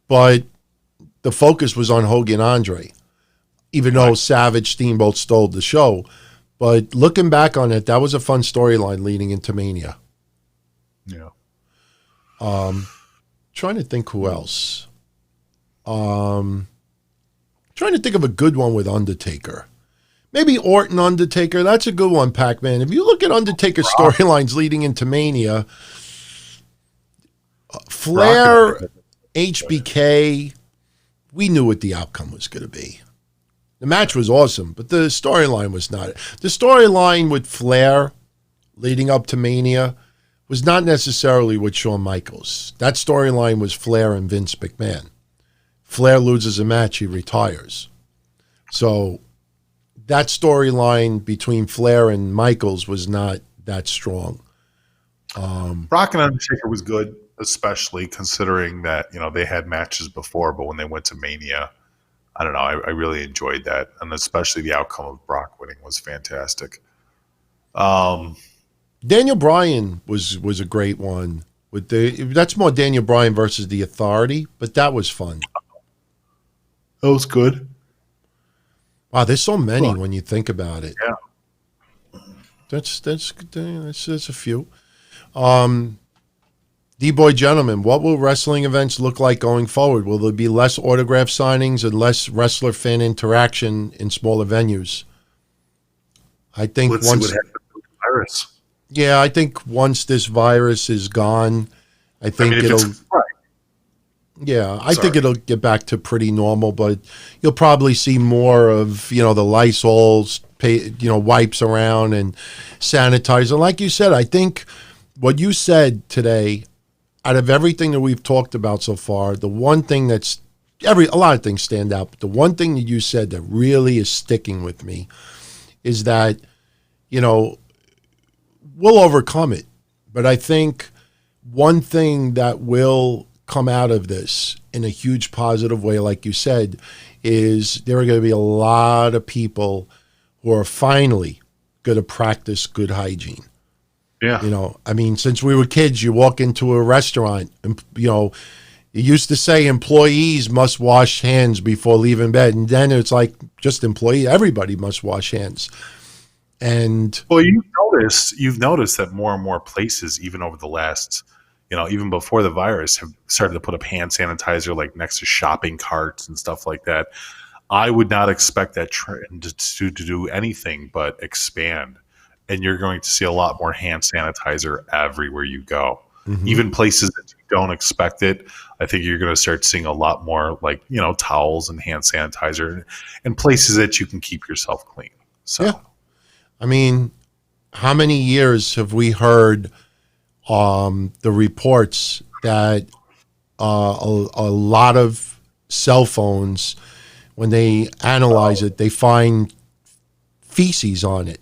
but the focus was on Hogan Andre, even though Savage Steamboat stole the show. But looking back on it, that was a fun storyline leading into Mania. Yeah. Trying to think who else. Trying to think of a good one with Undertaker. Maybe Orton Undertaker. That's a good one, Pac-Man. If you look at Undertaker storylines leading into Mania, Flair, HBK, we knew what the outcome was going to be. The match was awesome, but the storyline was not. The storyline with Flair leading up to Mania was not necessarily with Shawn Michaels. That storyline was Flair and Vince McMahon. Flair loses a match, he retires. So that storyline between Flair and Michaels was not that strong. Rock and Undertaker was good, especially considering that they had matches before, but when they went to Mania, I don't know. I really enjoyed that, and especially the outcome of Brock winning was fantastic. Daniel Bryan was a great one. That's more Daniel Bryan versus the Authority, but that was fun. That was good. Wow, there's so many when you think about it. Yeah, that's a few. D-Boy Gentlemen, what will wrestling events look like going forward? Will there be less autograph signings and less wrestler-fan interaction in smaller venues? I think let's see what happens with the virus. Yeah, I think once this virus is gone, I think it'll. Yeah, I think it'll get back to pretty normal, but you'll probably see more of the Lysols, wipes around and sanitizer. Like you said, I think what you said today, out of everything that we've talked about so far, the one thing a lot of things stand out, but the one thing that you said that really is sticking with me is that, we'll overcome it. But I think one thing that will come out of this in a huge positive way, like you said, is there are going to be a lot of people who are finally going to practice good hygiene. Yeah. Since we were kids, you walk into a restaurant and, It used to say employees must wash hands before leaving bed, and then it's like just employee. Everybody must wash hands. And Well, you've noticed that more and more places, even over the last, even before the virus, have started to put up hand sanitizer like next to shopping carts and stuff like that. I would not expect that trend to do anything but expand, and you're going to see a lot more hand sanitizer everywhere you go. Even places that you don't expect it, I think you're going to start seeing a lot more like towels and hand sanitizer, and places that you can keep yourself clean. So. yeah, I mean, how many years have we heard the reports that a lot of cell phones, when they analyze it, they find feces on it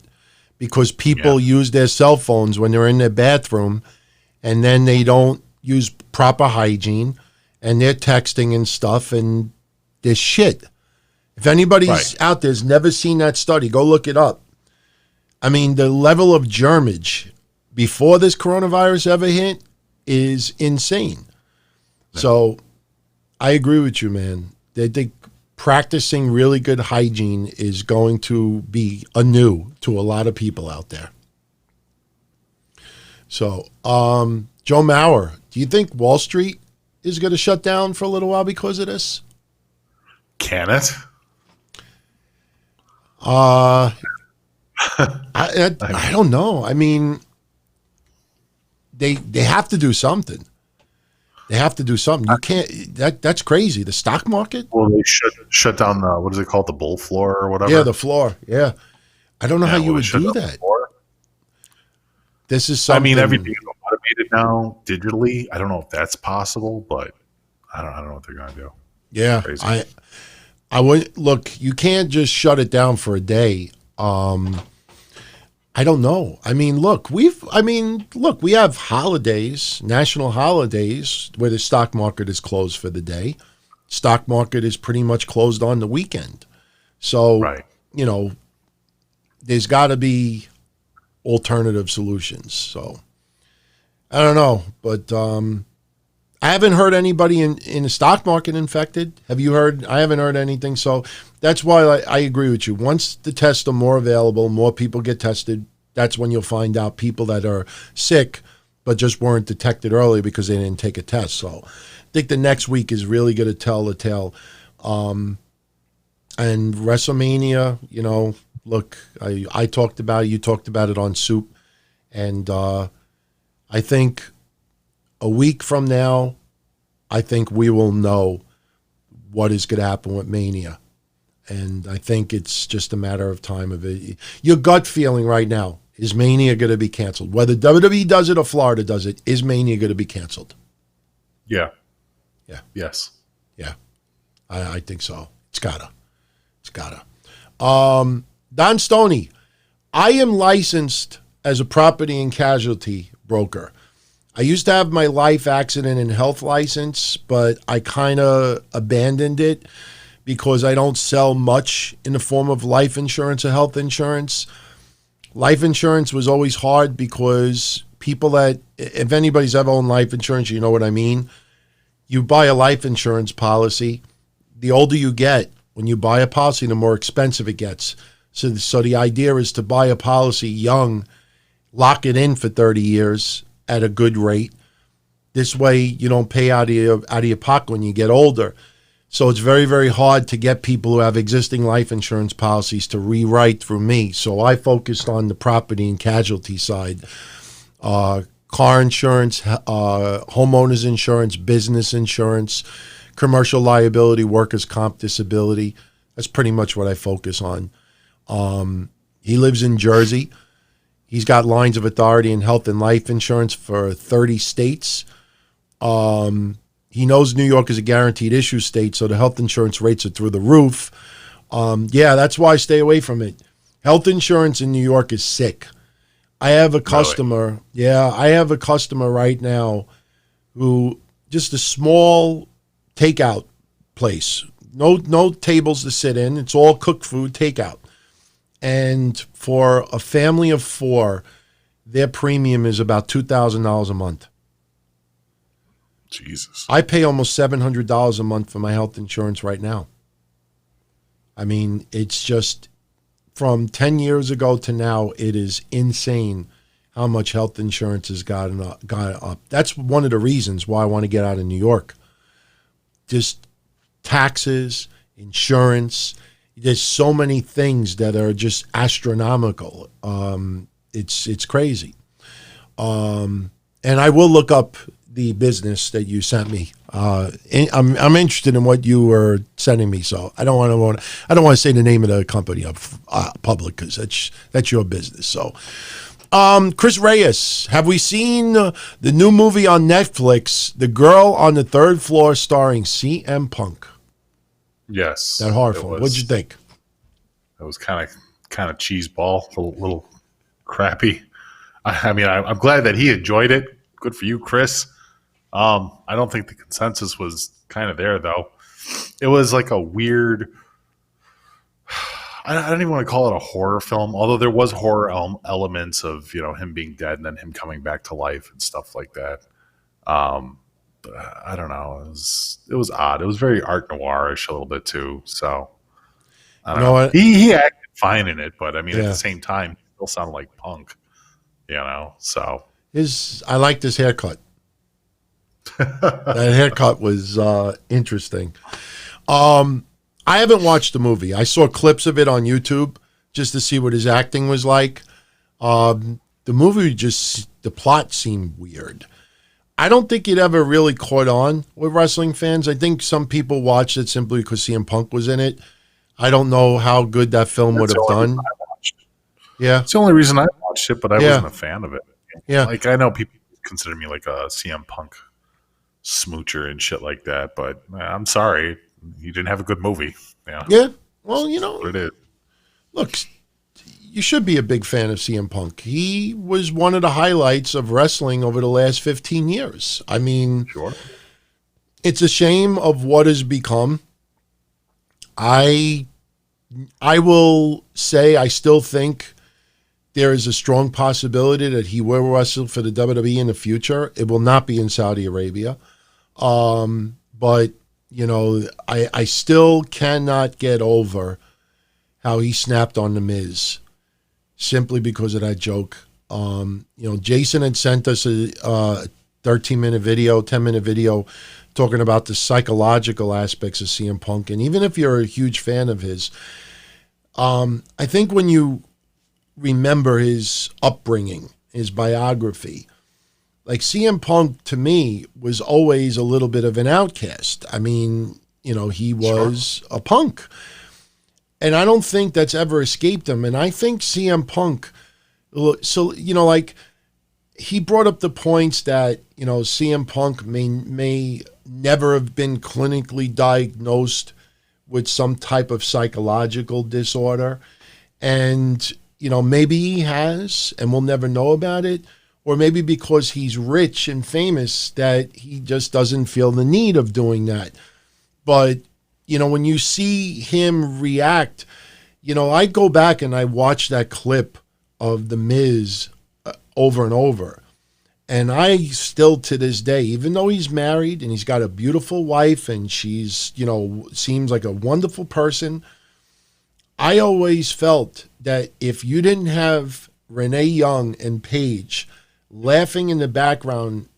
because people use their cell phones when they're in their bathroom, and then they don't use proper hygiene, and they're texting and stuff, and there's shit. If anybody's out there's never seen that study, go look it up. I mean, the level of germage before this coronavirus ever hit is insane. So I agree with you, man. I think practicing really good hygiene is going to be anew to a lot of people out there. So, Joe Mauer, do you think Wall Street is going to shut down for a little while because of this? Can it? I don't know. I mean, they have to do something. They have to do something. You can't. That's crazy. The stock market. Well, they shut down the, what is it called, the bull floor or whatever. Yeah, the floor. Yeah, I don't know how you would shut do down the that. floor? This is something. I mean, everything is automated now digitally. I don't know if that's possible, but I don't know what they're going to do. Yeah, Crazy. I would look. You can't just shut it down for a day. I don't know. I mean, look, we have holidays, national holidays, where the stock market is closed for the day. Stock market is pretty much closed on the weekend. So, there's got to be alternative solutions. So, I don't know. But I haven't heard anybody in the stock market infected. Have you heard? I haven't heard anything. So that's why I agree with you. Once the tests are more available, more people get tested, that's when you'll find out people that are sick but just weren't detected early because they didn't take a test. So I think the next week is really going to tell the tale. And WrestleMania, look, I talked about it. You talked about it on Soup. And I think a week from now, I think we will know what is going to happen with Mania. And I think it's just a matter of time of it. Your gut feeling right now, is Mania going to be canceled? Whether WWE does it or Florida does it, is Mania going to be canceled? Yeah. Yeah. Yes. Yeah. I think so. It's gotta. Don Stoney, I am licensed as a property and casualty broker. I used to have my life, accident, and health license, but I kind of abandoned it because I don't sell much in the form of life insurance or health insurance. Life insurance was always hard because people that, if anybody's ever owned life insurance, you know what I mean. You buy a life insurance policy, the older you get, when you buy a policy, the more expensive it gets. So the idea is to buy a policy young, lock it in for 30 years at a good rate. This way you don't pay out of your pocket when you get older. So it's very, very hard to get people who have existing life insurance policies to rewrite through me. So I focused on the property and casualty side. Car insurance, homeowners insurance, business insurance, commercial liability, workers' comp, disability. That's pretty much what I focus on. He lives in Jersey. He's got lines of authority in health and life insurance for 30 states. He knows New York is a guaranteed issue state, so the health insurance rates are through the roof. That's why I stay away from it. Health insurance in New York is sick. I have a customer. Really? Yeah, I have a customer right now who just a small takeout place. No tables to sit in. It's all cooked food, takeout. And for a family of 4, their premium is about $2,000 a month. Jesus. I pay almost $700 a month for my health insurance right now. I mean, it's just from 10 years ago to now, it is insane how much health insurance has gone up. That's one of the reasons why I want to get out of New York. Just taxes, insurance. There's so many things that are just astronomical. It's crazy. And I will look up the business that you sent me. I'm interested in what you were sending me, so I don't want to say the name of the company up public because that's your business. So, Chris Reyes, have we seen the new movie on Netflix, The Girl on the Third Floor, starring CM Punk? Yes. That horror film. What'd you think? It was kind of cheeseball, a little crappy. I mean, I'm glad that he enjoyed it. Good for you, Chris. I don't think the consensus was kind of there, though. It was like a weird. I don't even want to call it a horror film, although there was horror elements of him being dead and then him coming back to life and stuff like that. But I don't know. It was odd. It was very art noirish a little bit too. So I don't know. What? He acted fine in it, but I mean, Yeah. at the same time, he still sounded like Punk. So I liked his haircut. That haircut was interesting. I haven't watched the movie. I saw clips of it on YouTube just to see what his acting was like. The movie the plot seemed weird. I don't think it ever really caught on with wrestling fans. I think some people watched it simply because CM Punk was in it. I don't know how good that film would have done. Yeah. It's the only reason I watched it, but I wasn't a fan of it. Yeah. Like, I know people consider me like a CM Punk smoocher and shit like that, but I'm sorry. You didn't have a good movie. Yeah. Well, What it is. look, you should be a big fan of CM Punk. He was one of the highlights of wrestling over the last 15 years. I mean, Sure. it's a shame of what has become. I will say I still think there is a strong possibility that he will wrestle for the WWE in the future. It will not be in Saudi Arabia. But, I still cannot get over how he snapped on The Miz simply because of that joke. Jason had sent us a 13-minute video, 10-minute video talking about the psychological aspects of CM Punk. And even if you're a huge fan of his, I think when you remember his upbringing, his biography, like CM Punk to me was always a little bit of an outcast. I mean, he was a punk. And I don't think that's ever escaped him. And I think CM Punk, so, he brought up the points that, CM Punk may never have been clinically diagnosed with some type of psychological disorder. And, maybe he has, and we'll never know about it. Or maybe because he's rich and famous that he just doesn't feel the need of doing that. But, when you see him react, I go back and I watch that clip of The Miz over and over. And I still, to this day, even though he's married and he's got a beautiful wife and she's, seems like a wonderful person, I always felt that if you didn't have Renee Young and Paige laughing in the background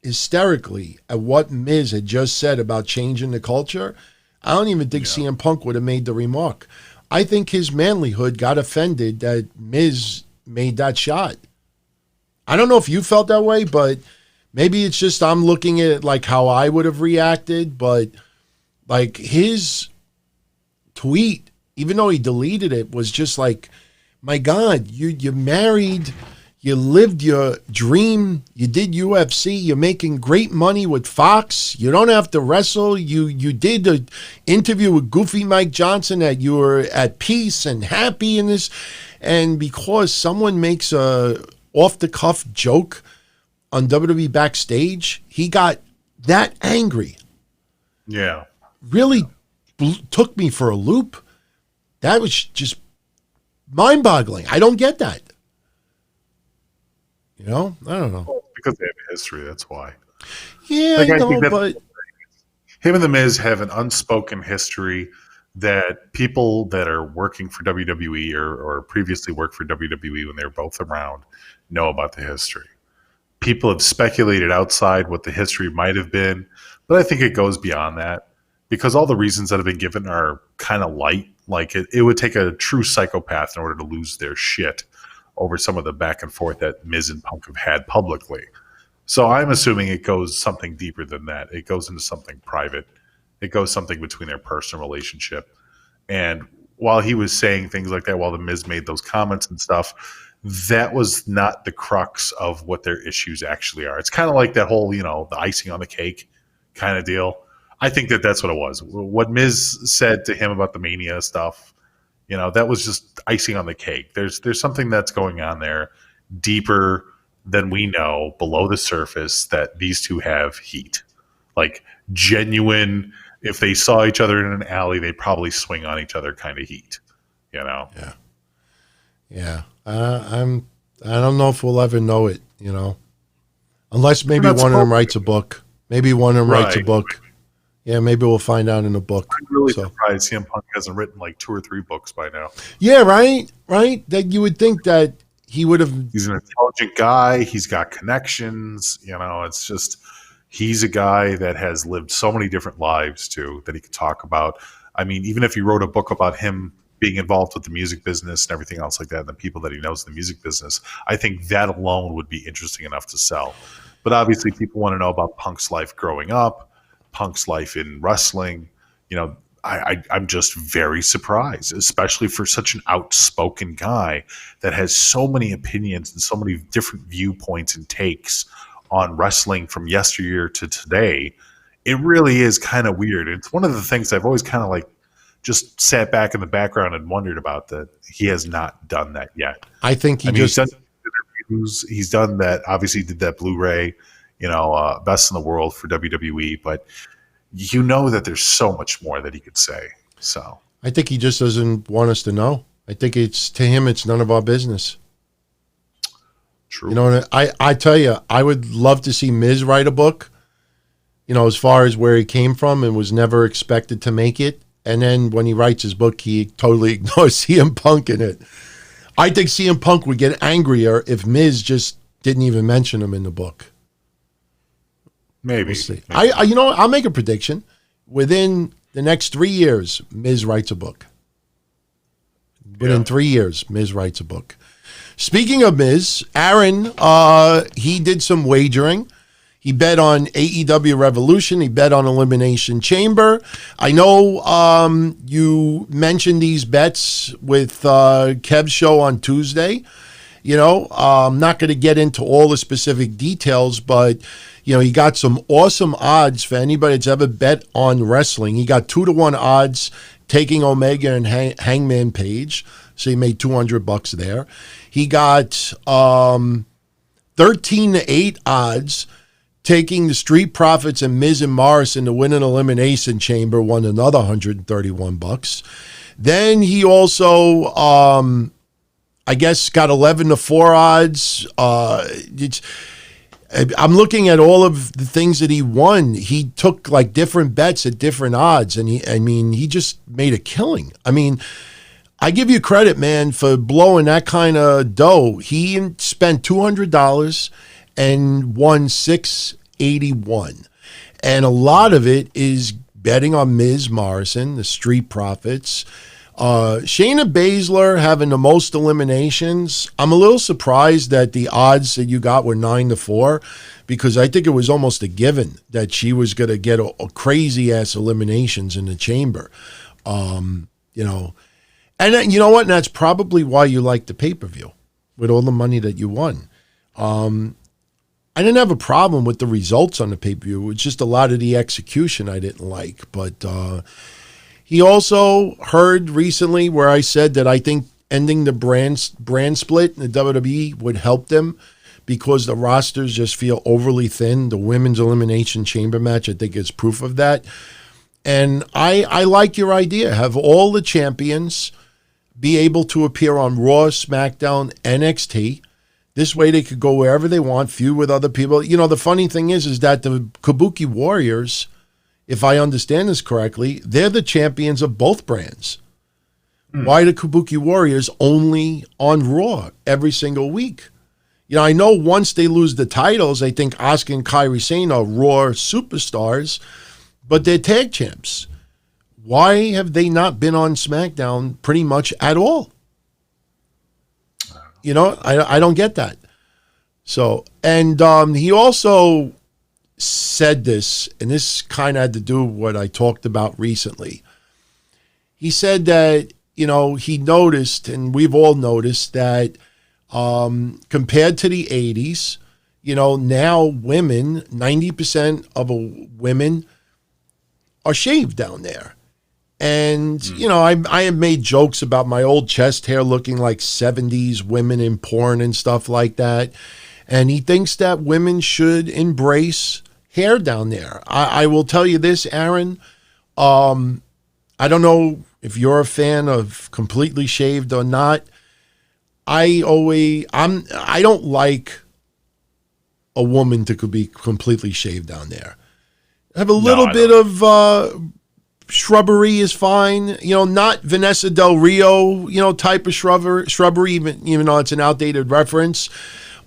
hysterically at what Miz had just said about changing the culture, I don't even think CM Punk would have made the remark. I think his manlyhood got offended that Miz made that shot. I don't know if you felt that way, but maybe it's just I'm looking at it like how I would have reacted, but like his tweet, even though he deleted it, was just like, my God, you're married, you lived your dream, you did UFC, you're making great money with Fox, you don't have to wrestle, you did an interview with Goofy Mike Johnson that you were at peace and happy in this, and because someone makes a off-the-cuff joke on WWE Backstage, he got that angry. Yeah. Really took me for a loop. That was just mind-boggling. I don't get that. I don't know. Well, because they have a history, that's why. Yeah, Like, I I know, think that but him and The Miz have an unspoken history that people that are working for WWE or previously worked for WWE when they were both around know about the history. People have speculated outside what the history might have been, but I think it goes beyond that because all the reasons that have been given are kind of light. Like it would take a true psychopath in order to lose their shit over some of the back and forth that Miz and Punk have had publicly. So I'm assuming it goes something deeper than that. It goes into something private. It goes something between their personal relationship. And while he was saying things like that, while the Miz made those comments and stuff, that was not the crux of what their issues actually are. It's kind of like that whole, the icing on the cake kind of deal. I think that that's what it was. What Miz said to him about the Mania stuff, that was just icing on the cake. There's something that's going on there deeper than we know below the surface that these two have heat. Like genuine, if they saw each other in an alley, they'd probably swing on each other kind of heat, yeah. Yeah. I don't know if we'll ever know it, unless maybe We're not one of them supposed writes a book. Maybe one of them writes a Right. book. Yeah, maybe we'll find out in a book. I'm really So. surprised CM Punk hasn't written like 2 or 3 books by now. Yeah, right. That you would think that he would have. He's an intelligent guy. He's got connections. It's just he's a guy that has lived so many different lives too that he could talk about. I mean, even if he wrote a book about him being involved with the music business and everything else like that, and the people that he knows in the music business, I think that alone would be interesting enough to sell. But obviously, people want to know about Punk's life growing up, Punk's life in wrestling. I'm just very surprised, especially for such an outspoken guy that has so many opinions and so many different viewpoints and takes on wrestling from yesteryear to today. It really is kind of weird. It's one of the things I've always kind of like just sat back in the background and wondered about, that he has not done that yet. I think He's done interviews. He's done that. Obviously, did that Blu-ray, best in the world for WWE. But that there's so much more that he could say. So I think he just doesn't want us to know. I think to him, it's none of our business. true. I tell you, I would love to see Miz write a book, as far as where he came from and was never expected to make it. And then when he writes his book, he totally ignores CM Punk in it. I think CM Punk would get angrier if Miz just didn't even mention him in the book. Maybe. We'll see. I'll make a prediction. Within the next 3 years, Miz writes a book. Within 3 years, Miz writes a book. Speaking of Miz, Aaron, he did some wagering. He bet on AEW Revolution. He bet on Elimination Chamber. I know you mentioned these bets with Kev's show on Tuesday. I'm not going to get into all the specific details, but he got some awesome odds for anybody that's ever bet on wrestling. He got 2-1 odds taking Omega and Hangman Page, so he made $200 there. He got 13-8 odds taking the Street Profits and Miz and Morrison to win an Elimination Chamber, won another $131. Then he also, I guess, got 11-4 odds. I'm looking at all of the things that he won. He took like different bets at different odds, and he just made a killing. I mean, I give you credit, man, for blowing that kind of dough. He spent $200 and won $681, and a lot of it is betting on Miz Morrison, the Street Profits. Shayna Baszler having the most eliminations. I'm a little surprised that the odds that you got were 9-4, because I think it was almost a given that she was going to get a crazy ass eliminations in the chamber. And then, you know what? And that's probably why you like the pay-per-view with all the money that you won. I didn't have a problem with the results on the pay-per-view. It was just a lot of the execution I didn't like, but he also heard recently where I said that I think ending the brand split in the WWE would help them because the rosters just feel overly thin. The Women's Elimination Chamber match, I think, is proof of that. And I like your idea. Have all the champions be able to appear on Raw, SmackDown, NXT. This way they could go wherever they want, feud with other people. You know, the funny thing is that the Kabuki Warriors, if I understand this correctly, they're the champions of both brands. Why the Kabuki Warriors only on Raw every single week? You know, I know once they lose the titles, I think Asuka and Kairi Sane are Raw superstars, but they're tag champs. Why have they not been on SmackDown pretty much at all? You know, I don't get that. So, and he also said this, and this kind of had to do with what I talked about recently. He said that, you know, he noticed, and we've all noticed that compared to the 80s, you know, now women, 90% of women are shaved down there. And, you know, I have made jokes about my old chest hair looking like 70s women in porn and stuff like that. And he thinks that women should embrace hair down there. I will tell you this, Aaron. I don't know if you're a fan of completely shaved or not. I don't like a woman to be completely shaved down there. Have a little bit of shrubbery is fine. You know, not Vanessa Del Rio, you know, type of shrubbery, even though it's an outdated reference.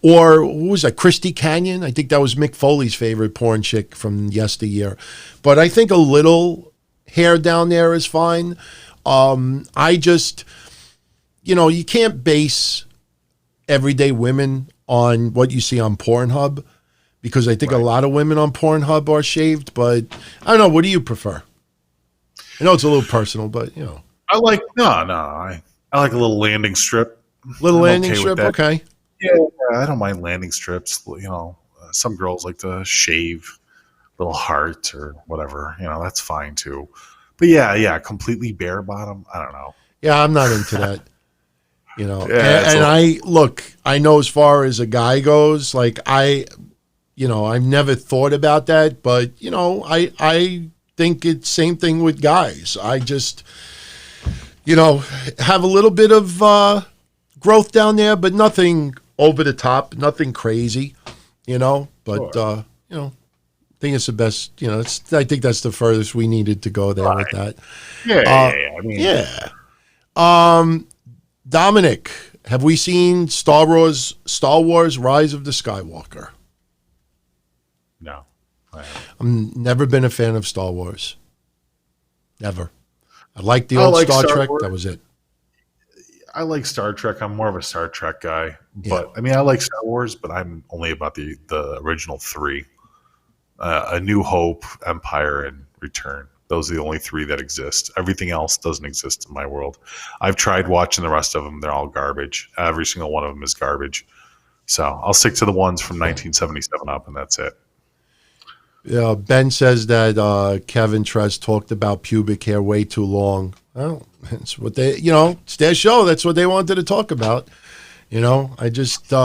Or who was that? Christy Canyon? I think that was Mick Foley's favorite porn chick from yesteryear. But I think a little hair down there is fine. I just, you know, you can't base everyday women on what you see on Pornhub, because I think a lot of women on Pornhub are shaved. But I don't know. What do you prefer? I know it's a little personal, but, you know. I like I like a little landing strip. Little I'm landing okay with strip, that. okay. Yeah, I don't mind landing strips. You know, some girls like to shave little heart or whatever. You know, that's fine too. But yeah, completely bare bottom. I don't know. Yeah, I'm not into that. You know, Yeah, and I know as far as a guy goes, like I've never thought about that, but you know, I think it's same thing with guys. I just, you know, have a little bit of growth down there, but nothing over the top, nothing crazy, you know. But Sure. you know, I think it's the best. You know, I think that's the furthest we needed to go there with that. Yeah. I mean, Yeah. Dominic, have we seen Star Wars: Rise of the Skywalker? no. I'm never been a fan of Star Wars. Never. I liked the old like Star Star Trek. Wars. That was it. I like Star Trek. I'm more of a Star Trek guy. Yeah. But I mean, I like Star Wars, but I'm only about the original three: A New Hope, Empire, and Return. Those are the only three that exist. Everything else doesn't exist in my world. I've tried watching the rest of them. They're all garbage. Every single one of them is garbage. So I'll stick to the ones from 1977 up, and that's it. Yeah, Ben says that Kevin Tress talked about pubic hair way too long. Well, it's what they, you know, it's their show. That's what they wanted to talk about. You know, I just, you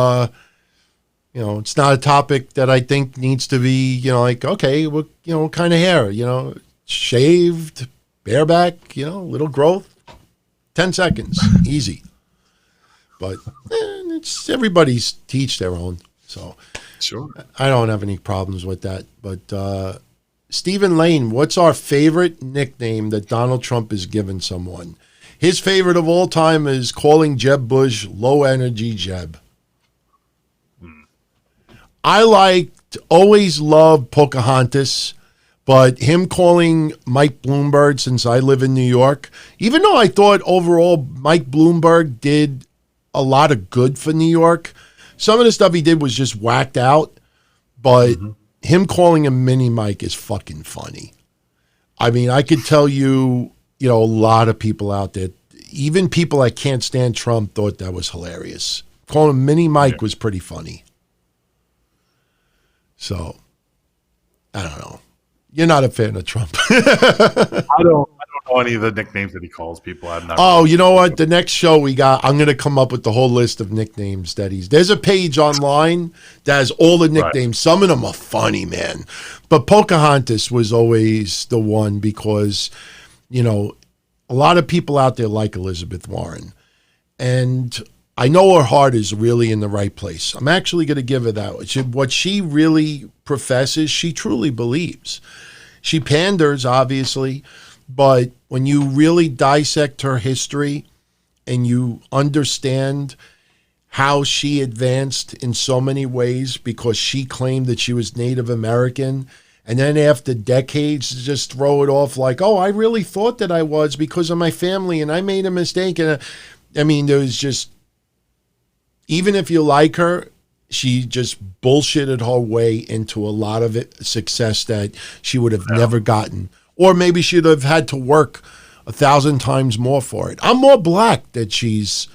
know, it's not a topic that I think needs to be, you know, like, okay, what kind of hair, you know, shaved, bareback, you know, little growth, 10 seconds, easy. But it's everybody's teach their own. So Sure. I don't have any problems with that. But Stephen Lane, what's our favorite nickname that Donald Trump has given someone? His favorite of all time is calling Jeb Bush low energy Jeb. I always loved Pocahontas, but him calling Mike Bloomberg, since I live in New York, even though I thought overall Mike Bloomberg did a lot of good for New York, some of the stuff he did was just whacked out, but him calling him Mini Mike is fucking funny. I mean, I could tell you, you know, a lot of people out there, even people that can't stand Trump, thought that was hilarious. Calling him Mini Mike was pretty funny. So, I don't know. You're not a fan of Trump. I don't know any of the nicknames that he calls people. I'm not. Oh, you know what? The next show we got, I'm going to come up with the whole list of nicknames that there's a page online that has all the nicknames. Some of them are funny, man. But Pocahontas was always the one because, you know, a lot of people out there like Elizabeth Warren. And I know her heart is really in the right place. I'm actually going to give her that. What she really professes, she truly believes. She panders, obviously, but when you really dissect her history and you understand how she advanced in so many ways because she claimed that she was Native American, and then after decades just throw it off like, oh, I really thought that I was because of my family and I made a mistake. And I mean, there was just, even if you like her, she just bullshitted her way into a lot of success that she would have never gotten. Or maybe she'd have had to work 1,000 times more for it. I'm more black that she's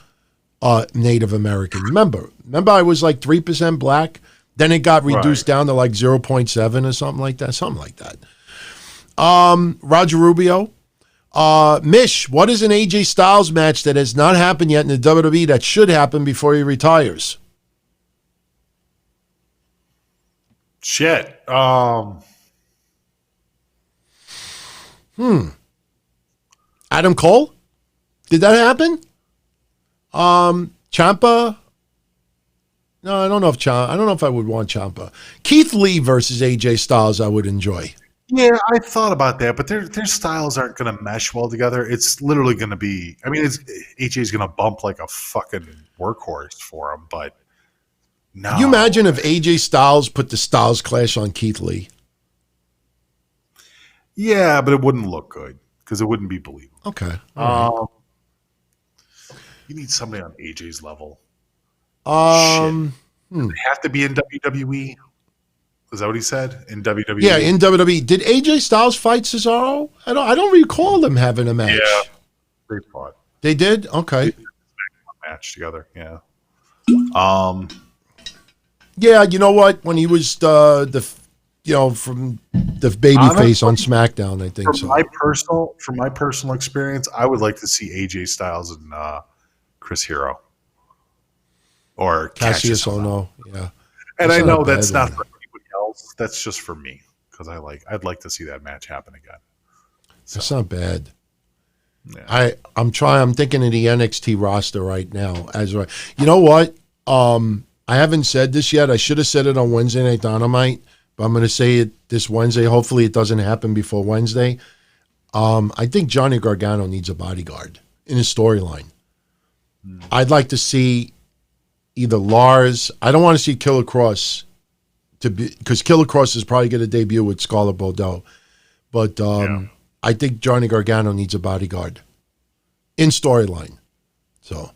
Native American. Remember I was like 3% black. Then it got reduced down to like 0.7 or something like that. Roger Rubio. Mish, what is an AJ Styles match that has not happened yet in the WWE that should happen before he retires? Shit. Adam Cole? Did that happen? Ciampa? No, I don't know if I would want Ciampa. Keith Lee versus AJ Styles I would enjoy. Yeah, I thought about that, but their styles aren't going to mesh well together. It's literally going to be. I mean, AJ's going to bump like a fucking workhorse for him, but no. Can you imagine if AJ Styles put the Styles Clash on Keith Lee? Yeah, but it wouldn't look good because it wouldn't be believable. Okay. All right. You need somebody on AJ's level. Does it have to be in WWE? Is that what he said? In WWE? Yeah, in WWE. Did AJ Styles fight Cesaro? I don't recall them having a match. Yeah, they fought. They did? Okay. Match together, yeah. Yeah, you know what? When he was from the babyface on SmackDown, I think so. From my personal experience, I would like to see AJ Styles and Chris Hero or Cassius Ohno. Yeah, and I know that's not for anybody else. That's just for me because I'd like to see that match happen again. So, that's not bad. Yeah. I'm thinking of the NXT roster right now. You know what? I haven't said this yet. I should have said it on Wednesday Night Dynamite, but I'm going to say it this Wednesday. Hopefully it doesn't happen before Wednesday. I think Johnny Gargano needs a bodyguard in his storyline. I'd like to see either Lars. I don't want to see Killer Cross because Killer Cross is probably going to debut with Scarlett Bordeaux. But I think Johnny Gargano needs a bodyguard in storyline. So,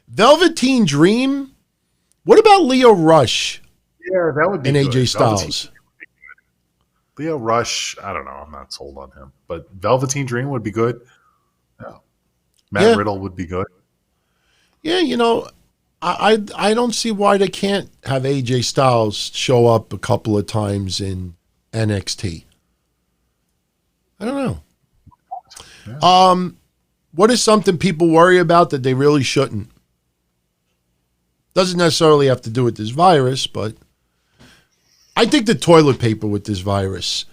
Velveteen Dream. What about Leo Rush? Yeah, that would be and good. AJ Styles. Leo Rush, I don't know. I'm not sold on him. But Velveteen Dream would be good. Yeah. Matt Riddle would be good. Yeah, I don't see why they can't have AJ Styles show up a couple of times in NXT. I don't know. Yeah. What is something people worry about that they really shouldn't? Doesn't necessarily have to do with this virus, but I think the toilet paper with this virus.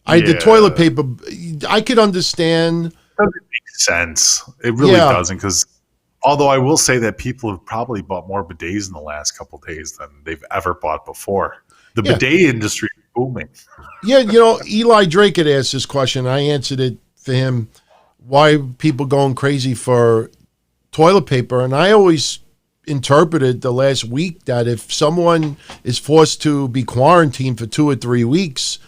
The toilet paper, I could understand. It doesn't make sense. It really doesn't, because although I will say that people have probably bought more bidets in the last couple of days than they've ever bought before. The bidet industry is booming. Yeah, Eli Drake had asked this question. I answered it for him. Why people going crazy for toilet paper? And I always interpreted the last week that if someone is forced to be quarantined for 2 or 3 weeks,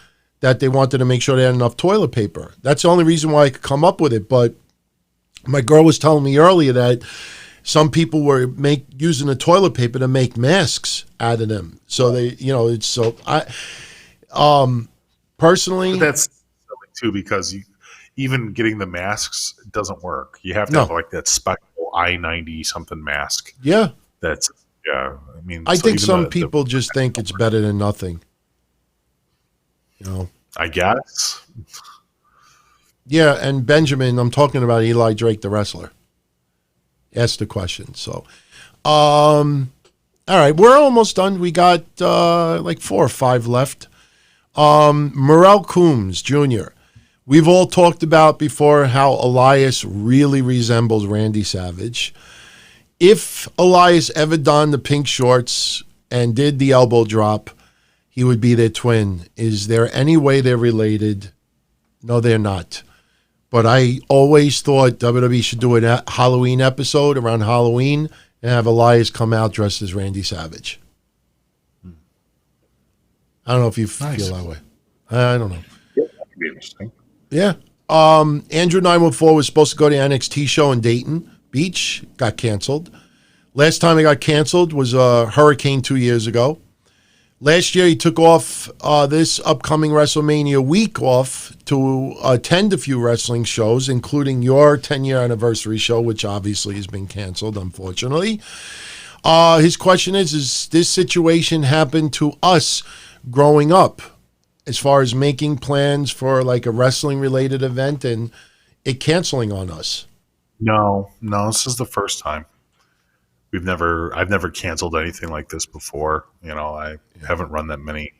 that they wanted to make sure they had enough toilet paper. That's the only reason why I could come up with it. But my girl was telling me earlier that some people were using the toilet paper to make masks out of them. So it's so personally, but that's silly too, because even getting the masks doesn't work. You have to have like that special I-90 something mask. Yeah. I think some people just think it's better than nothing. I guess. Yeah, and Benjamin, I'm talking about Eli Drake, the wrestler. Asked the question. So, all right, we're almost done. We got like 4 or 5 left. Morel Coombs Jr. We've all talked about before how Elias really resembles Randy Savage. if Elias ever donned the pink shorts and did the elbow drop, he would be their twin. Is there any way they're related? No, they're not. But I always thought WWE should do a Halloween episode around Halloween and have Elias come out dressed as Randy Savage. I don't know if you feel that way. I don't know. Yeah, that could be interesting. Yeah. Andrew 914 was supposed to go to the NXT show in Dayton Beach. Got canceled. Last time it got canceled was a hurricane 2 years ago. Last year, he took off this upcoming WrestleMania week off to attend a few wrestling shows, including your 10-year anniversary show, which obviously has been canceled, unfortunately. His question is this situation happened to us growing up as far as making plans for like a wrestling-related event and it canceling on us? No, this is the first time. I've never canceled anything like this before. I haven't run that many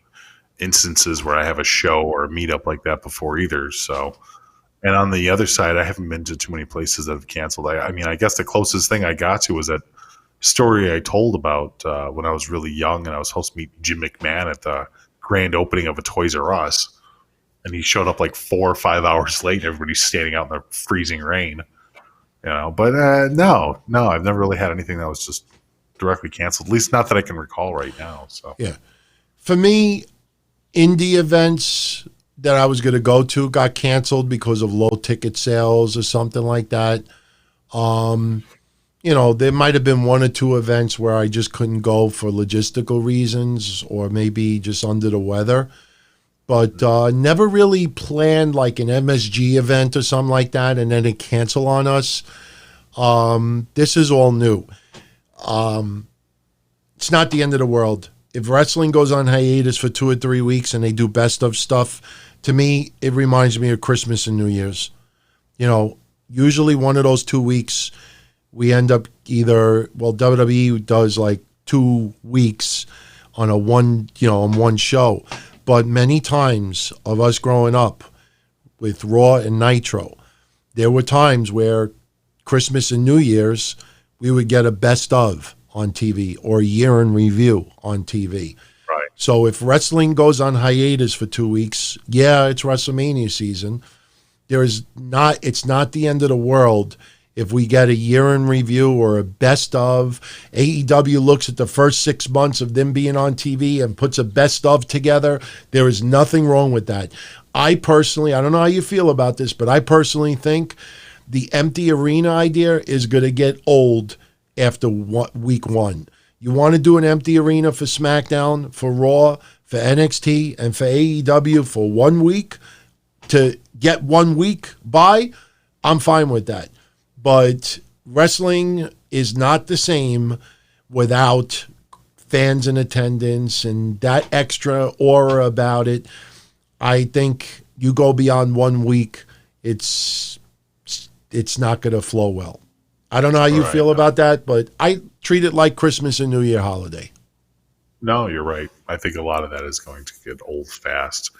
instances where I have a show or a meetup like that before either. So, and on the other side, I haven't been to too many places that have canceled. I mean, I guess the closest thing I got to was that story I told about when I was really young and I was supposed to meet Jim McMahon at the grand opening of a Toys R Us. And he showed up like 4 or 5 hours late. Everybody's standing out in the freezing rain. But no, I've never really had anything that was just directly canceled, at least not that I can recall right now. So yeah, for me, indie events that I was going to go to got canceled because of low ticket sales or something like that. There might have been 1 or 2 events where I just couldn't go for logistical reasons or maybe just under the weather. But never really planned like an MSG event or something like that and then it cancel on us. This is all new. It's not the end of the world. If wrestling goes on hiatus for 2 or 3 weeks and they do best of stuff, to me, it reminds me of Christmas and New Year's. Usually one of those 2 weeks, we end up WWE does like 2 weeks on on one show. But many times of us growing up with Raw and Nitro, there were times where Christmas and New Year's, we would get a best of on TV or a year in review on TV. right. So if wrestling goes on hiatus for 2 weeks, yeah, it's WrestleMania season. It's not the end of the world if we get a year in review or a best of. AEW looks at the first 6 months of them being on TV and puts a best of together. There is nothing wrong with that. I personally, I don't know how you feel about this, but I personally think the empty arena idea is going to get old after week 1. You want to do an empty arena for SmackDown, for Raw, for NXT, and for AEW for 1 week to get 1 week by, I'm fine with that. But wrestling is not the same without fans in attendance and that extra aura about it. I think you go beyond 1 week, it's not going to flow well. I don't know how you feel about that, but I treat it like Christmas and New Year holiday. No, you're right. I think a lot of that is going to get old fast.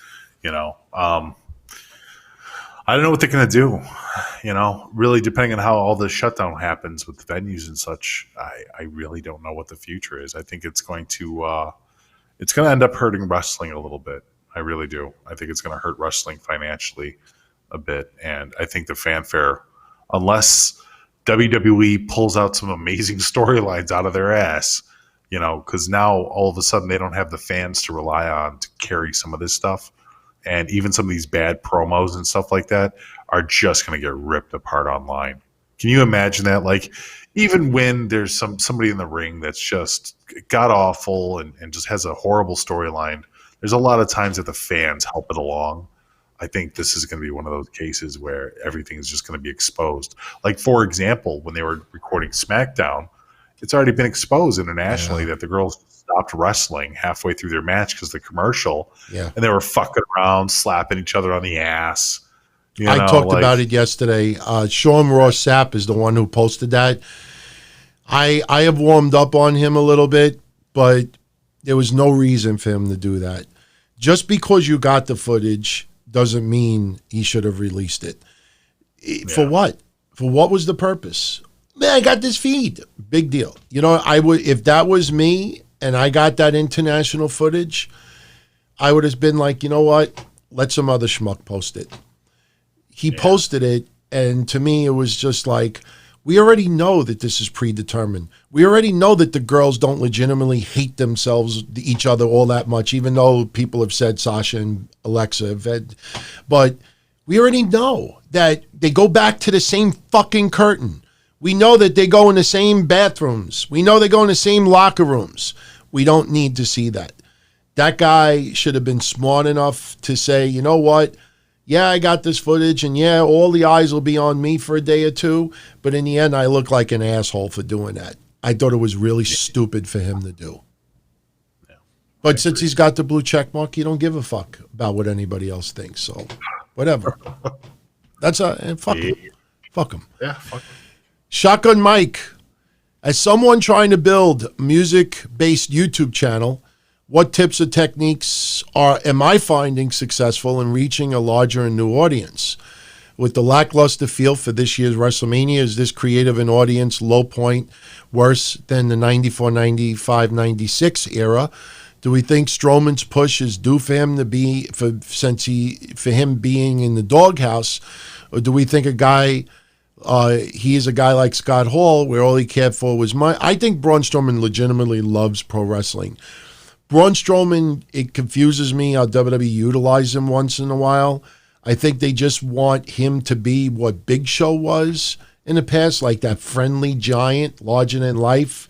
I don't know what they're going to do, really depending on how all this shutdown happens with the venues and such. I really don't know what the future is. I think it's going to end up hurting wrestling a little bit. I really do. I think it's going to hurt wrestling financially a bit. And I think the fanfare, unless WWE pulls out some amazing storylines out of their ass, because now all of a sudden they don't have the fans to rely on to carry some of this stuff. And even some of these bad promos and stuff like that are just going to get ripped apart online. Can you imagine that? Like, even when there's somebody in the ring that's just god awful and just has a horrible storyline, there's a lot of times that the fans help it along. I think this is going to be one of those cases where everything is just going to be exposed. Like, for example, when they were recording SmackDown, it's already been exposed internationally that the girls stopped wrestling halfway through their match because of the commercial. Yeah. And they were fucking around, slapping each other on the ass. I talked about it yesterday. Sean Ross Sapp is the one who posted that. I have warmed up on him a little bit, but there was no reason for him to do that. Just because you got the footage doesn't mean he should have released it. For what? For what was the purpose? Man, I got this feed. Big deal. You know, I would, if that was me and I got that international footage, I would have been like, you know what? Let some other schmuck post it. He posted it, and to me, it was just like, we already know that this is predetermined. We already know that the girls don't legitimately hate themselves, each other all that much, even though people have said Sasha and Alexa have had. But we already know that they go back to the same fucking curtain. We know that they go in the same bathrooms. We know they go in the same locker rooms. We don't need to see that. That guy should have been smart enough to say, you know what? Yeah, I got this footage, and yeah, all the eyes will be on me for a day or two, but in the end, I look like an asshole for doing that. I thought it was really stupid for him to do. Yeah, but since he's got the blue check mark, he don't give a fuck about what anybody else thinks, so whatever. That's fuck him. Fuck him. Yeah, fuck. Shotgun Mike, as someone trying to build a music-based YouTube channel, what tips or techniques am I finding successful in reaching a larger and new audience? With the lackluster feel for this year's WrestleMania, is this creative an audience low point worse than the 94, 95, 96 era? Do we think Strowman's push is due for him to be for him being in the doghouse, or do we think he is a guy like Scott Hall where all he cared for was money? I think Braun Strowman legitimately loves pro wrestling. Braun Strowman, it confuses me how WWE utilizes him once in a while. I think they just want him to be what Big Show was in the past, like that friendly giant, larger-than-life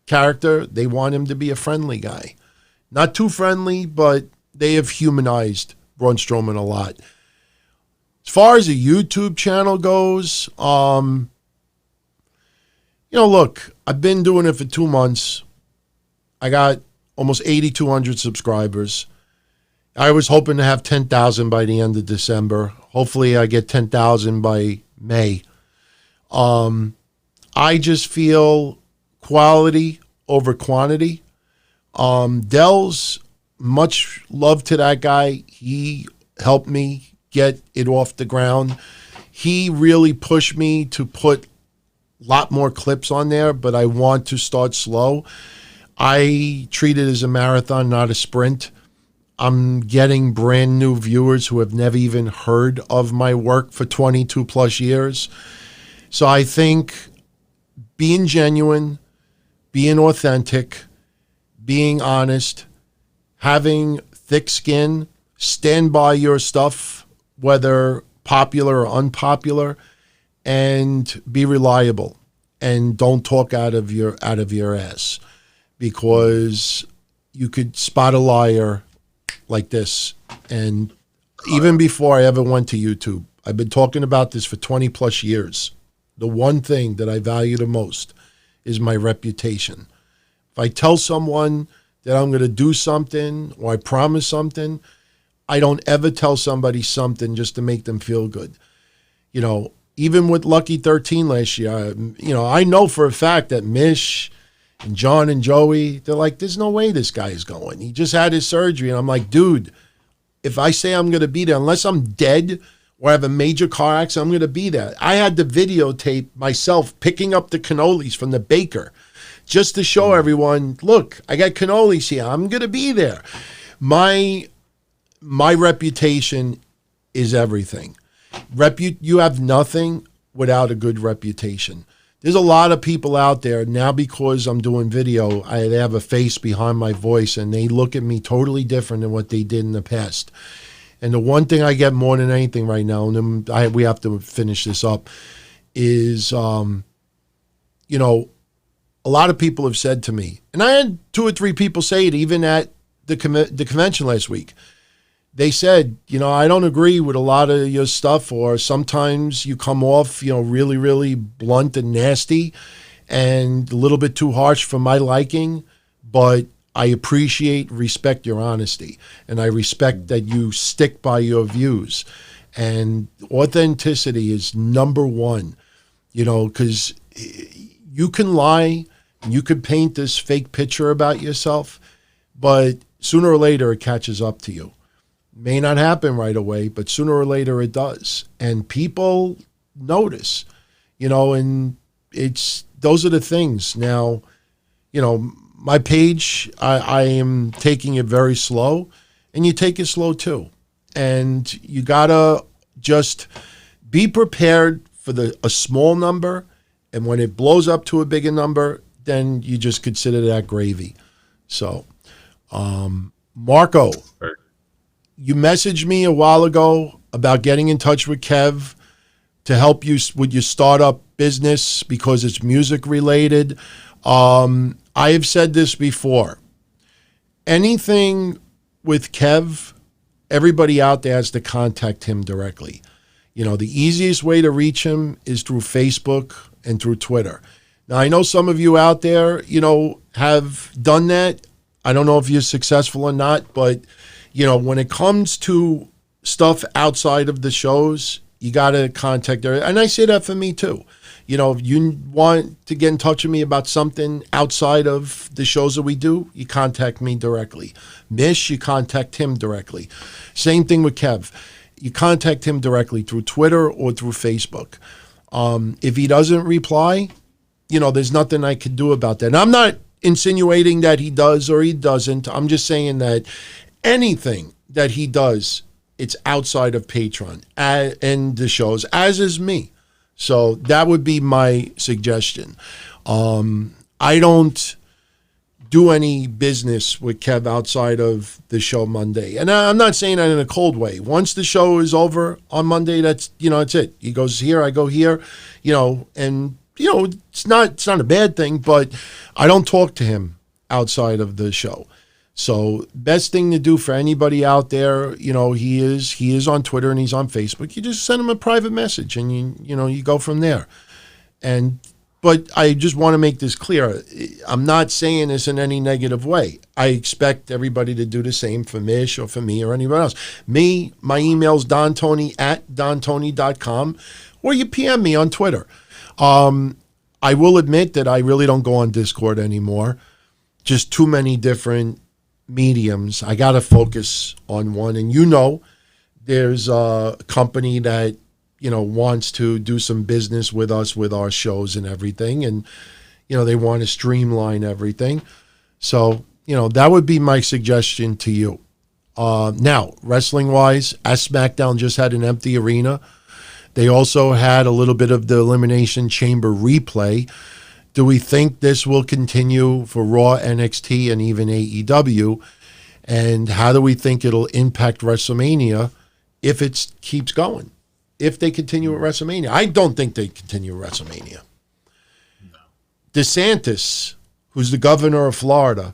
character. They want him to be a friendly guy. Not too friendly, but they have humanized Braun Strowman a lot. As far as a YouTube channel goes, look, I've been doing it for 2 months. I got almost 8,200 subscribers. I was hoping to have 10,000 by the end of December. Hopefully I get 10,000 by May. I just feel quality over quantity. Dell's, much love to that guy. He helped me get it off the ground. He really pushed me to put a lot more clips on there, but I want to start slow. I treat it as a marathon, not a sprint. I'm getting brand new viewers who have never even heard of my work for 22 plus years. So I think being genuine, being authentic, being honest, having thick skin, stand by your stuff, whether popular or unpopular, and be reliable, and don't talk out of your ass. Because you could spot a liar like this. And even before I ever went to YouTube, I've been talking about this for 20 plus years. The one thing that I value the most is my reputation. If I tell someone that I'm going to do something or I promise something, I don't ever tell somebody something just to make them feel good. Even with Lucky 13 last year, I know for a fact that Mish and John and Joey, they're like, there's no way this guy is going. He just had his surgery. And I'm like, dude, if I say I'm going to be there, unless I'm dead or I have a major car accident, I'm going to be there. I had to videotape myself picking up the cannolis from the baker just to show everyone, look, I got cannolis here. I'm going to be there. My reputation is everything. You have nothing without a good reputation. There's a lot of people out there now, because I'm doing video, they have a face behind my voice and they look at me totally different than what they did in the past. And the one thing I get more than anything right now, and then we have to finish this up, is, a lot of people have said to me, and I had 2 or 3 people say it even at the convention last week. They said, I don't agree with a lot of your stuff, or sometimes you come off, really, really blunt and nasty and a little bit too harsh for my liking, but I appreciate, respect your honesty, and I respect that you stick by your views. And authenticity is number one, because you can lie, you could paint this fake picture about yourself, but sooner or later it catches up to you. May not happen right away, but sooner or later it does. And people notice, and it's those are the things. Now, my page, I am taking it very slow, and you take it slow too. And you gotta just be prepared for a small number, and when it blows up to a bigger number, then you just consider that gravy. So, Marco, you messaged me a while ago about getting in touch with Kev to help you with your startup business because it's music related. I have said this before. Anything with Kev, everybody out there has to contact him directly. The easiest way to reach him is through Facebook and through Twitter. Now, I know some of you out there, have done that. I don't know if you're successful or not, but, when it comes to stuff outside of the shows, you got to contact her. And I say that for me too. If you want to get in touch with me about something outside of the shows that we do, you contact me directly. Mish, you contact him directly. Same thing with Kev. You contact him directly through Twitter or through Facebook. If he doesn't reply, there's nothing I can do about that. And I'm not insinuating that he does or he doesn't. I'm just saying that anything that he does, it's outside of Patreon and the shows, as is me. So that would be my suggestion. I don't do any business with Kev outside of the show Monday. And I'm not saying that in a cold way. Once the show is over on Monday, that's it. He goes here, I go here, and it's not a bad thing, but I don't talk to him outside of the show. So best thing to do for anybody out there, he is on Twitter and he's on Facebook. You just send him a private message and you go from there. But I just want to make this clear. I'm not saying this in any negative way. I expect everybody to do the same for Mish or for me or anybody else. My email's dontony@dontony.com, or you PM me on Twitter. I will admit that I really don't go on Discord anymore. Just too many different mediums. I got to focus on one. And there's a company that wants to do some business with us with our shows and everything. And, they want to streamline everything. So, that would be my suggestion to you. Now, wrestling-wise, as SmackDown just had an empty arena, they also had a little bit of the Elimination Chamber replay. Do we think this will continue for Raw, NXT, and even AEW? And how do we think it'll impact WrestleMania if it keeps going? If they continue at WrestleMania? I don't think they continue at WrestleMania. No. DeSantis, who's the governor of Florida,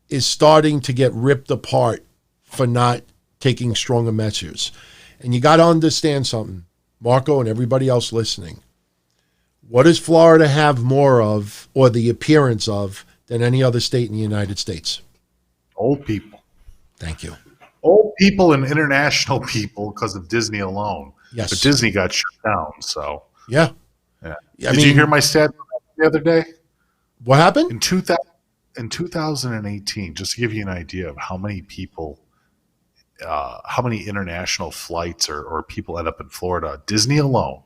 is starting to get ripped apart for not taking stronger measures. And you got to understand something, Marco and everybody else listening. What does Florida have more of, or the appearance of, than any other state in the United States? Old people. Thank you. Old people and international people because of Disney alone. Yes. But Disney got shut down, so. Yeah. Did you hear my stat the other day? What happened? In 2018, just to give you an idea of how many people, how many international flights or people end up in Florida, Disney alone,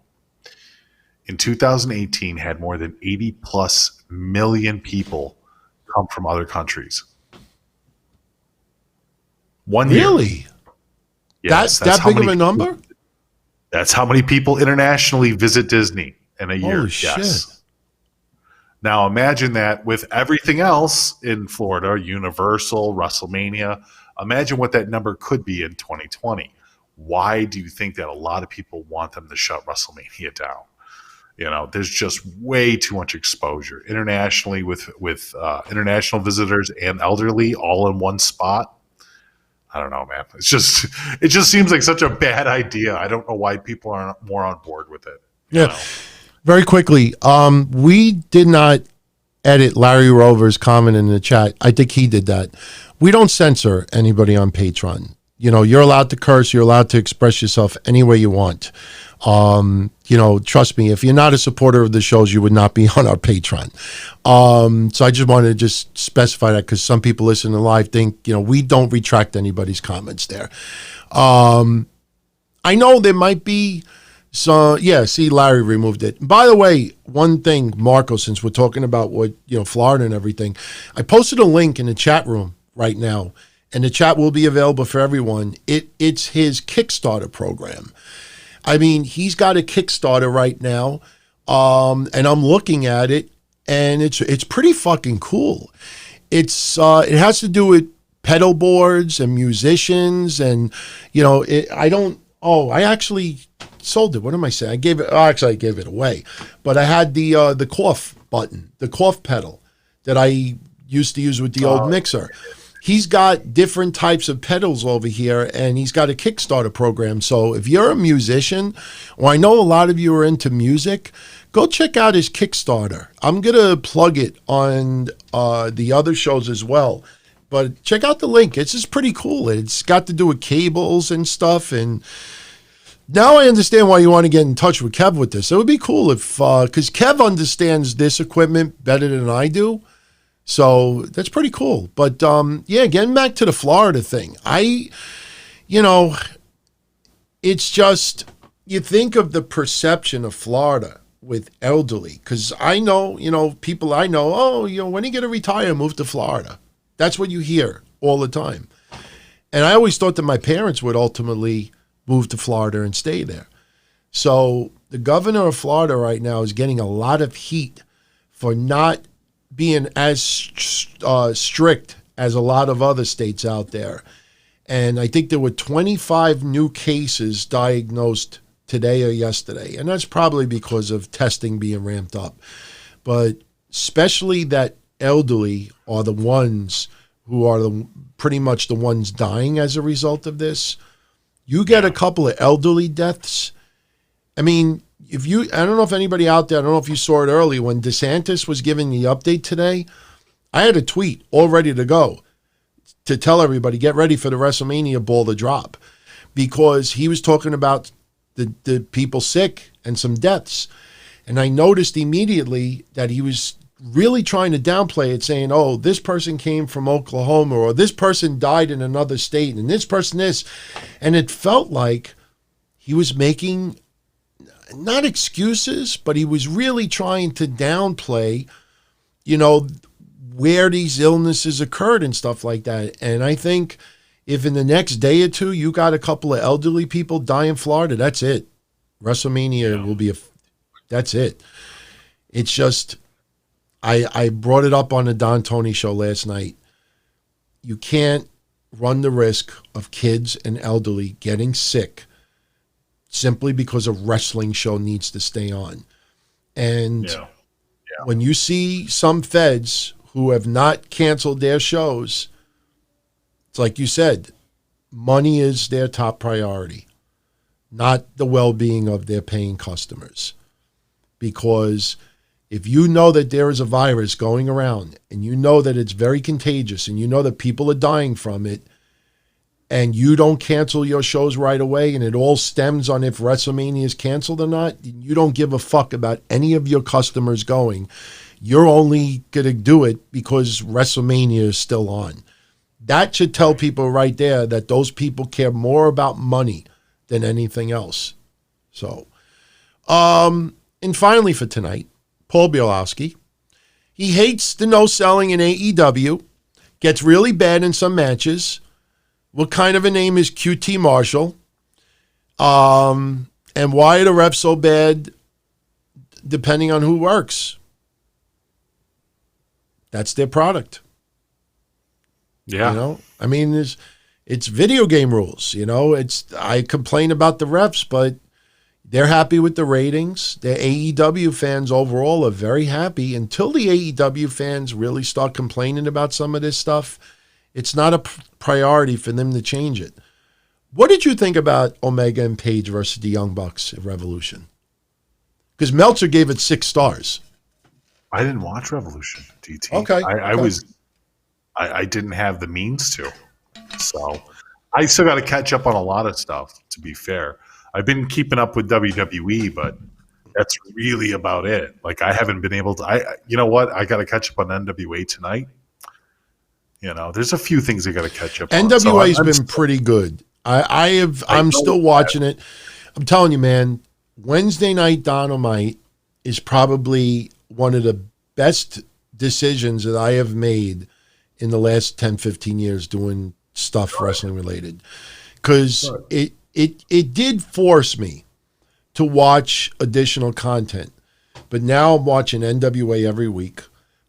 in 2018 had more than 80 plus million people come from other countries. 1 year. Really? Yes, that big of a number? That's how many people internationally visit Disney in a year. Holy yes. shit. Now imagine that with everything else in Florida, Universal, WrestleMania. Imagine what that number could be in 2020. Why do you think that a lot of people want them to shut WrestleMania down? There's just way too much exposure internationally with international visitors and elderly all in one spot. I don't know, man. It just seems like such a bad idea. I don't know why people aren't more on board with it. Yeah. Very quickly, we did not edit Larry Rover's comment in the chat. I think he did that. We don't censor anybody on Patreon. You're allowed to curse. You're allowed to express yourself any way you want. Trust me, if you're not a supporter of the shows, you would not be on our Patreon. So I just wanted to just specify that because some people listening live think, we don't retract anybody's comments there. I know there might be So yeah, see, Larry removed it. By the way, one thing, Marco, since we're talking about what Florida and everything, I posted a link in the chat room right now, and the chat will be available for everyone. It's his Kickstarter program. I mean, he's got a Kickstarter right now, and I'm looking at it, and it's pretty fucking cool. It has to do with pedal boards and musicians, and I actually sold it. What am I saying? I gave it away, but I had the cough button, the cough pedal that I used to use with the old mixer. He's got different types of pedals over here, and he's got a Kickstarter program. So if you're a musician, or I know a lot of you are into music, go check out his Kickstarter. I'm going to plug it on the other shows as well. But check out the link. It's just pretty cool. It's got to do with cables and stuff. And now I understand why you want to get in touch with Kev with this. It would be cool if, because Kev understands this equipment better than I do. So that's pretty cool. But getting back to the Florida thing, it's just, you think of the perception of Florida with elderly, because I know, people I know, when are you going to retire, move to Florida? That's what you hear all the time. And I always thought that my parents would ultimately move to Florida and stay there. So the governor of Florida right now is getting a lot of heat for not being as strict as a lot of other states out there. And I think there were 25 new cases diagnosed today or yesterday. And that's probably because of testing being ramped up. But especially that elderly are the ones who are pretty much the ones dying as a result of this. You get a couple of elderly deaths. I mean, I don't know if anybody out there, I don't know if you saw it early, when DeSantis was giving the update today, I had a tweet all ready to go to tell everybody, get ready for the WrestleMania ball to drop, because he was talking about the people sick and some deaths. And I noticed immediately that he was really trying to downplay it, saying, oh, this person came from Oklahoma, or this person died in another state, and this person this. And it felt like he was making, not excuses, but he was really trying to downplay, where these illnesses occurred and stuff like that. And I think if in the next day or two you got a couple of elderly people die in Florida, that's it. WrestleMania will be that's it. It's just, I brought it up on the Don Tony show last night. You can't run the risk of kids and elderly getting sick simply because a wrestling show needs to stay on. And when you see some feds who have not canceled their shows, it's like you said, money is their top priority, not the well-being of their paying customers. Because if you know that there is a virus going around, and you know that it's very contagious, and you know that people are dying from it, and you don't cancel your shows right away, and it all stems on if WrestleMania is canceled or not, you don't give a fuck about any of your customers going. You're only going to do it because WrestleMania is still on. That should tell people right there that those people care more about money than anything else. So, and finally for tonight, Paul Bielowski. He hates the no selling in AEW, gets really bad in some matches. What kind of a name is QT Marshall? And why are the refs so bad depending on who works? That's their product. Yeah. I mean, it's video game rules. I complain about the refs, but they're happy with the ratings. The AEW fans overall are very happy until the AEW fans really start complaining about some of this stuff. It's not a priority for them to change it. What did you think about Omega and Page versus the Young Bucks at Revolution? Because Meltzer gave it 6 stars. I didn't watch Revolution, DT. Okay. I didn't have the means to. So I still got to catch up on a lot of stuff, to be fair. I've been keeping up with WWE, but that's really about it. Like, I haven't been able to. You know what? I got to catch up on NWA tonight. There's a few things I got to catch up on. NWA's been pretty good. I'm still watching it. I'm telling you, man, Wednesday Night Dynamite is probably one of the best decisions that I have made in the last 10, 15 years doing stuff wrestling related. Because it did force me to watch additional content. But now I'm watching NWA every week.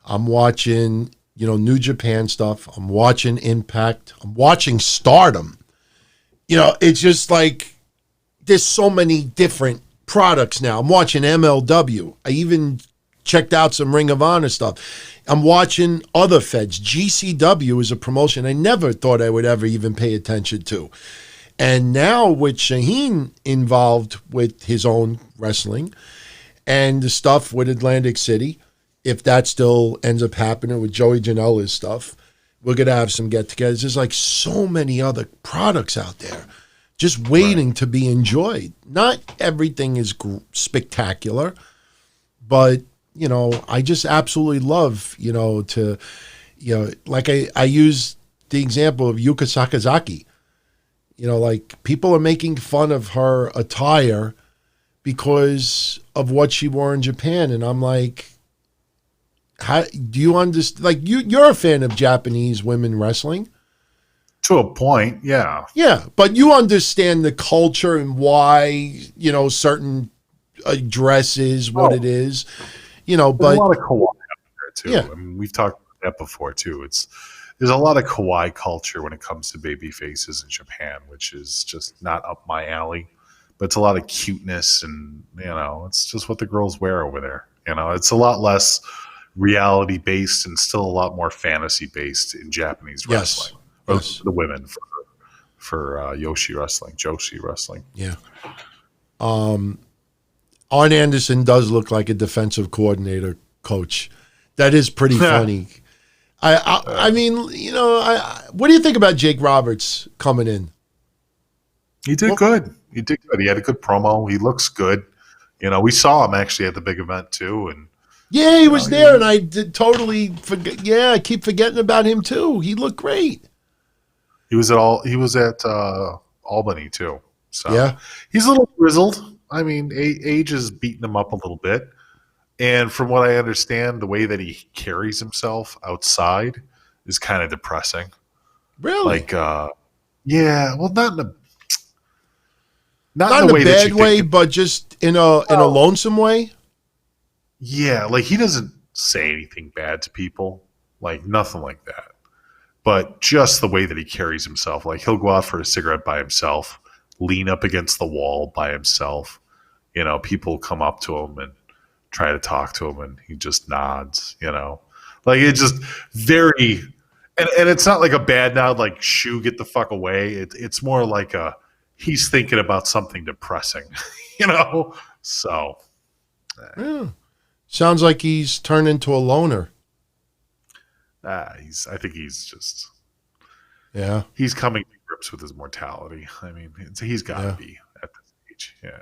I'm watching, New Japan stuff. I'm watching Impact. I'm watching Stardom. It's just like there's so many different products now. I'm watching MLW. I even checked out some Ring of Honor stuff. I'm watching other feds. GCW is a promotion I never thought I would ever even pay attention to. And now with Shaheen involved with his own wrestling and the stuff with Atlantic City, if that still ends up happening with Joey Janela's stuff, we're going to have some get-togethers. There's like so many other products out there just waiting to be enjoyed. Not everything is spectacular, but, I just absolutely love, like I use the example of Yuka Sakazaki. Like people are making fun of her attire because of what she wore in Japan. And I'm like, how do you understand? Like you're a fan of Japanese women wrestling. To a point, yeah. Yeah, but you understand the culture and why, certain dresses, what it is, but there's a lot of kawaii out there too. Yeah. I mean, we've talked about that before too. There's a lot of kawaii culture when it comes to baby faces in Japan, which is just not up my alley. But it's a lot of cuteness and, it's just what the girls wear over there. It's a lot less reality based and still a lot more fantasy based in Japanese wrestling. Yes. The women for Joshi wrestling. Yeah. Arn Anderson does look like a defensive coordinator coach. That is pretty funny. I mean, what do you think about Jake Roberts coming in? He did good. He did good. He had a good promo. He looks good. We saw him actually at the big event too, and yeah, he was there, and I did totally forget. Yeah, I keep forgetting about him too. He looked great. He was at Albany too. So yeah, he's a little grizzled. I mean, age is beating him up a little bit. And from what I understand, the way that he carries himself outside is kind of depressing. Really? Like, yeah, well, not in a way bad way, but just in a lonesome way. Yeah, like he doesn't say anything bad to people, like nothing like that. But just the way that he carries himself, like he'll go out for a cigarette by himself, lean up against the wall by himself. People come up to him and try to talk to him, and he just nods. Like it's just very, and it's not like a bad nod, like "shoo, get the fuck away." It's more like he's thinking about something depressing, So, yeah. Sounds like he's turned into a loner. I think he's just, yeah, he's coming to grips with his mortality. I mean, he's got to be at this age. Yeah.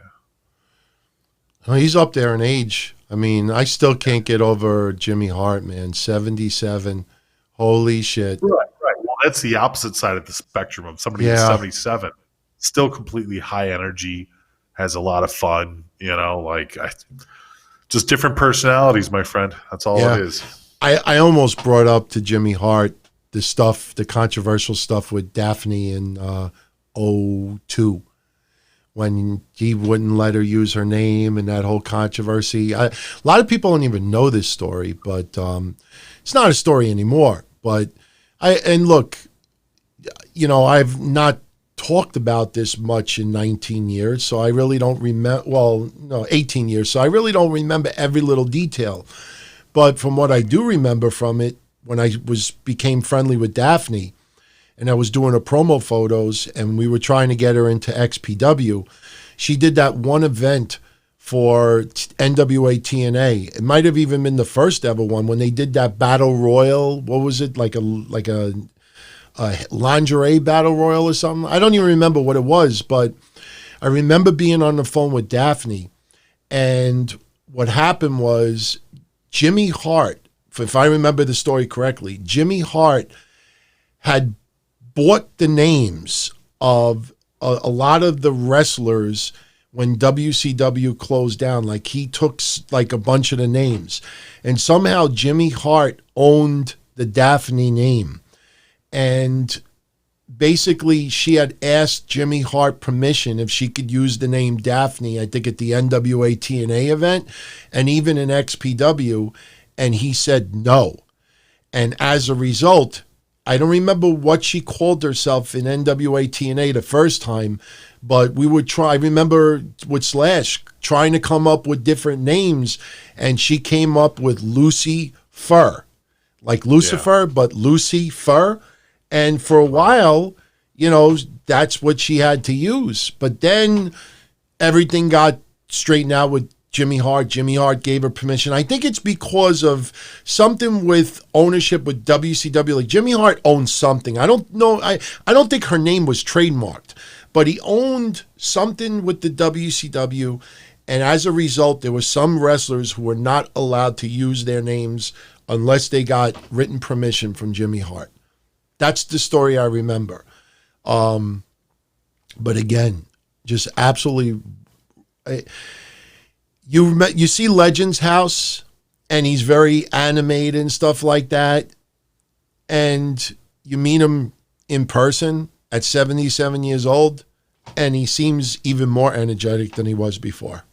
Well, he's up there in age. I mean, I still can't get over Jimmy Hart, man. 77. Holy shit. Right. Well, that's the opposite side of the spectrum of somebody who's 77. Still completely high energy, has a lot of fun, just different personalities, my friend. That's all it is. I almost brought up to Jimmy Hart the controversial stuff with Daphne in 2002. When he wouldn't let her use her name and that whole controversy. A lot of people don't even know this story, but it's not a story anymore. But look, I've not talked about this much in 19 years, so I really don't remember. Well, no, 18 years, so I really don't remember every little detail. But from what I do remember from it, when I became friendly with Daphne, and I was doing her promo photos, and we were trying to get her into XPW. She did that one event for NWA TNA. It might have even been the first ever one when they did that battle royal. What was it, like a lingerie battle royal or something? I don't even remember what it was, but I remember being on the phone with Daphne, and what happened was Jimmy Hart, if I remember the story correctly, Jimmy Hart had bought the names of a lot of the wrestlers when WCW closed down. Like he took like a bunch of the names, and somehow Jimmy Hart owned the Daphne name. And basically she had asked Jimmy Hart permission if she could use the name Daphne, I think at the NWA TNA event and even in XPW, and he said no. And as a result, I don't remember what she called herself in NWA TNA the first time, but we would try. I remember with Slash trying to come up with different names, and she came up with Lucy Fur, like Lucifer, but Lucy Fur. And for a while, you know, that's what she had to use. But then everything got straightened out with Jimmy Hart. Jimmy Hart gave her permission. I think it's because of something with ownership with WCW. Like Jimmy Hart owns something. I don't know. I don't think her name was trademarked, but he owned something with the WCW. And as a result, there were some wrestlers who were not allowed to use their names unless they got written permission from Jimmy Hart. That's the story I remember. But again, just absolutely... You see Legends House, and he's very animated and stuff like that, and you meet him in person at 77 years old, and he seems even more energetic than he was before.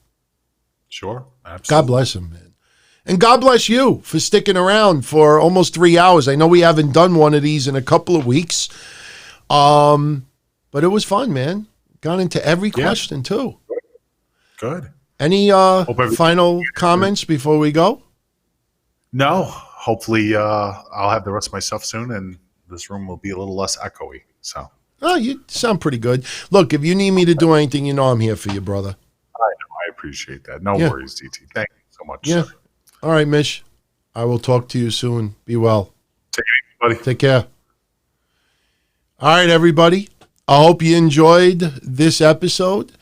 Sure, absolutely. God bless him, man. And God bless you for sticking around for almost 3 hours. I know we haven't done one of these in a couple of weeks, but it was fun, man. Got into every question, too. Good. Any final comments before we go? No. Hopefully I'll have the rest of my stuff soon, and this room will be a little less echoey. So. Oh, you sound pretty good. Look, if you need me to do anything, you know I'm here for you, brother. I know. I appreciate that. No worries, DT. Thank you so much. Yeah. Sir. All right, Mish. I will talk to you soon. Be well. Take it easy, buddy. Take care. All right, everybody. I hope you enjoyed this episode.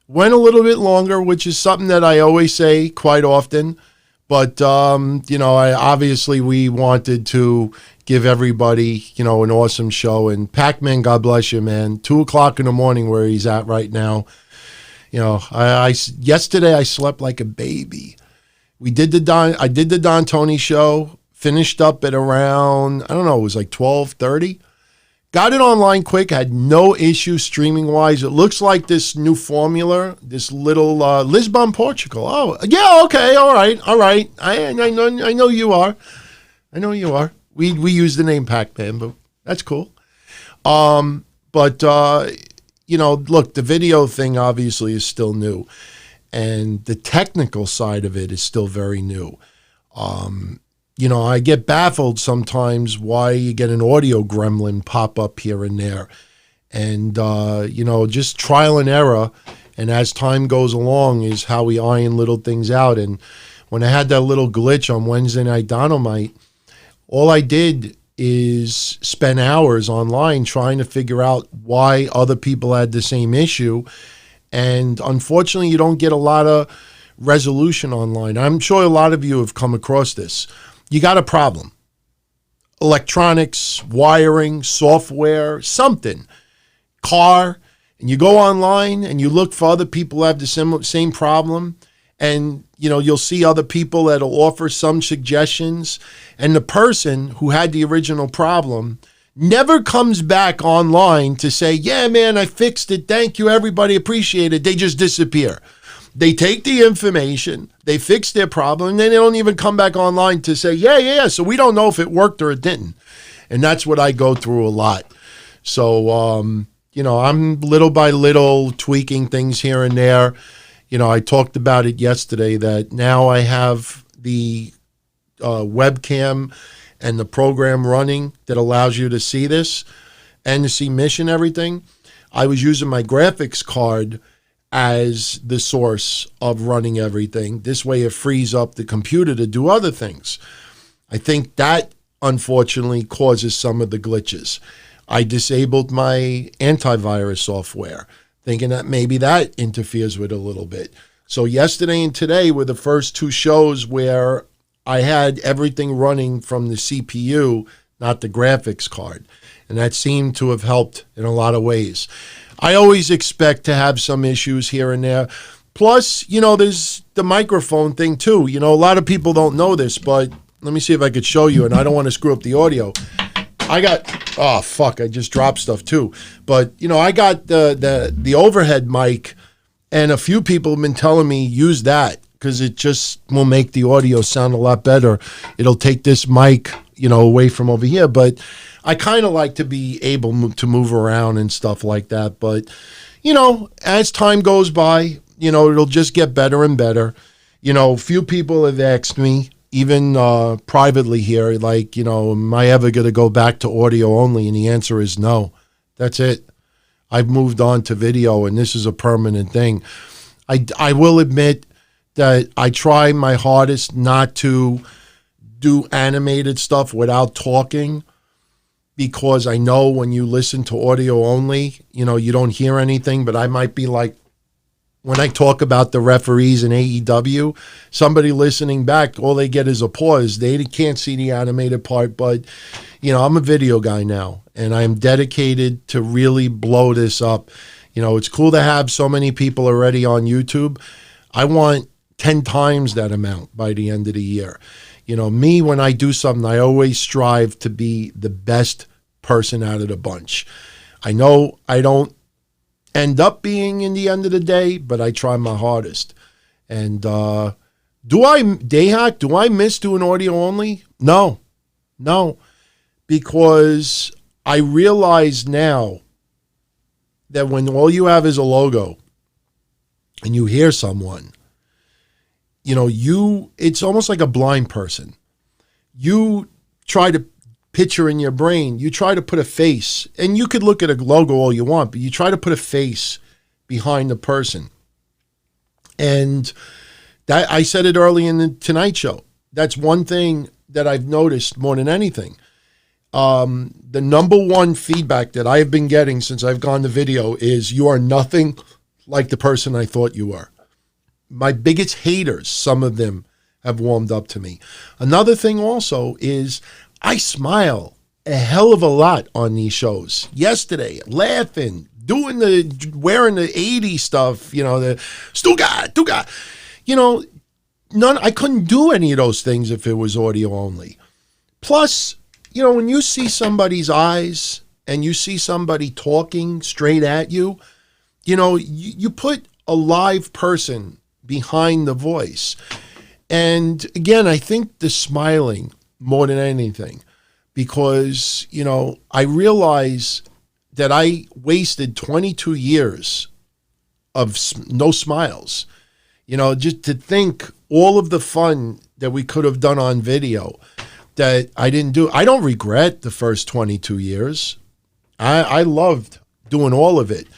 Went a little bit longer, which is something that I always say quite often. But, you know, we wanted to give everybody, you know, an awesome show. And Pac-Man, God bless you, man. 2:00 in the morning where he's at right now. You know, yesterday I slept like a baby. I did the Don Tony show, finished up at around, I don't know, it was like 12:30. Got it online quick, had no issue streaming-wise. It looks like this new formula, this little Lisbon, Portugal. Oh, yeah, okay, all right. I know you are. I know you are. We use the name Pac-Man, but that's cool. You know, look, the video thing obviously is still new. And the technical side of it is still very new. You know, I get baffled sometimes why you get an audio gremlin pop up here and there. And, you know, just trial and error. And as time goes along is how we iron little things out. And when I had that little glitch on Wednesday Night Dynamite, all I did is spend hours online trying to figure out why other people had the same issue. And unfortunately, you don't get a lot of resolution online. I'm sure a lot of you have come across this. You got a problem. Electronics, wiring, software, something. Car. And you go online and you look for other people who have the same problem. And, you know, you'll see other people that'll offer some suggestions. And the person who had the original problem never comes back online to say, yeah, man, I fixed it. Thank you, everybody. Appreciate it. They just disappear. They take the information, they fix their problem, and then they don't even come back online to say, yeah. So we don't know if it worked or it didn't. And that's what I go through a lot. So, you know, I'm little by little tweaking things here and there. You know, I talked about it yesterday that now I have the webcam and the program running that allows you to see this and to see Mish and everything. I was using my graphics card as the source of running everything. This way it frees up the computer to do other things. I think that, unfortunately, causes some of the glitches. I disabled my antivirus software, thinking that maybe that interferes with it a little bit. So yesterday and today were the first two shows where I had everything running from the CPU, not the graphics card. And that seemed to have helped in a lot of ways. I always expect to have some issues here and there. Plus, there's the microphone thing too. A lot of people don't know this, but let me see if I could show you, and I don't want to screw up the audio. I just dropped stuff too. But, I got the overhead mic, and a few people have been telling me use that because it just will make the audio sound a lot better. It'll take this mic, away from over here. But I kind of like to be able to move around and stuff like that. But, as time goes by, it'll just get better and better. Few people have asked me, even privately here, like, am I ever going to go back to audio only? And the answer is no. That's it. I've moved on to video, and this is a permanent thing. I will admit that I try my hardest not to do animated stuff without talking, because I know when you listen to audio only, you don't hear anything, but I might be like, when I talk about the referees in AEW, somebody listening back, all they get is a pause. They can't see the animated part, but, I'm a video guy now, and I'm dedicated to really blow this up. It's cool to have so many people already on YouTube. I want 10 times that amount by the end of the year. Me, when I do something, I always strive to be the best person out of the bunch. I know I don't end up being in the end of the day, but I try my hardest. And do I miss doing audio only? No, because I realize now that when all you have is a logo and you hear someone, it's almost like a blind person. You try to picture in your brain, you try to put a face, and you could look at a logo all you want, but you try to put a face behind the person. And that, I said it early in the Tonight Show. That's one thing that I've noticed more than anything. The number one feedback that I've been getting since I've gone to video is, you are nothing like the person I thought you were. My biggest haters, some of them have warmed up to me. Another thing also is, I smile a hell of a lot on these shows. Yesterday, laughing, wearing the 80s stuff, the Stuga. I couldn't do any of those things if it was audio only. Plus, when you see somebody's eyes and you see somebody talking straight at you, you put a live person behind the voice. And again, I think the smiling more than anything, because, I realize that I wasted 22 years of no smiles, just to think all of the fun that we could have done on video that I didn't do. I don't regret the first 22 years. I loved doing all of it,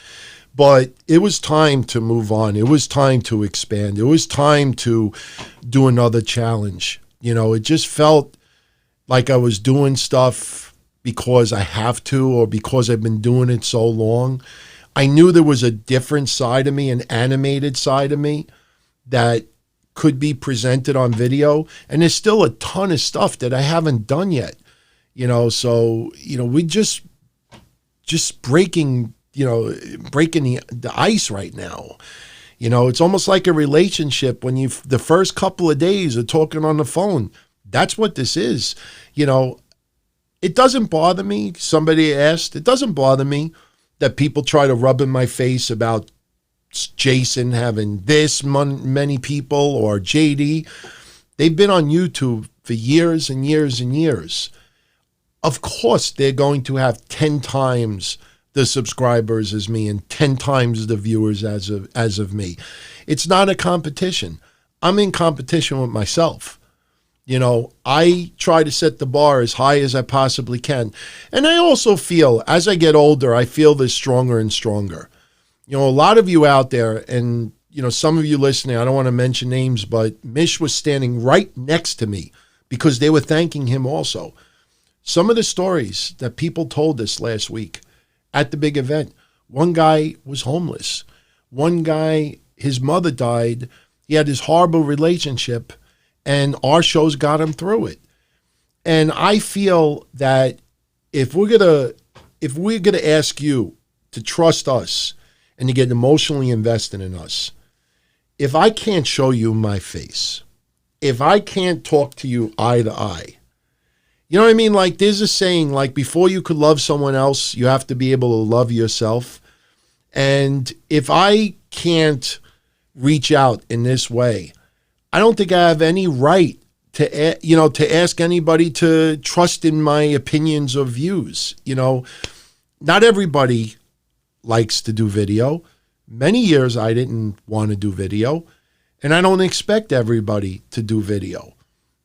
but it was time to move on. It was time to expand. It was time to do another challenge. It just felt like I was doing stuff because I have to, or because I've been doing it so long. I knew there was a different side of me, an animated side of me that could be presented on video. And there's still a ton of stuff that I haven't done yet. So, we just breaking the ice right now. It's almost like a relationship when the first couple of days are talking on the phone. That's what this is. It doesn't bother me. Somebody asked, it doesn't bother me that people try to rub in my face about Jason having this many people, or JD. They've been on YouTube for years and years and years. Of course, they're going to have 10 times the subscribers as me and 10 times the viewers as of me. It's not a competition. I'm in competition with myself. I try to set the bar as high as I possibly can. And I also feel, as I get older, I feel this stronger and stronger. A lot of you out there, and, some of you listening, I don't want to mention names, but Mish was standing right next to me because they were thanking him also. Some of the stories that people told us last week at the big event, one guy was homeless. One guy, his mother died. He had this horrible relationship, and our shows got him through it. And I feel that if we're gonna ask you to trust us and to get emotionally invested in us, if I can't show you my face, if I can't talk to you eye to eye, you know what I mean? Like there's a saying, like before you could love someone else, you have to be able to love yourself. And if I can't reach out in this way, I don't think I have any right to ask anybody to trust in my opinions or views. Not everybody likes to do video. Many years I didn't want to do video, and I don't expect everybody to do video.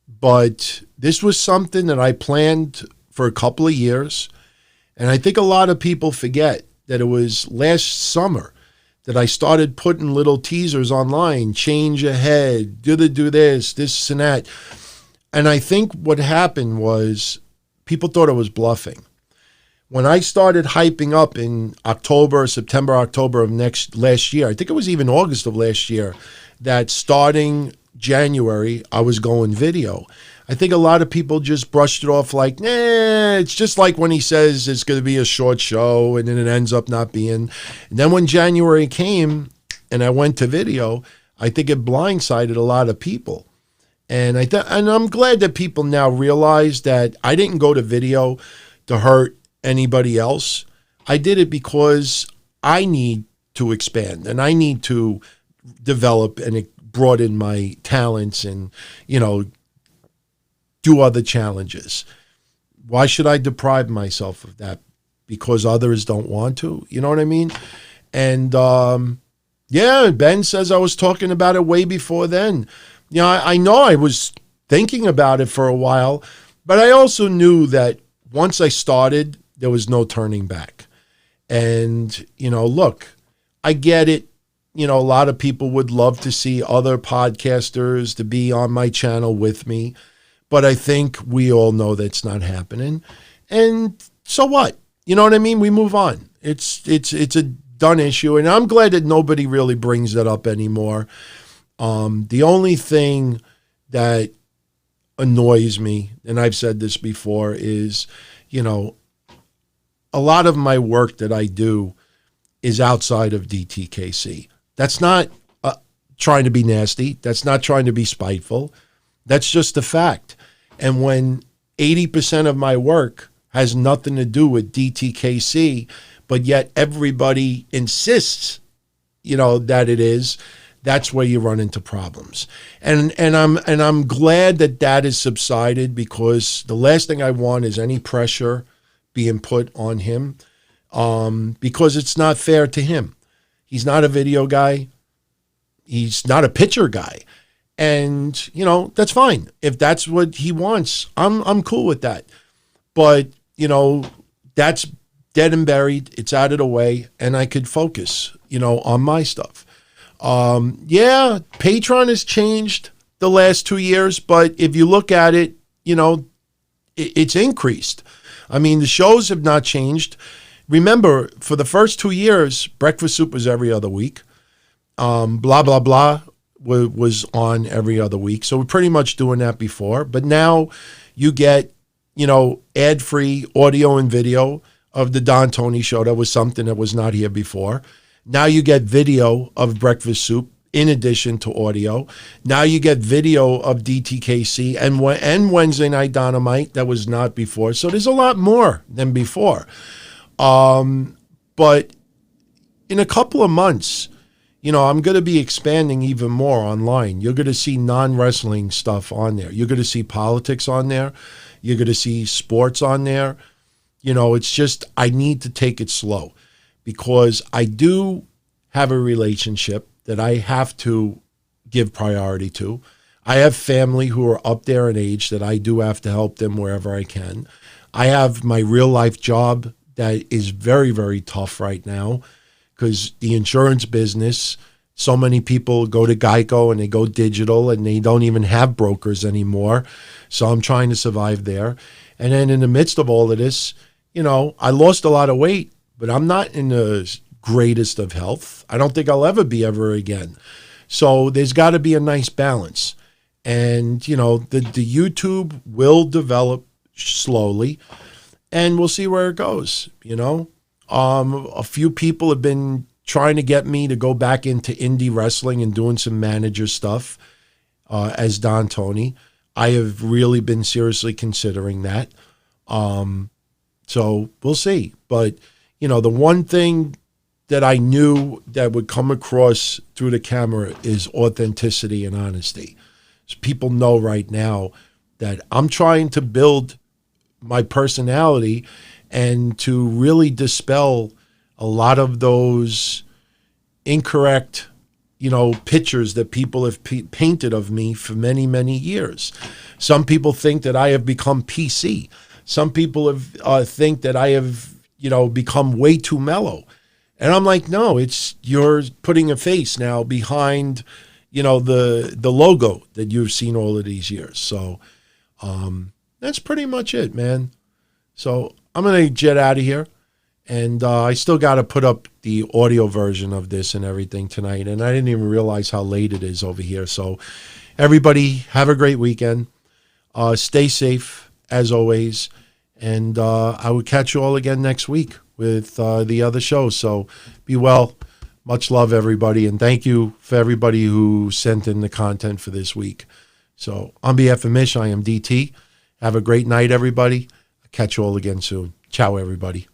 But this was something that I planned for a couple of years, and I think a lot of people forget that it was last summer that I started putting little teasers online, change ahead, do this and that. And I think what happened was people thought I was bluffing. When I started hyping up in September, October of last year, I think it was even August of last year, that starting January, I was going video. I think a lot of people just brushed it off like, nah, it's just like when he says it's going to be a short show and then it ends up not being. And then when January came and I went to video, I think it blindsided a lot of people. And I'm glad that people now realize that I didn't go to video to hurt anybody else. I did it because I need to expand and I need to develop and broaden my talents and, do other challenges. Why should I deprive myself of that? Because others don't want to, you know what I mean? And Ben says I was talking about it way before then. I know I was thinking about it for a while, but I also knew that once I started, there was no turning back. And, look, I get it. A lot of people would love to see other podcasters to be on my channel with me, but I think we all know that's not happening. And so what? You know what I mean? We move on. It's a done issue, and I'm glad that nobody really brings that up anymore. The only thing that annoys me, and I've said this before, is, a lot of my work that I do is outside of DTKC. That's not trying to be nasty. That's not trying to be spiteful. That's just a fact. And when 80% of my work has nothing to do with DTKC, but yet everybody insists, that it is, that's where you run into problems. And I'm glad that has subsided, because the last thing I want is any pressure being put on him, because it's not fair to him. He's not a video guy. He's not a picture guy. And, that's fine. If that's what he wants, I'm cool with that. But, that's dead and buried. It's out of the way, and I could focus, on my stuff. Patreon has changed the last 2 years, but if you look at it, it's increased. I mean, the shows have not changed. Remember, for the first 2 years, Breakfast Soup was every other week. Blah, blah, blah was on every other week. So we're pretty much doing that before. But now you get, ad-free audio and video of the Don Tony Show. That was something that was not here before. Now you get video of Breakfast Soup in addition to audio. Now you get video of DTKC and Wednesday Night Dynamite. That was not before. So there's a lot more than before. But in a couple of months, I'm going to be expanding even more online. You're going to see non-wrestling stuff on there. You're going to see politics on there. You're going to see sports on there. It's just I need to take it slow, because I do have a relationship that I have to give priority to. I have family who are up there in age that I do have to help them wherever I can. I have my real life job that is very, very tough right now, because the insurance business, so many people go to Geico and they go digital and they don't even have brokers anymore. So I'm trying to survive there. And then in the midst of all of this, I lost a lot of weight, but I'm not in the greatest of health. I don't think I'll ever be ever again. So there's got to be a nice balance. And, the YouTube will develop slowly, and we'll see where it goes, A few people have been trying to get me to go back into indie wrestling and doing some manager stuff as Don Tony. I have really been seriously considering that. So we'll see. But, you know, the one thing that I knew that would come across through the camera is authenticity and honesty. So people know right now that I'm trying to build my personality and to really dispel a lot of those incorrect, you know, pictures that people have painted of me for many, many years. Some people think that I have become PC. Some people have think that I have, you know, become way too mellow. And I'm like, no, it's you're putting a face now behind, you know, the logo that you've seen all of these years. So that's pretty much it, man. So I'm going to jet out of here. And I still got to put up the audio version of this and everything tonight. And I didn't even realize how late it is over here. So everybody have a great weekend. Stay safe as always. And I will catch you all again next week with the other shows. So be well. Much love, everybody. And thank you for everybody who sent in the content for this week. So on behalf of Mish, I am DT. Have a great night, everybody. I'll catch you all again soon. Ciao, everybody.